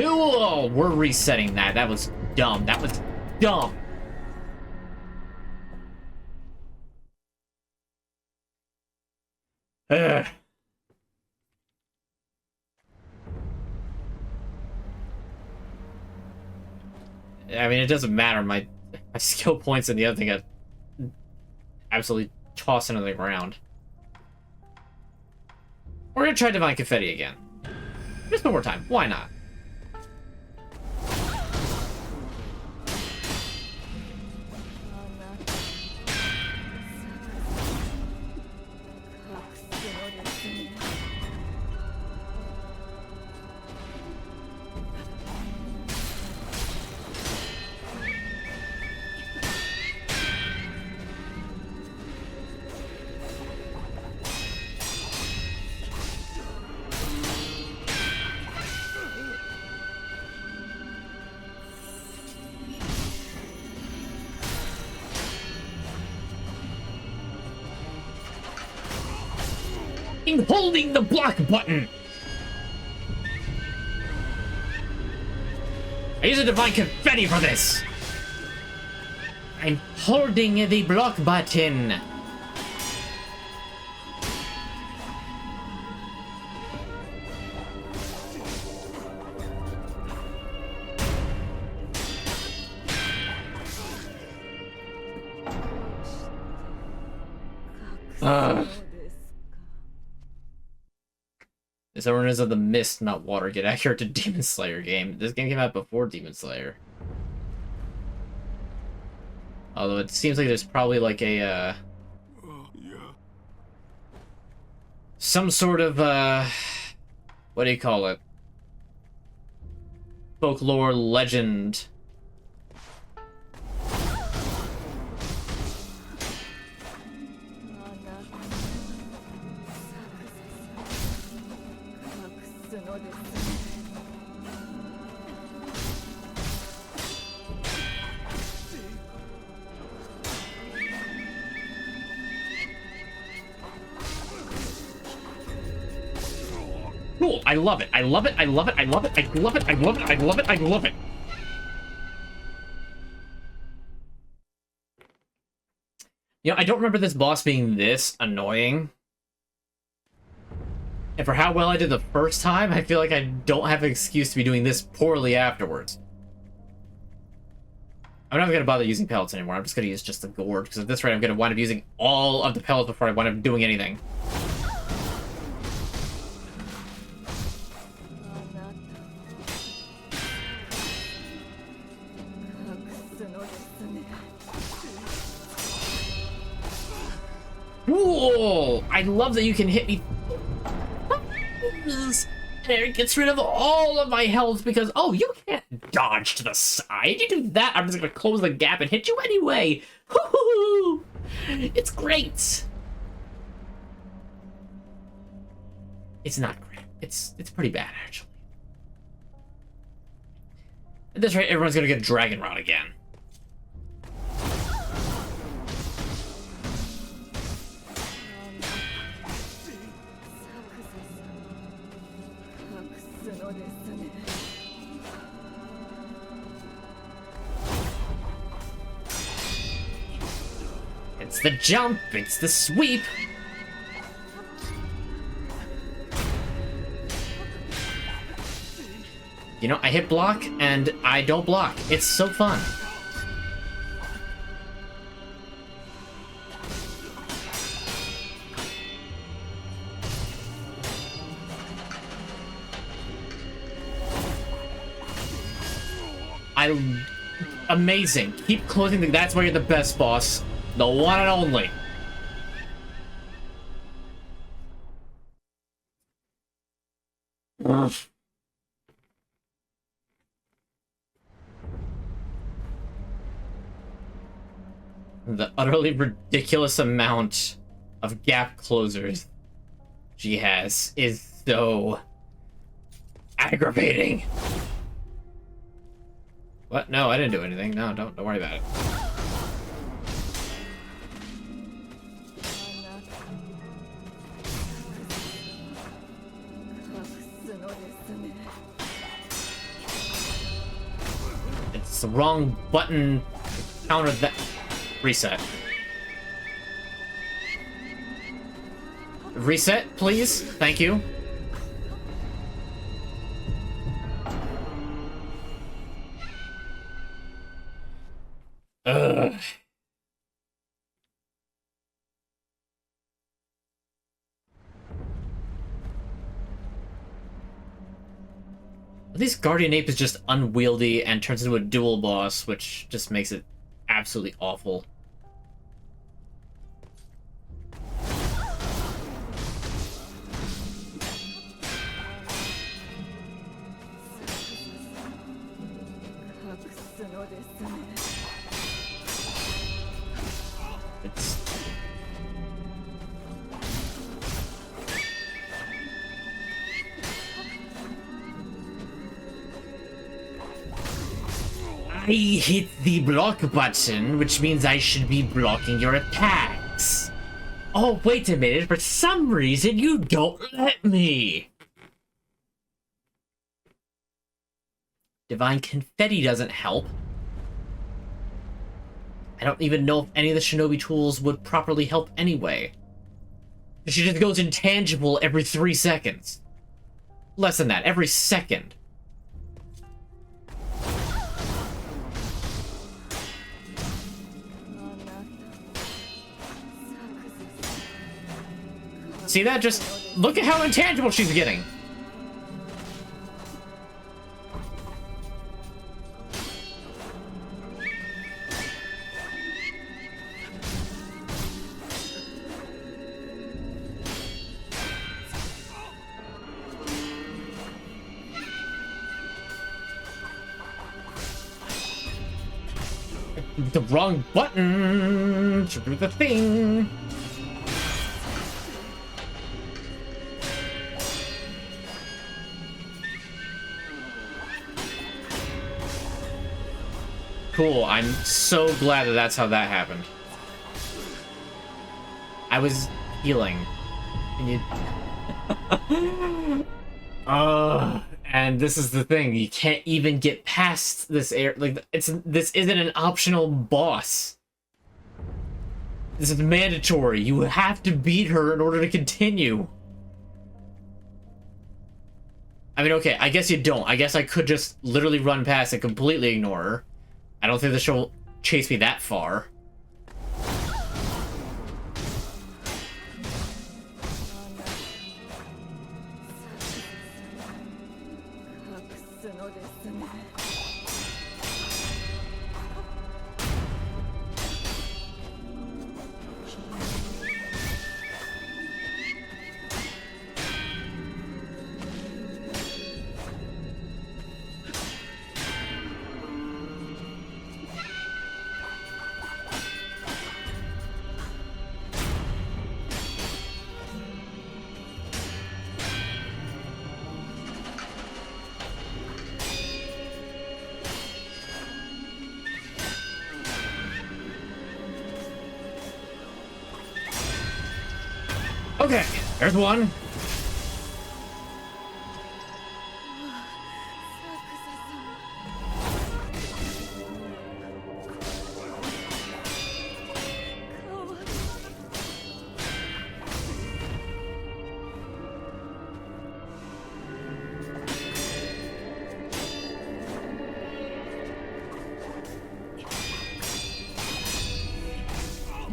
Oh, we're resetting that. That was dumb. That was dumb. Ugh. I mean, it doesn't matter. My skill points and the other thing got absolutely tossed into the ground. We're gonna try Divine Confetti again. Just one more time. Why not? I'm holding the block button! I use a Divine Confetti for this! I'm holding the block button! This Ordinance of the Mist, not Water. Get accurate to Demon Slayer game. This game came out before Demon Slayer. Although it seems like there's probably like a, some sort of, what do you call it? Folklore legend. Cool, I love it. I love it. I love it. I love it. I love it. I love it. I love it. I love it. You know, I don't remember this boss being this annoying. And for how well I did the first time, I feel like I don't have an excuse to be doing this poorly afterwards. I'm not going to bother using pellets anymore. I'm just going to use just the gourd, because at this rate I'm going to wind up using all of the pellets before I wind up doing anything. Cool! I love that you can hit me And it gets rid of all of my health because, oh, you can't dodge to the side. You do that, I'm just gonna close the gap and hit you anyway. Hoo-hoo-hoo! It's great. It's not great. It's pretty bad, actually. At this rate, everyone's gonna get Dragon Rod again. It's the jump, it's the sweep. You know, I hit block and I don't block. It's so fun. Amazing. Keep closing the... That's where you're the best, boss. The one and only. The utterly ridiculous amount of gap closers she has is so aggravating. What? No, I didn't do anything. No, don't worry about it. It's the wrong button to counter that. Reset. Reset, please. Thank you. Ugh. At least Guardian Ape is just unwieldy and turns into a dual boss, which just makes it absolutely awful. I hit the block button, which means I should be blocking your attacks. Oh, wait a minute, for some reason you don't let me. Divine Confetti doesn't help. I don't even know if any of the shinobi tools would properly help anyway. She just goes intangible every 3 seconds. Less than that, every second. See that? Just look at how intangible she's getting. The wrong button to do the thing. Cool, I'm so glad that that's how that happened. I was healing. Can you... and this is the thing, you can't even get past this air. Like, this isn't an optional boss. This is mandatory. You have to beat her in order to continue. I mean, okay, I guess you don't. I guess I could just literally run past and completely ignore her. I don't think the show will chase me that far. Okay, there's one.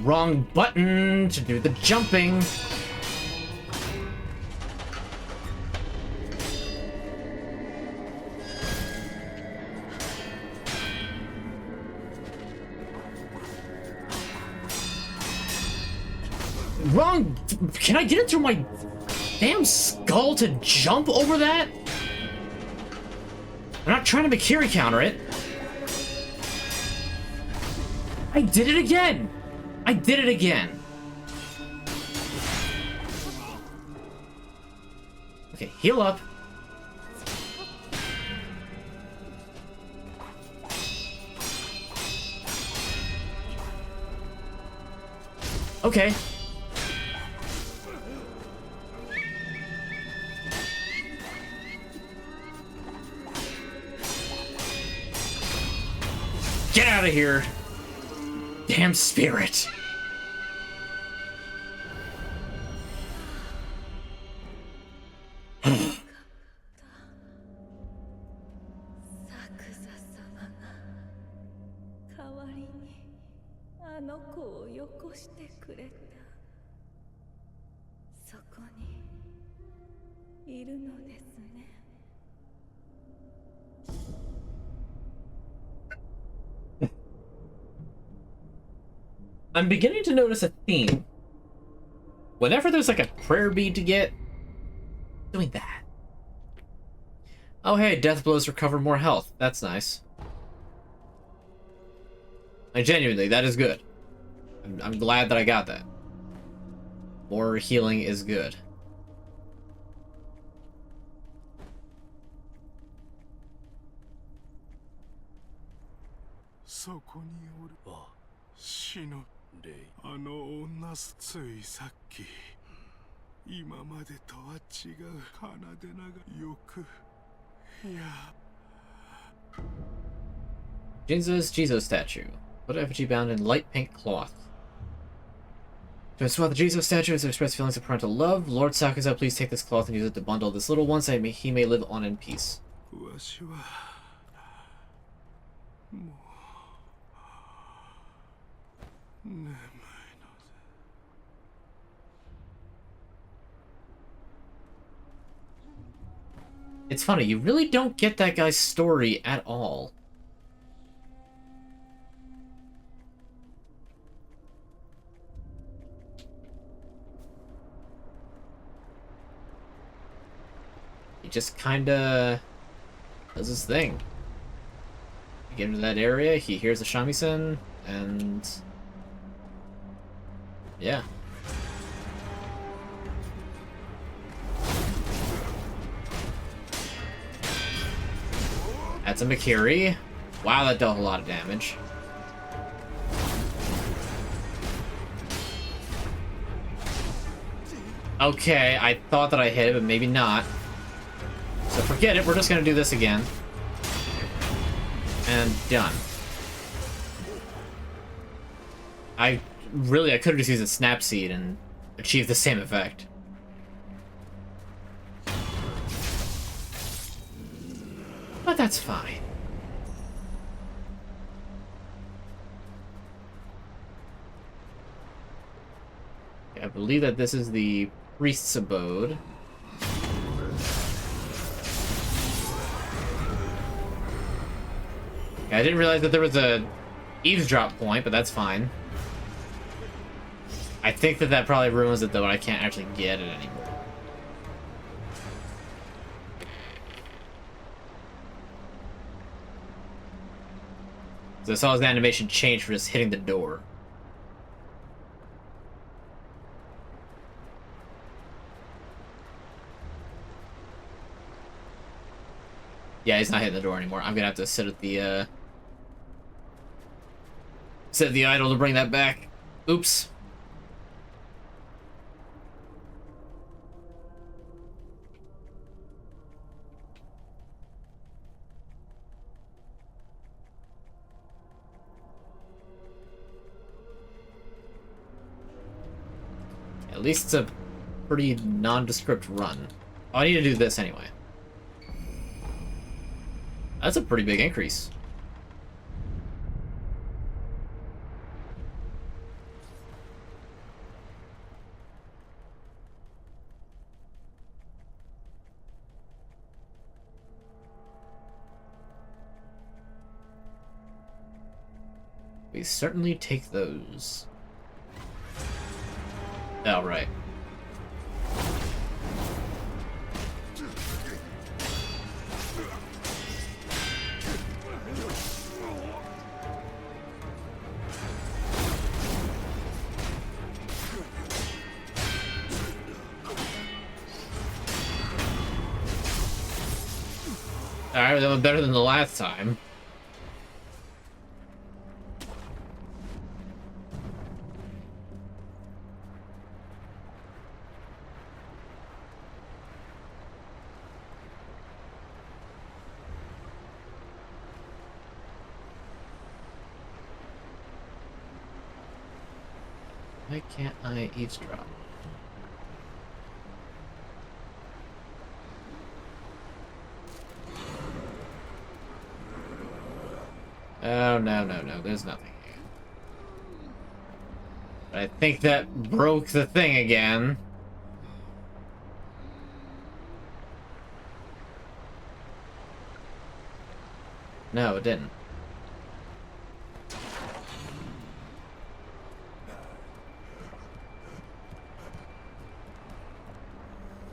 Wrong button to do the jumping. Wrong. Can I get it through my damn skull to jump over that? I'm not trying to Makiri counter it. I did it again. I did it again. Okay, heal up. Okay. Get out of here. Damn spirit. I'm beginning to notice a theme. Whenever there's like a prayer bead to get, doing that. Oh hey, death blows recover more health. That's nice. Like, genuinely, that is good. I'm glad that I got that. More healing is good. Jesus statue. Put effigy bound in light pink cloth. To swap the Jesus statue is to express feelings of parental love. Lord Sakuza, please take this cloth and use it to bundle this little one so he may live on in peace. It's funny, you really don't get that guy's story at all. He just kinda does his thing. You get into that area, he hears the shamisen, and yeah. That's a Makiri. Wow, that dealt a lot of damage. Okay, I thought that I hit it, but maybe not. So forget it, we're just gonna do this again. And done. I could have just used a snap seed and achieved the same effect. But that's fine. I believe that this is the priest's abode. I didn't realize that there was a eavesdrop point, but that's fine. I think that probably ruins it, though, and I can't actually get it anymore. So I saw his animation change for just hitting the door. Yeah, he's not hitting the door anymore. I'm gonna have to sit at the idol to bring that back. Oops. least it's a pretty nondescript run. Oh, I need to do this anyway. That's a pretty big increase. We certainly take those. Oh, right. Alright, that was better than the last time. Why can't I eavesdrop? Oh, no, there's nothing here. I think that broke the thing again. No, it didn't.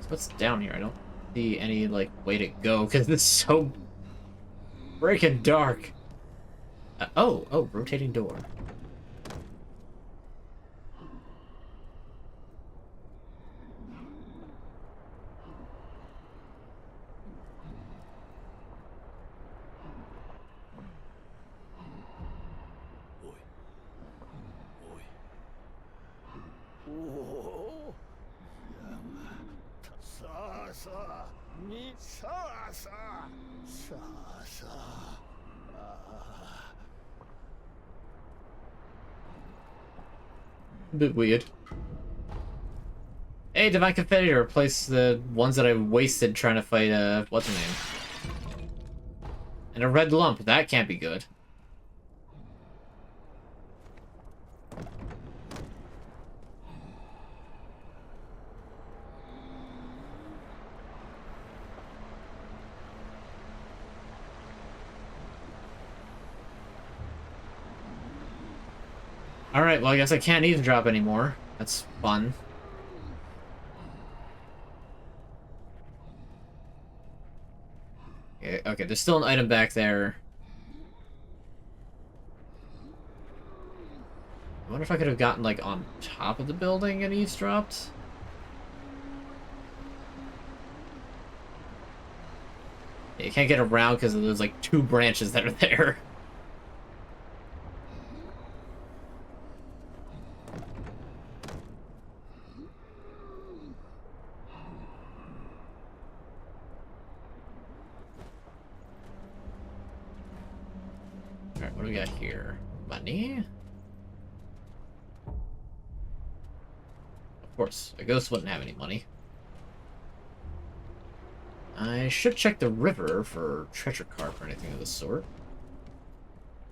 So what's down here? I don't see any, like, way to go, because it's so freaking dark. Oh, rotating door. A bit weird. Hey, Divine Confetti to replace the ones that I wasted trying to fight, what's her name? And a red lump, that can't be good. Alright, well I guess I can't eavesdrop anymore. That's fun. Okay, there's still an item back there. I wonder if I could have gotten, like, on top of the building and eavesdropped? Yeah, you can't get around because there's, like, 2 branches that are there. Alright, what do we got here? Money? Of course, a ghost wouldn't have any money. I should check the river for treasure carp or anything of the sort.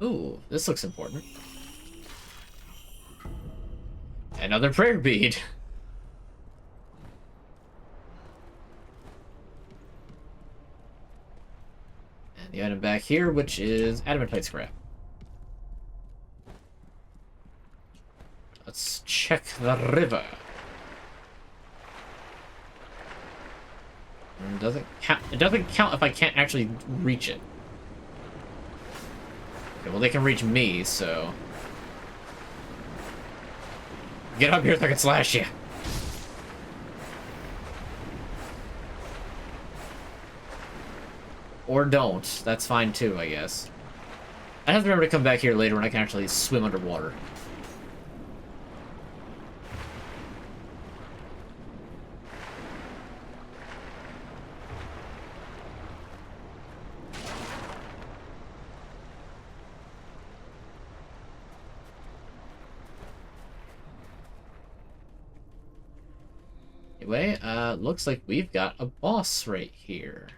Ooh, this looks important. Another prayer bead. And the item back here, which is adamantite scrap. Let's check the river. It doesn't count if I can't actually reach it. Okay, well they can reach me, so... Get up here so I can slash you. Or don't. That's fine too, I guess. I have to remember to come back here later when I can actually swim underwater. Anyway, looks like we've got a boss right here.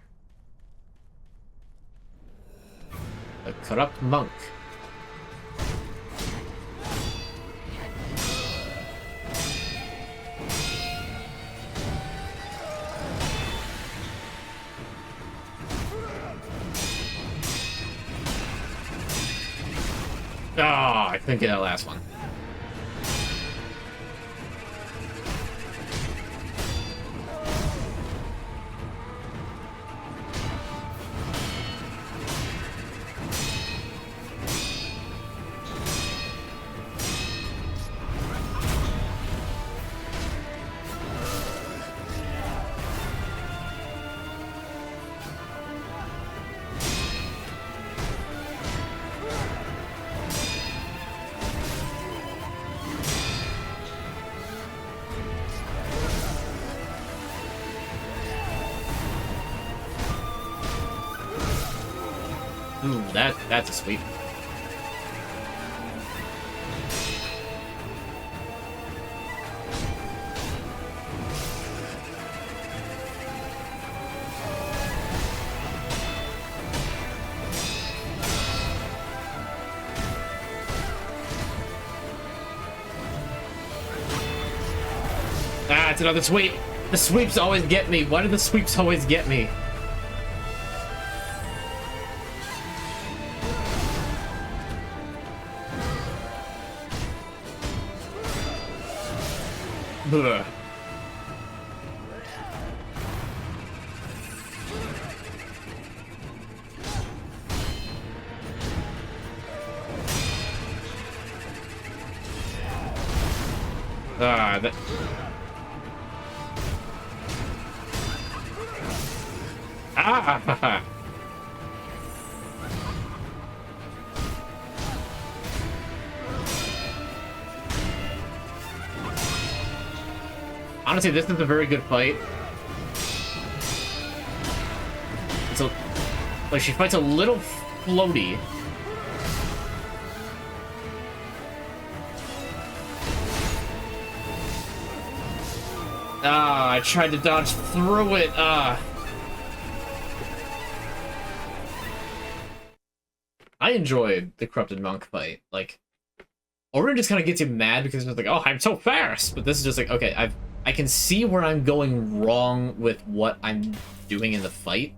A corrupt monk. Oh, I couldn't get that last one. Ooh, that's a sweep. Ah, it's another sweep. The sweeps always get me. Why do the sweeps always get me? Ugh. Ah, that... Ah! Honestly, this is a very good fight. So, like, she fights a little floaty. Ah, I tried to dodge through it. Ah. I enjoyed the Corrupted Monk fight. Like, Orin just kind of gets you mad because it's like, oh, I'm so fast. But this is just like, okay, I can see where I'm going wrong with what I'm doing in the fight.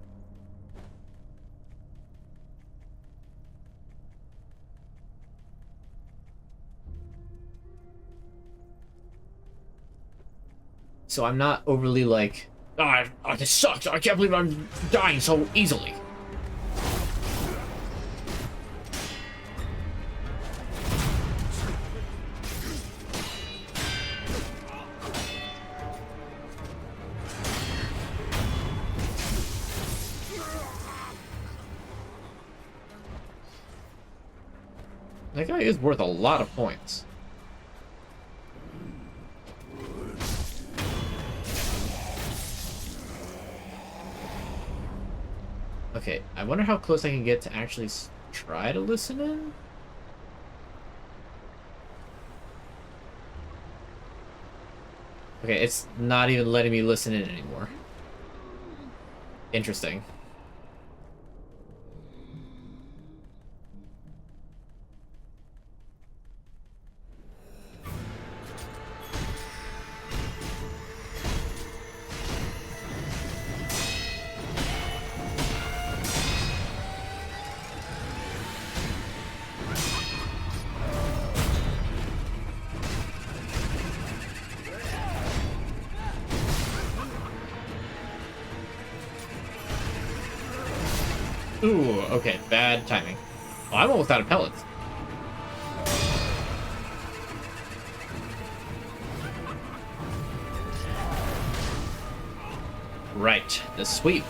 So I'm not overly like, oh, this sucks. I can't believe I'm dying so easily. That guy is worth a lot of points. Okay, I wonder how close I can get to actually try to listen in? Okay, it's not even letting me listen in anymore. Interesting. Ooh, okay, bad timing. Oh, I'm almost out of pellets. Right, the sweep.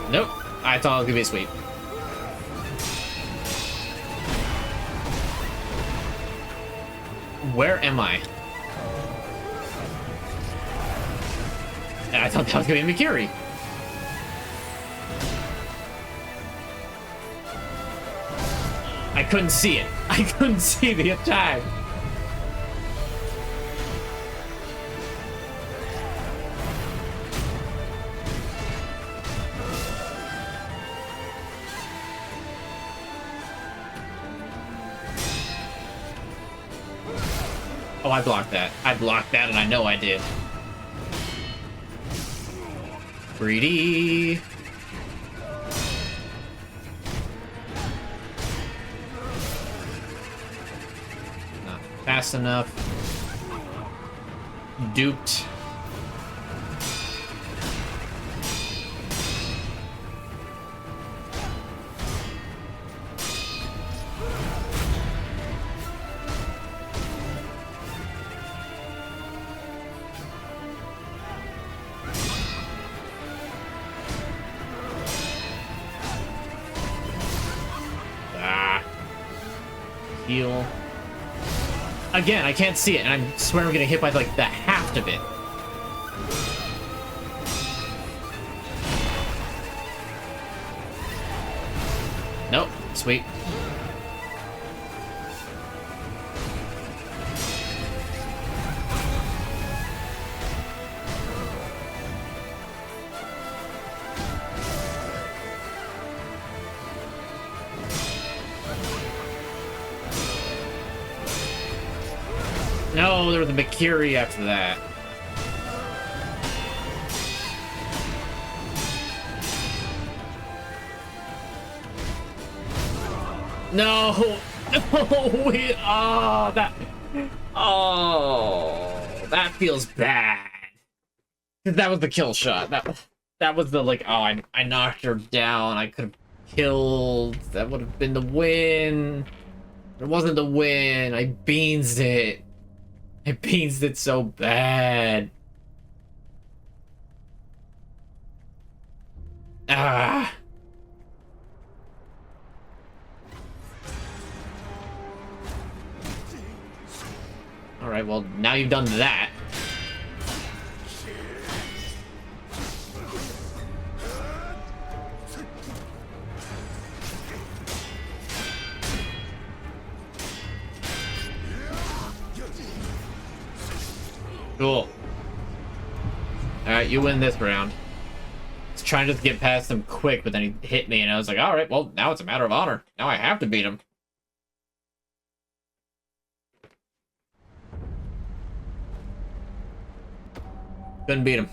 Nope, I thought it was gonna be a sweep. Where am I? I thought that was gonna be Mikiri. I couldn't see it. I couldn't see the attack. Oh, I blocked that. I blocked that, and I know I did. Greedy. Not fast enough. Duped. Heal. Again, I can't see it, and I swear I'm getting hit by like the half of it. Nope. Sweet. No, there was a Mikiri after that. No! No! Wait, oh, that... Oh, that feels bad. That was the kill shot. That was the, like, oh, I knocked her down. I could have killed. That would have been the win. It wasn't the win. I beansed it. I beansed it so bad. Ah. Alright, well, now you've done that. Cool. Alright, you win this round. I was trying to just get past him quick, but then he hit me, and I was like, alright, well, now it's a matter of honor. Now I have to beat him. Couldn't beat him.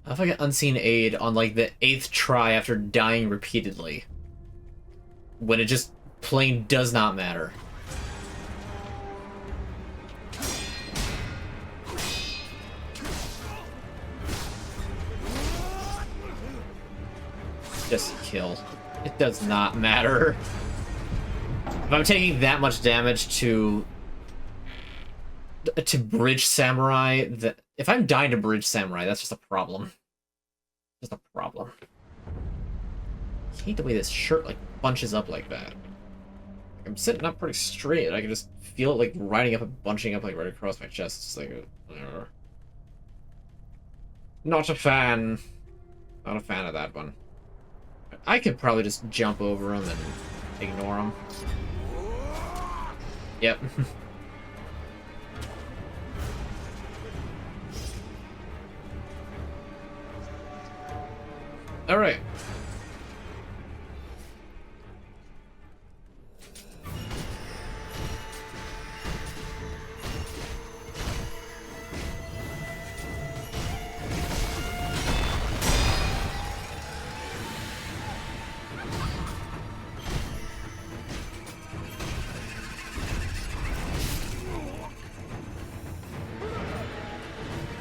How if I get unseen aid on, like, the 8th try after dying repeatedly? When it just plain does not matter. Just kill. It does not matter. If I'm taking that much damage to Bridge Samurai, if I'm dying to Bridge Samurai, that's just a problem. Just a problem. I hate the way this shirt like bunches up like that. Like, I'm sitting up pretty straight. I can just feel it like riding up and bunching up like right across my chest. It's like not a fan. Not a fan of that one. I could probably just jump over him and ignore him. Yep. All right.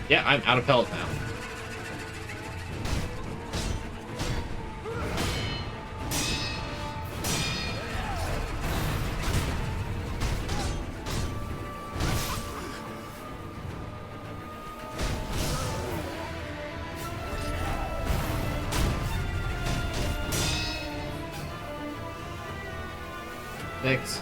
Yeah, I'm out of pellets now. Fix.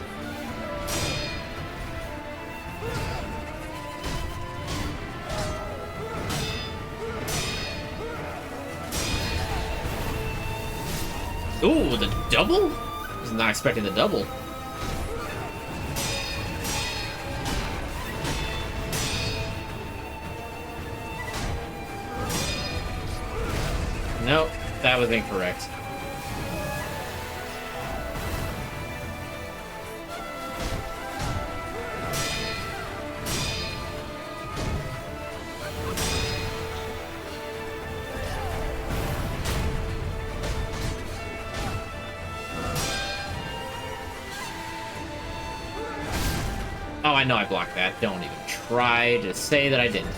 Ooh, the double? I was not expecting the double. Nope, that was incorrect. Oh, I know I blocked that. Don't even try to say that I didn't.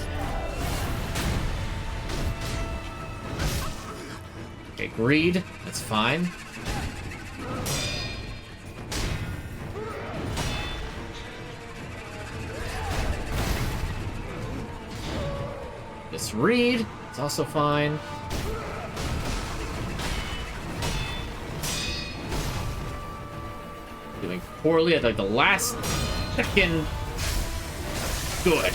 Okay, greed. That's fine. Misread. It's also fine. Doing poorly at like the last second. Good.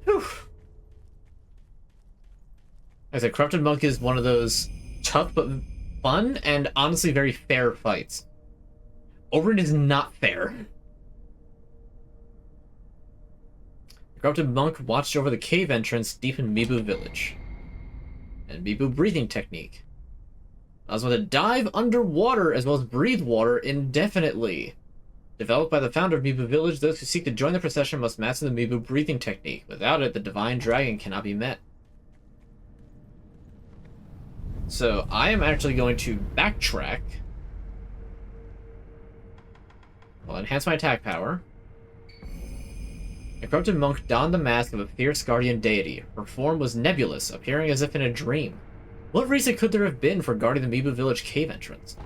Whew. Like I said, Corrupted Monk is one of those tough but fun and honestly very fair fights. Oberyn is not fair. The Corrupted Monk watched over the cave entrance deep in Mibu village. And Mibu breathing technique. I was able to dive underwater as well as breathe water indefinitely. Developed by the founder of Mibu Village, those who seek to join the procession must master the Mibu breathing technique. Without it, the divine dragon cannot be met. So I am actually going to backtrack. I'll enhance my attack power. A corrupted monk donned the mask of a fierce guardian deity. Her form was nebulous, appearing as if in a dream. What reason could there have been for guarding the Mibu Village cave entrance?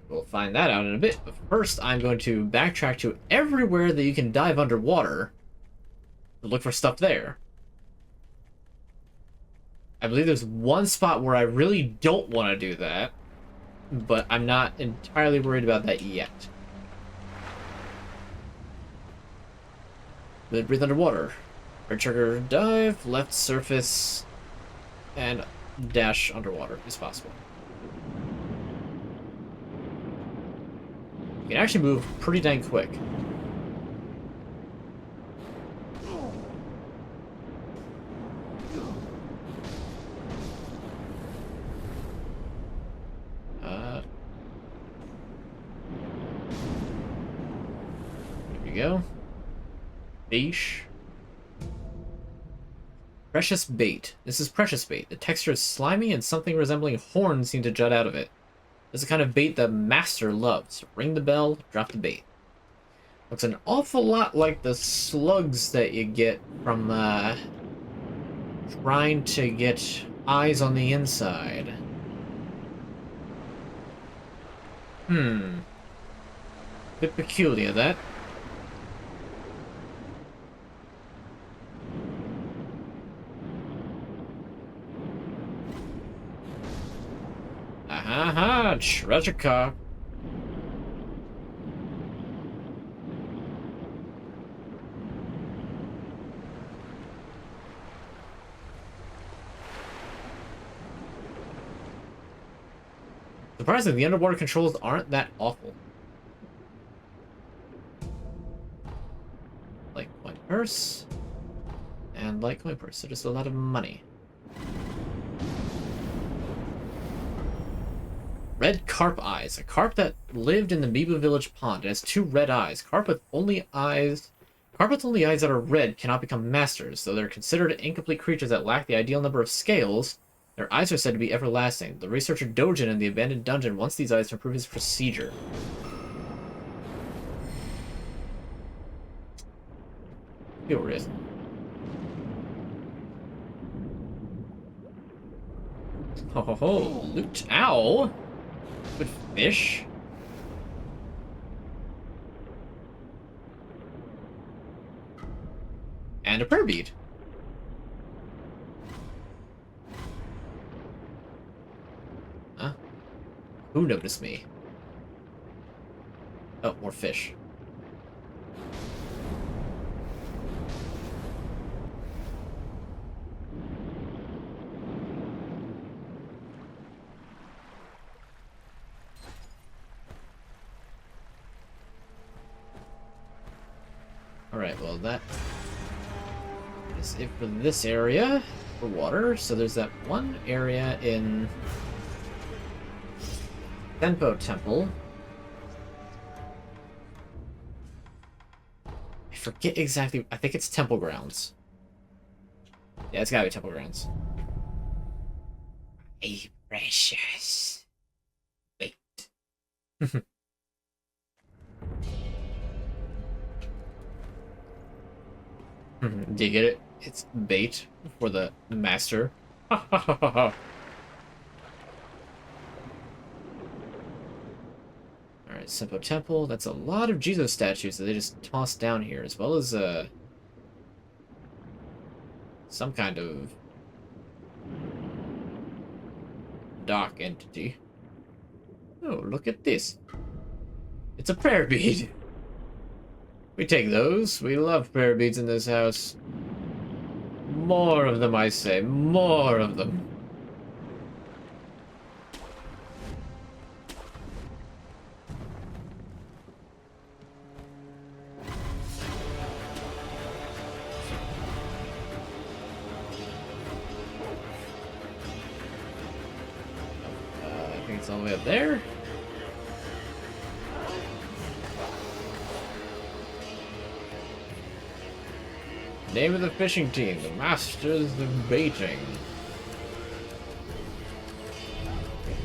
We'll find that out in a bit, but first I'm going to backtrack to everywhere that you can dive underwater to look for stuff there. I believe there's one spot where I really don't want to do that, but I'm not entirely worried about that yet. Then breathe underwater. Right trigger dive, left surface, and dash underwater is possible. You can actually move pretty dang quick. Here we go. Fish. Precious bait. This is precious bait. The texture is slimy and something resembling horns seem to jut out of it. This is the kind of bait the master loves. Ring the bell, drop the bait. Looks an awful lot like the slugs that you get from trying to get eyes on the inside. Bit peculiar, that. Aha, treasure car. Surprisingly, the underwater controls aren't that awful. Litecoin purse. And Litecoin purse, so just a lot of money. Red carp eyes. A carp that lived in the Mibu village pond. It has 2 red eyes. Carp with only eyes that are red cannot become masters, though they're considered incomplete creatures that lack the ideal number of scales. Their eyes are said to be everlasting. The researcher Dojin in the abandoned dungeon wants these eyes to improve his procedure. Curious. Ho ho ho! Loot! Ow! Good fish. And a prayer bead. Who noticed me? Oh, more fish. Alright, well that is it for this area for water. So there's that one area in Senpo Temple. I forget exactly. I think it's Temple Grounds. Yeah, it's gotta be Temple Grounds. A precious. Wait. Do you get it? It's bait for the master. Alright, Senpo Temple. That's a lot of Jesus statues that they just tossed down here, as well as some kind of dark entity. Oh, look at this. It's a prayer bead. We take those. We love prayer beads in this house. More of them, I say. More of them. I think it's all the way up there. Name of the fishing team, the Masters of Baiting.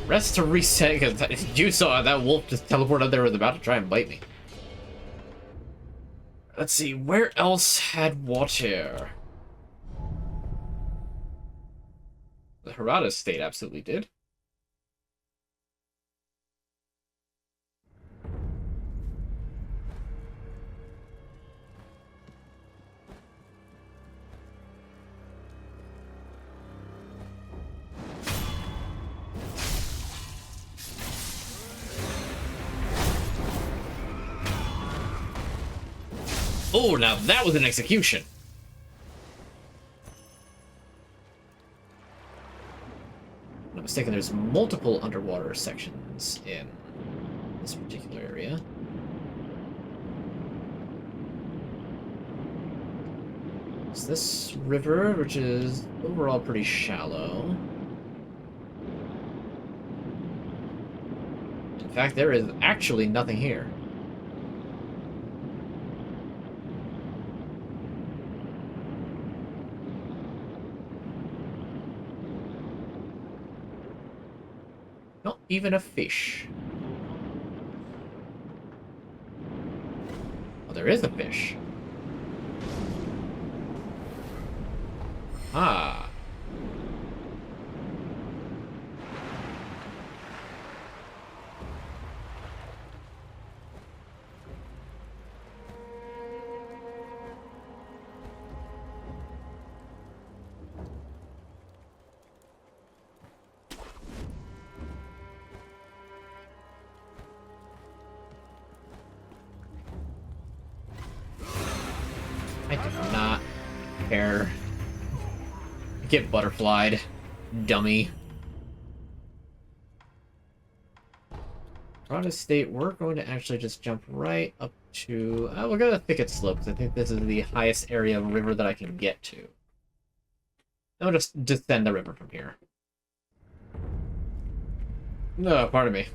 Rest to reset, because you saw that wolf just teleport out there was about to try and bite me. Let's see, where else had water? The Harada State absolutely did. Oh, now that was an execution. If I'm not mistaken, there's multiple underwater sections in this particular area. It's this river, which is overall pretty shallow. In fact, there is actually nothing here. Not even a fish. Oh, there is a fish. Ah. I do not care. Get butterflied, dummy. Harada State, we're going to actually just jump right up to... we'll go to Thicket Slope, because I think this is the highest area of river that I can get to. Then we'll just descend the river from here. No, pardon me.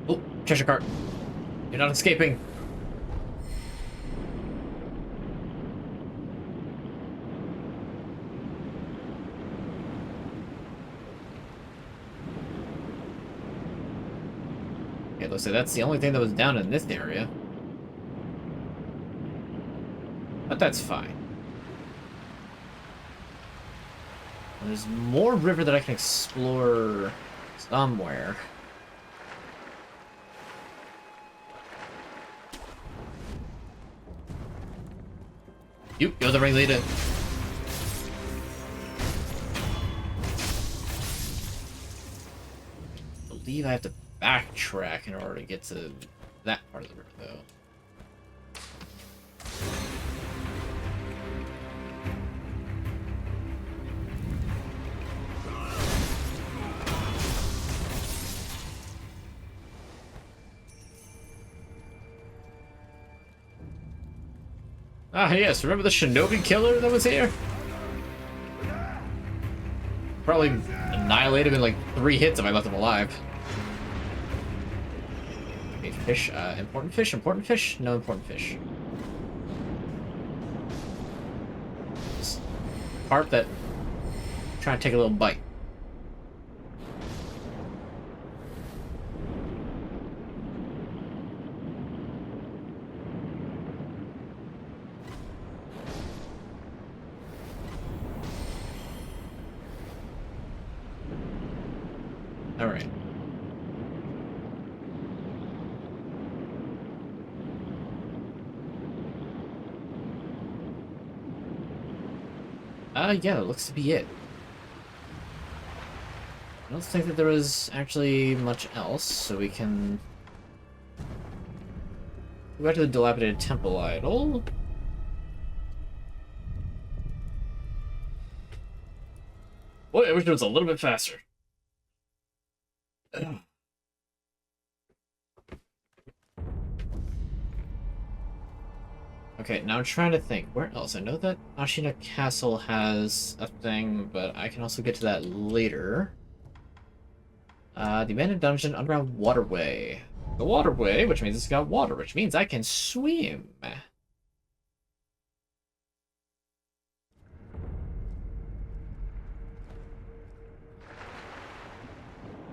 Oh, treasure cart. You're not escaping. Okay, let's say that's the only thing that was down in this area. But that's fine. There's more river that I can explore somewhere. You're the ringleader. I believe I have to backtrack in order to get to that part of the river, though. Ah, yes, remember the shinobi killer that was here? Probably annihilated him in like 3 hits if I left him alive. Okay, fish, important fish, important fish, no important fish. Just carp that trying to take a little bite. Alright. Yeah, that looks to be it. I don't think that there was actually much else, so we can go back to the dilapidated temple idol. Boy, I wish it was a little bit faster. Ugh. Okay, now I'm trying to think. Where else? I know that Ashina Castle has a thing, but I can also get to that later. The abandoned dungeon, underground waterway. The waterway, which means it's got water, which means I can swim.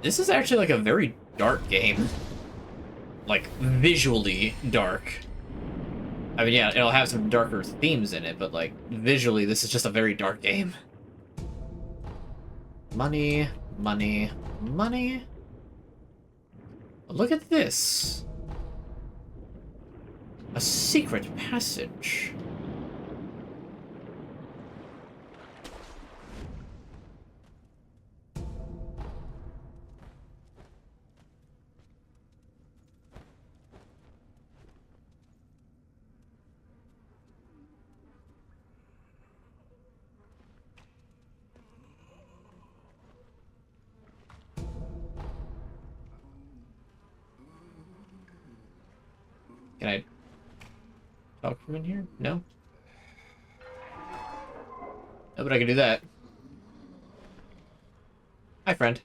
This is actually like a very dark game. Like, visually dark. I mean, yeah, it'll have some darker themes in it, but like, visually, this is just a very dark game. Money, money, money. Look at this. A secret passage. Can I talk from in here? No? No, but I can do that. Hi, friend.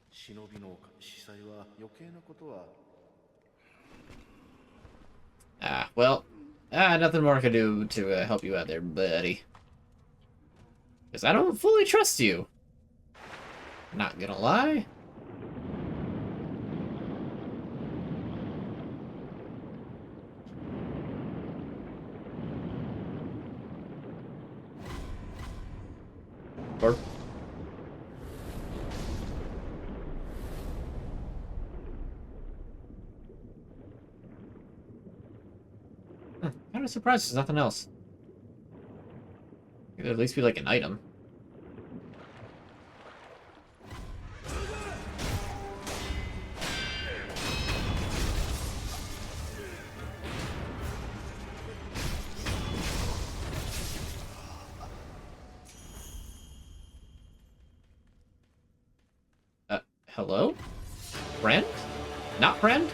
Well, nothing more I can do to help you out there, buddy. Because I don't fully trust you. Not gonna lie. Or kind of surprised there's nothing else. There'd at least be like an item. Hello? Friend? Not friend?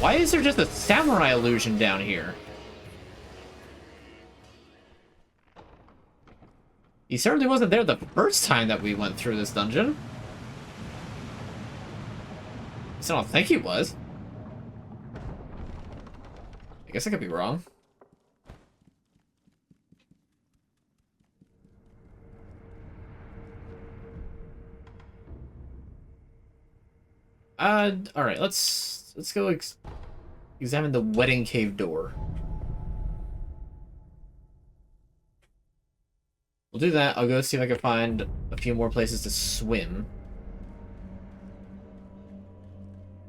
Why is there just a samurai illusion down here? He certainly wasn't there the first time that we went through this dungeon. I don't think he was. I guess I could be wrong. Alright, let's go examine the wedding cave door. We'll do that. I'll go see if I can find a few more places to swim.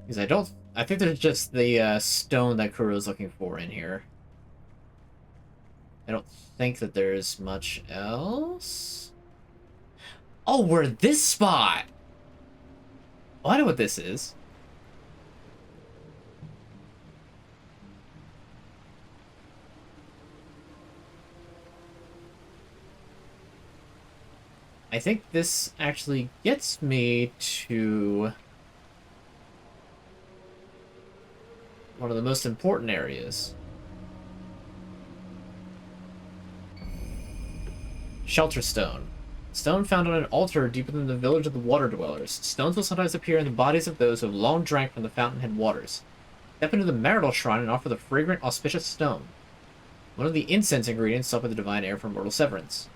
Because I think there's just the stone that Kuro's looking for in here. I don't think that there's much else. Oh, we're at this spot! Oh, I know what this is. I think this actually gets me to one of the most important areas. Shelter Stone. Stone found on an altar deep within the village of the Water Dwellers. Stones will sometimes appear in the bodies of those who have long drank from the fountainhead waters. Step into the marital shrine and offer the fragrant, auspicious stone. One of the incense ingredients sought by the divine heir for mortal severance.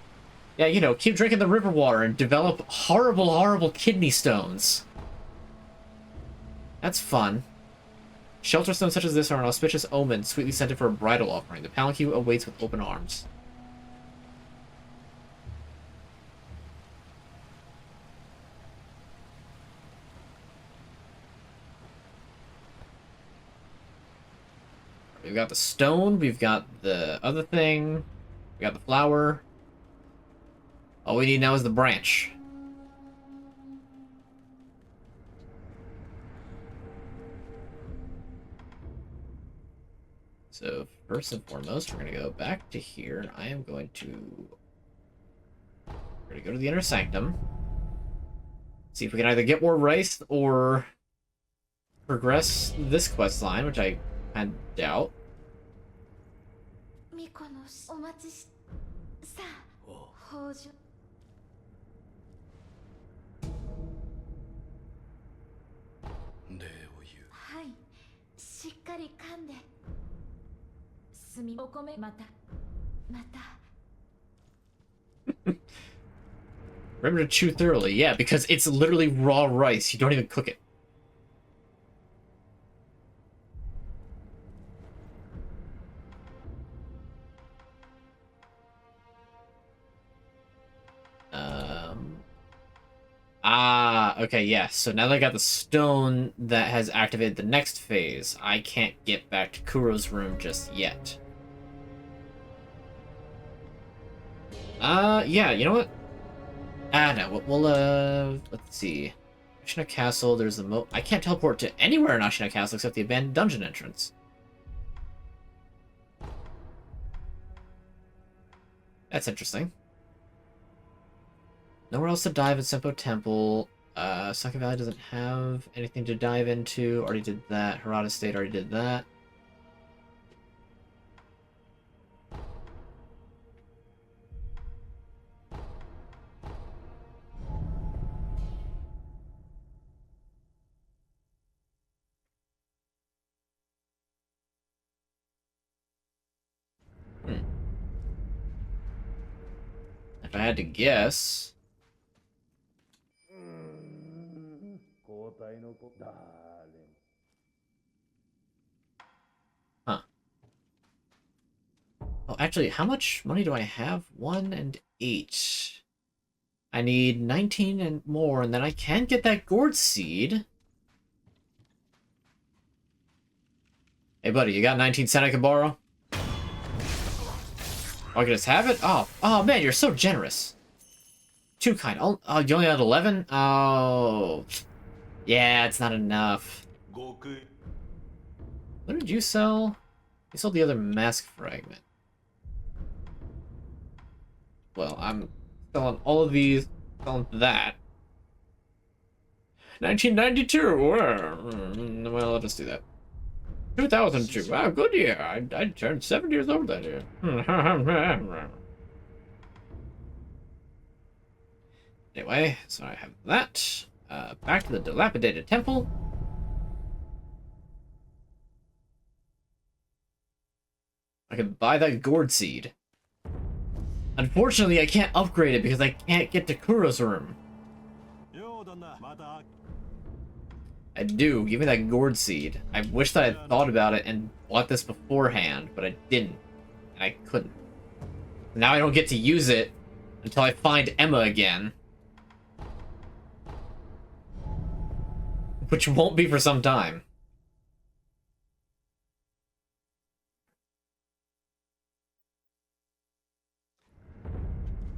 Yeah, you know, keep drinking the river water and develop horrible, horrible kidney stones. That's fun. Shelter stones such as this are an auspicious omen, sweetly scented for a bridal offering. The palanquin awaits with open arms. We've got the stone, we've got the other thing, we got the flower. All we need now is the branch. So first and foremost, we're going to go back to here. I am going to... We're going to go to the Inner Sanctum. See if we can either get more rice or progress this quest line, which I doubt. Remember to chew thoroughly. Yeah, because it's literally raw rice. You don't even cook it. Okay, yeah. So now that I got the stone that has activated the next phase, I can't get back to Kuro's room just yet. Yeah, you know what? No, we'll let's see. Ashina Castle, there's the I can't teleport to anywhere in Ashina Castle except the abandoned dungeon entrance. That's interesting. Nowhere else to dive at Senpo Temple. Sake Valley doesn't have anything to dive into. Already did that. Harada State already did that. If I had to guess... Huh. Oh, actually, how much money do I have? 1 and 8. I need 19 and more, and then I can get that gourd seed. Hey, buddy, you got 19 cent I can borrow? Oh, I can just have it? Oh, man, you're so generous. Too kind. Oh, you only had 11? Oh, yeah, it's not enough. What did you sell? You sold the other mask fragment. Well, I'm selling all of these, selling that. 1992. Well, I'll just do that. 2002. Wow, good year. I turned 7 years old that year. Anyway, so I have that. Back to the dilapidated temple. I can buy that gourd seed. Unfortunately, I can't upgrade it because I can't get to Kuro's room. I do. Give me that gourd seed. I wish that I had thought about it and bought this beforehand, but I didn't. And I couldn't. Now I don't get to use it until I find Emma again. which won't be for some time.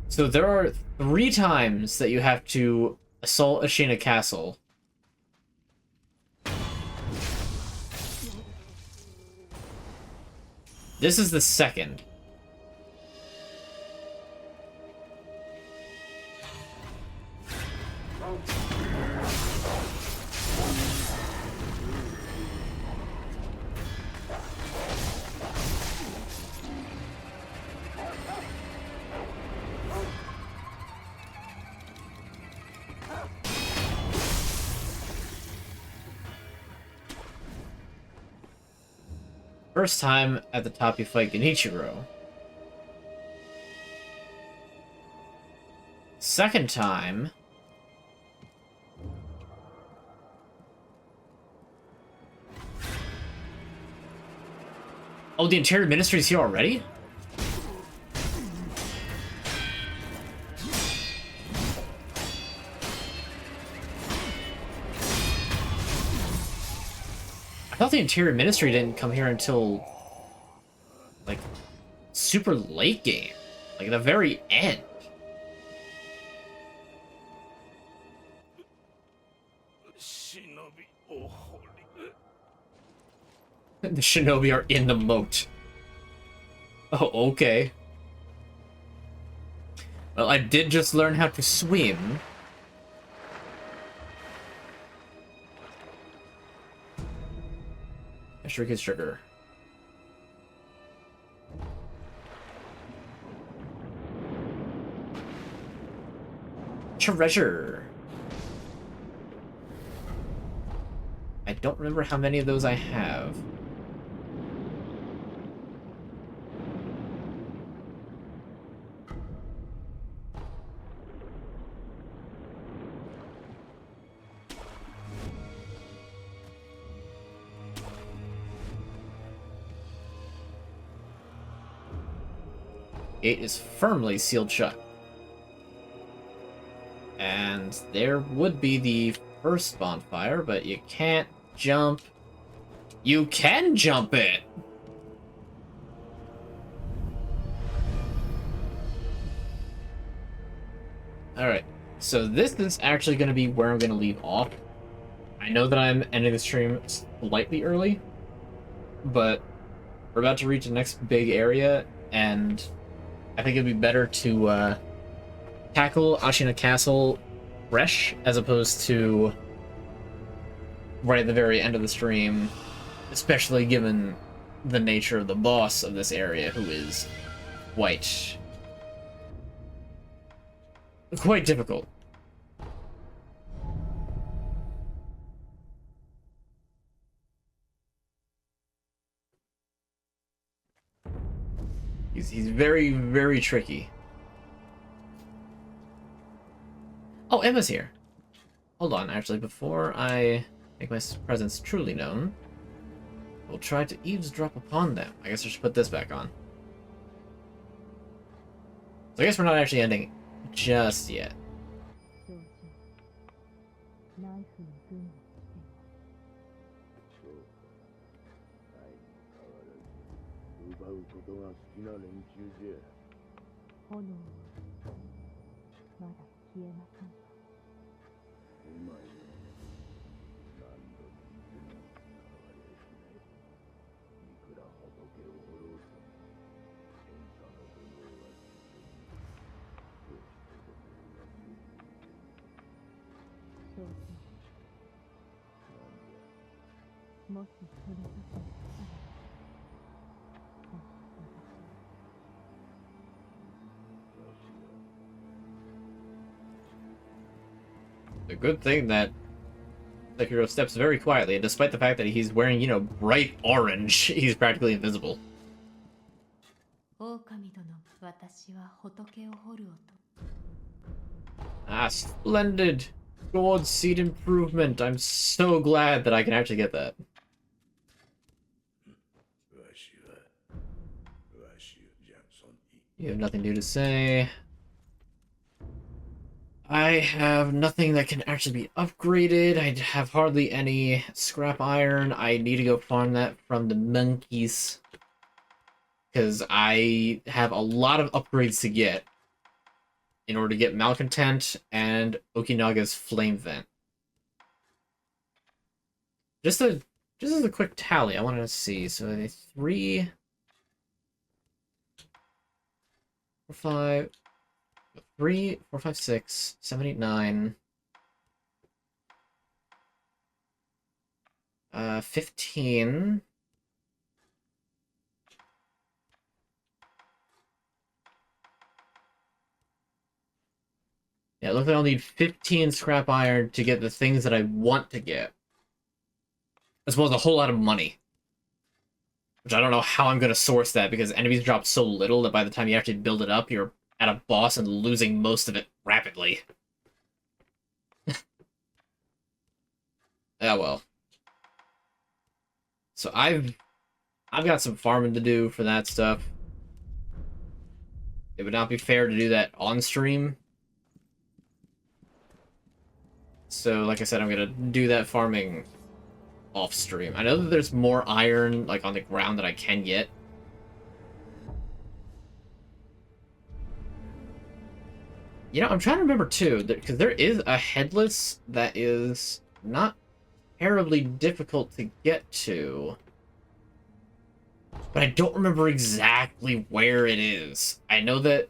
So there are 3 times that you have to assault Ashina Castle. This is the second. First time at the top you fight Genichiro. Second time... Oh, the Interior Ministry is here already? I thought the Interior Ministry didn't come here until, like, super late game. Like, the very end. The shinobi are in the moat. Oh, okay. Well, I did just learn how to swim. Shrieking Sugar. Treasure. I don't remember how many of those I have. Gate is firmly sealed shut. And there would be the first bonfire, but you can't jump. You can jump it! Alright, so this is actually going to be where I'm going to leave off. I know that I'm ending the stream slightly early, but we're about to reach the next big area, and I think it'd be better to tackle Ashina Castle fresh, as opposed to right at the very end of the stream, especially given the nature of the boss of this area, who is quite difficult. He's very, very tricky. Oh, Emma's here. Hold on, actually, before I make my presence truly known, we'll try to eavesdrop upon them. I guess I should put this back on. So I guess we're not actually ending just yet. A good thing that Sekiro steps very quietly, and despite the fact that he's wearing, you know, bright orange, he's practically invisible. Ah, splendid! God seed improvement! I'm so glad that I can actually get that. You have nothing new to say. I have nothing that can actually be upgraded. I have hardly any scrap iron. I need to go farm that from the monkeys. Because I have a lot of upgrades to get in order to get Malcontent and Okinaga's Flame Vent. Just as a quick tally, I wanted to see. So 3, 4, 5, 3, 4, 5, 6, 7, 8, 9. 15. Yeah, it looks like I'll need 15 scrap iron to get the things that I want to get. As well as a whole lot of money. Which I don't know how I'm going to source that, because enemies drop so little that by the time you actually build it up, you're at a boss and losing most of it rapidly. Oh well. So I've got some farming to do for that stuff. It would not be fair to do that on stream. So, like I said, I'm gonna do that farming off stream. I know that there's more iron, like, on the ground that I can get. You know, I'm trying to remember, too, because there is a headless that is not terribly difficult to get to. But I don't remember exactly where it is. I know that...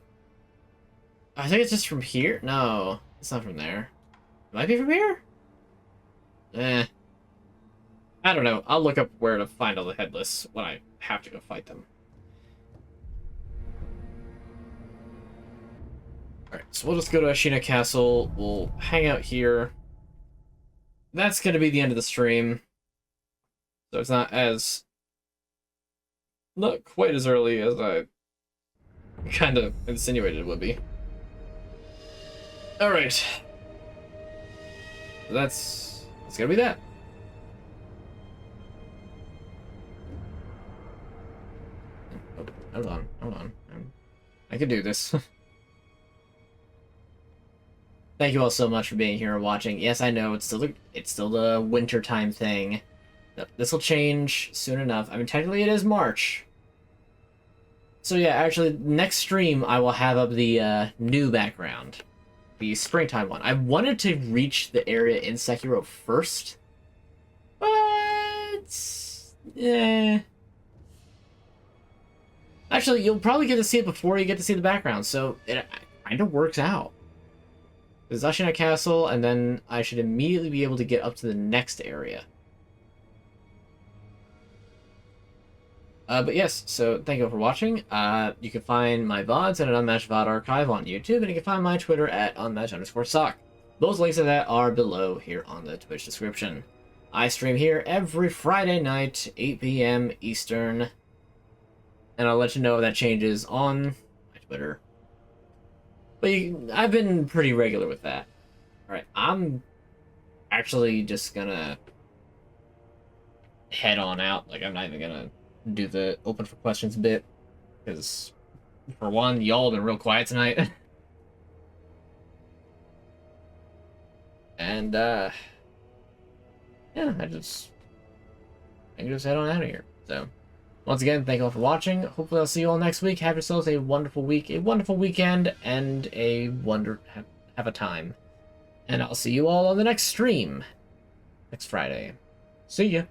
I think it's just from here? No, it's not from there. It might be from here? Eh. I don't know. I'll look up where to find all the headless when I have to go fight them. Alright, so we'll just go to Ashina Castle. We'll hang out here. That's going to be the end of the stream. So it's not quite as early as I kind of insinuated it would be. Alright. That's gonna be that. Oh, hold on. I can do this. Thank you all so much for being here and watching. Yes, I know it's still the winter time thing. This will change soon enough. I mean, technically it is March. So yeah, actually, next stream I will have up the new background. The springtime one. I wanted to reach the area in Sekiro first, but yeah. Actually, you'll probably get to see it before you get to see the background, so it kind of works out. There's Ashina Castle, and then I should immediately be able to get up to the next area. But yes, so thank you all for watching. You can find my VODs at an Unmatched VOD archive on YouTube, and you can find my Twitter at unmatched_sock. Those links to that are below here on the Twitch description. I stream here every Friday night, 8 p.m. Eastern, and I'll let you know if that changes on my Twitter. But I've been pretty regular with that. Alright, I'm actually just gonna head on out. Like, I'm not even gonna do the open for questions bit, because for one, y'all have been real quiet tonight. And yeah, I can just head on out of here. So once again, thank you all for watching. Hopefully I'll see you all next week. Have yourselves a wonderful week, a wonderful weekend, and have a time. And I'll see you all on the next stream next Friday. See ya.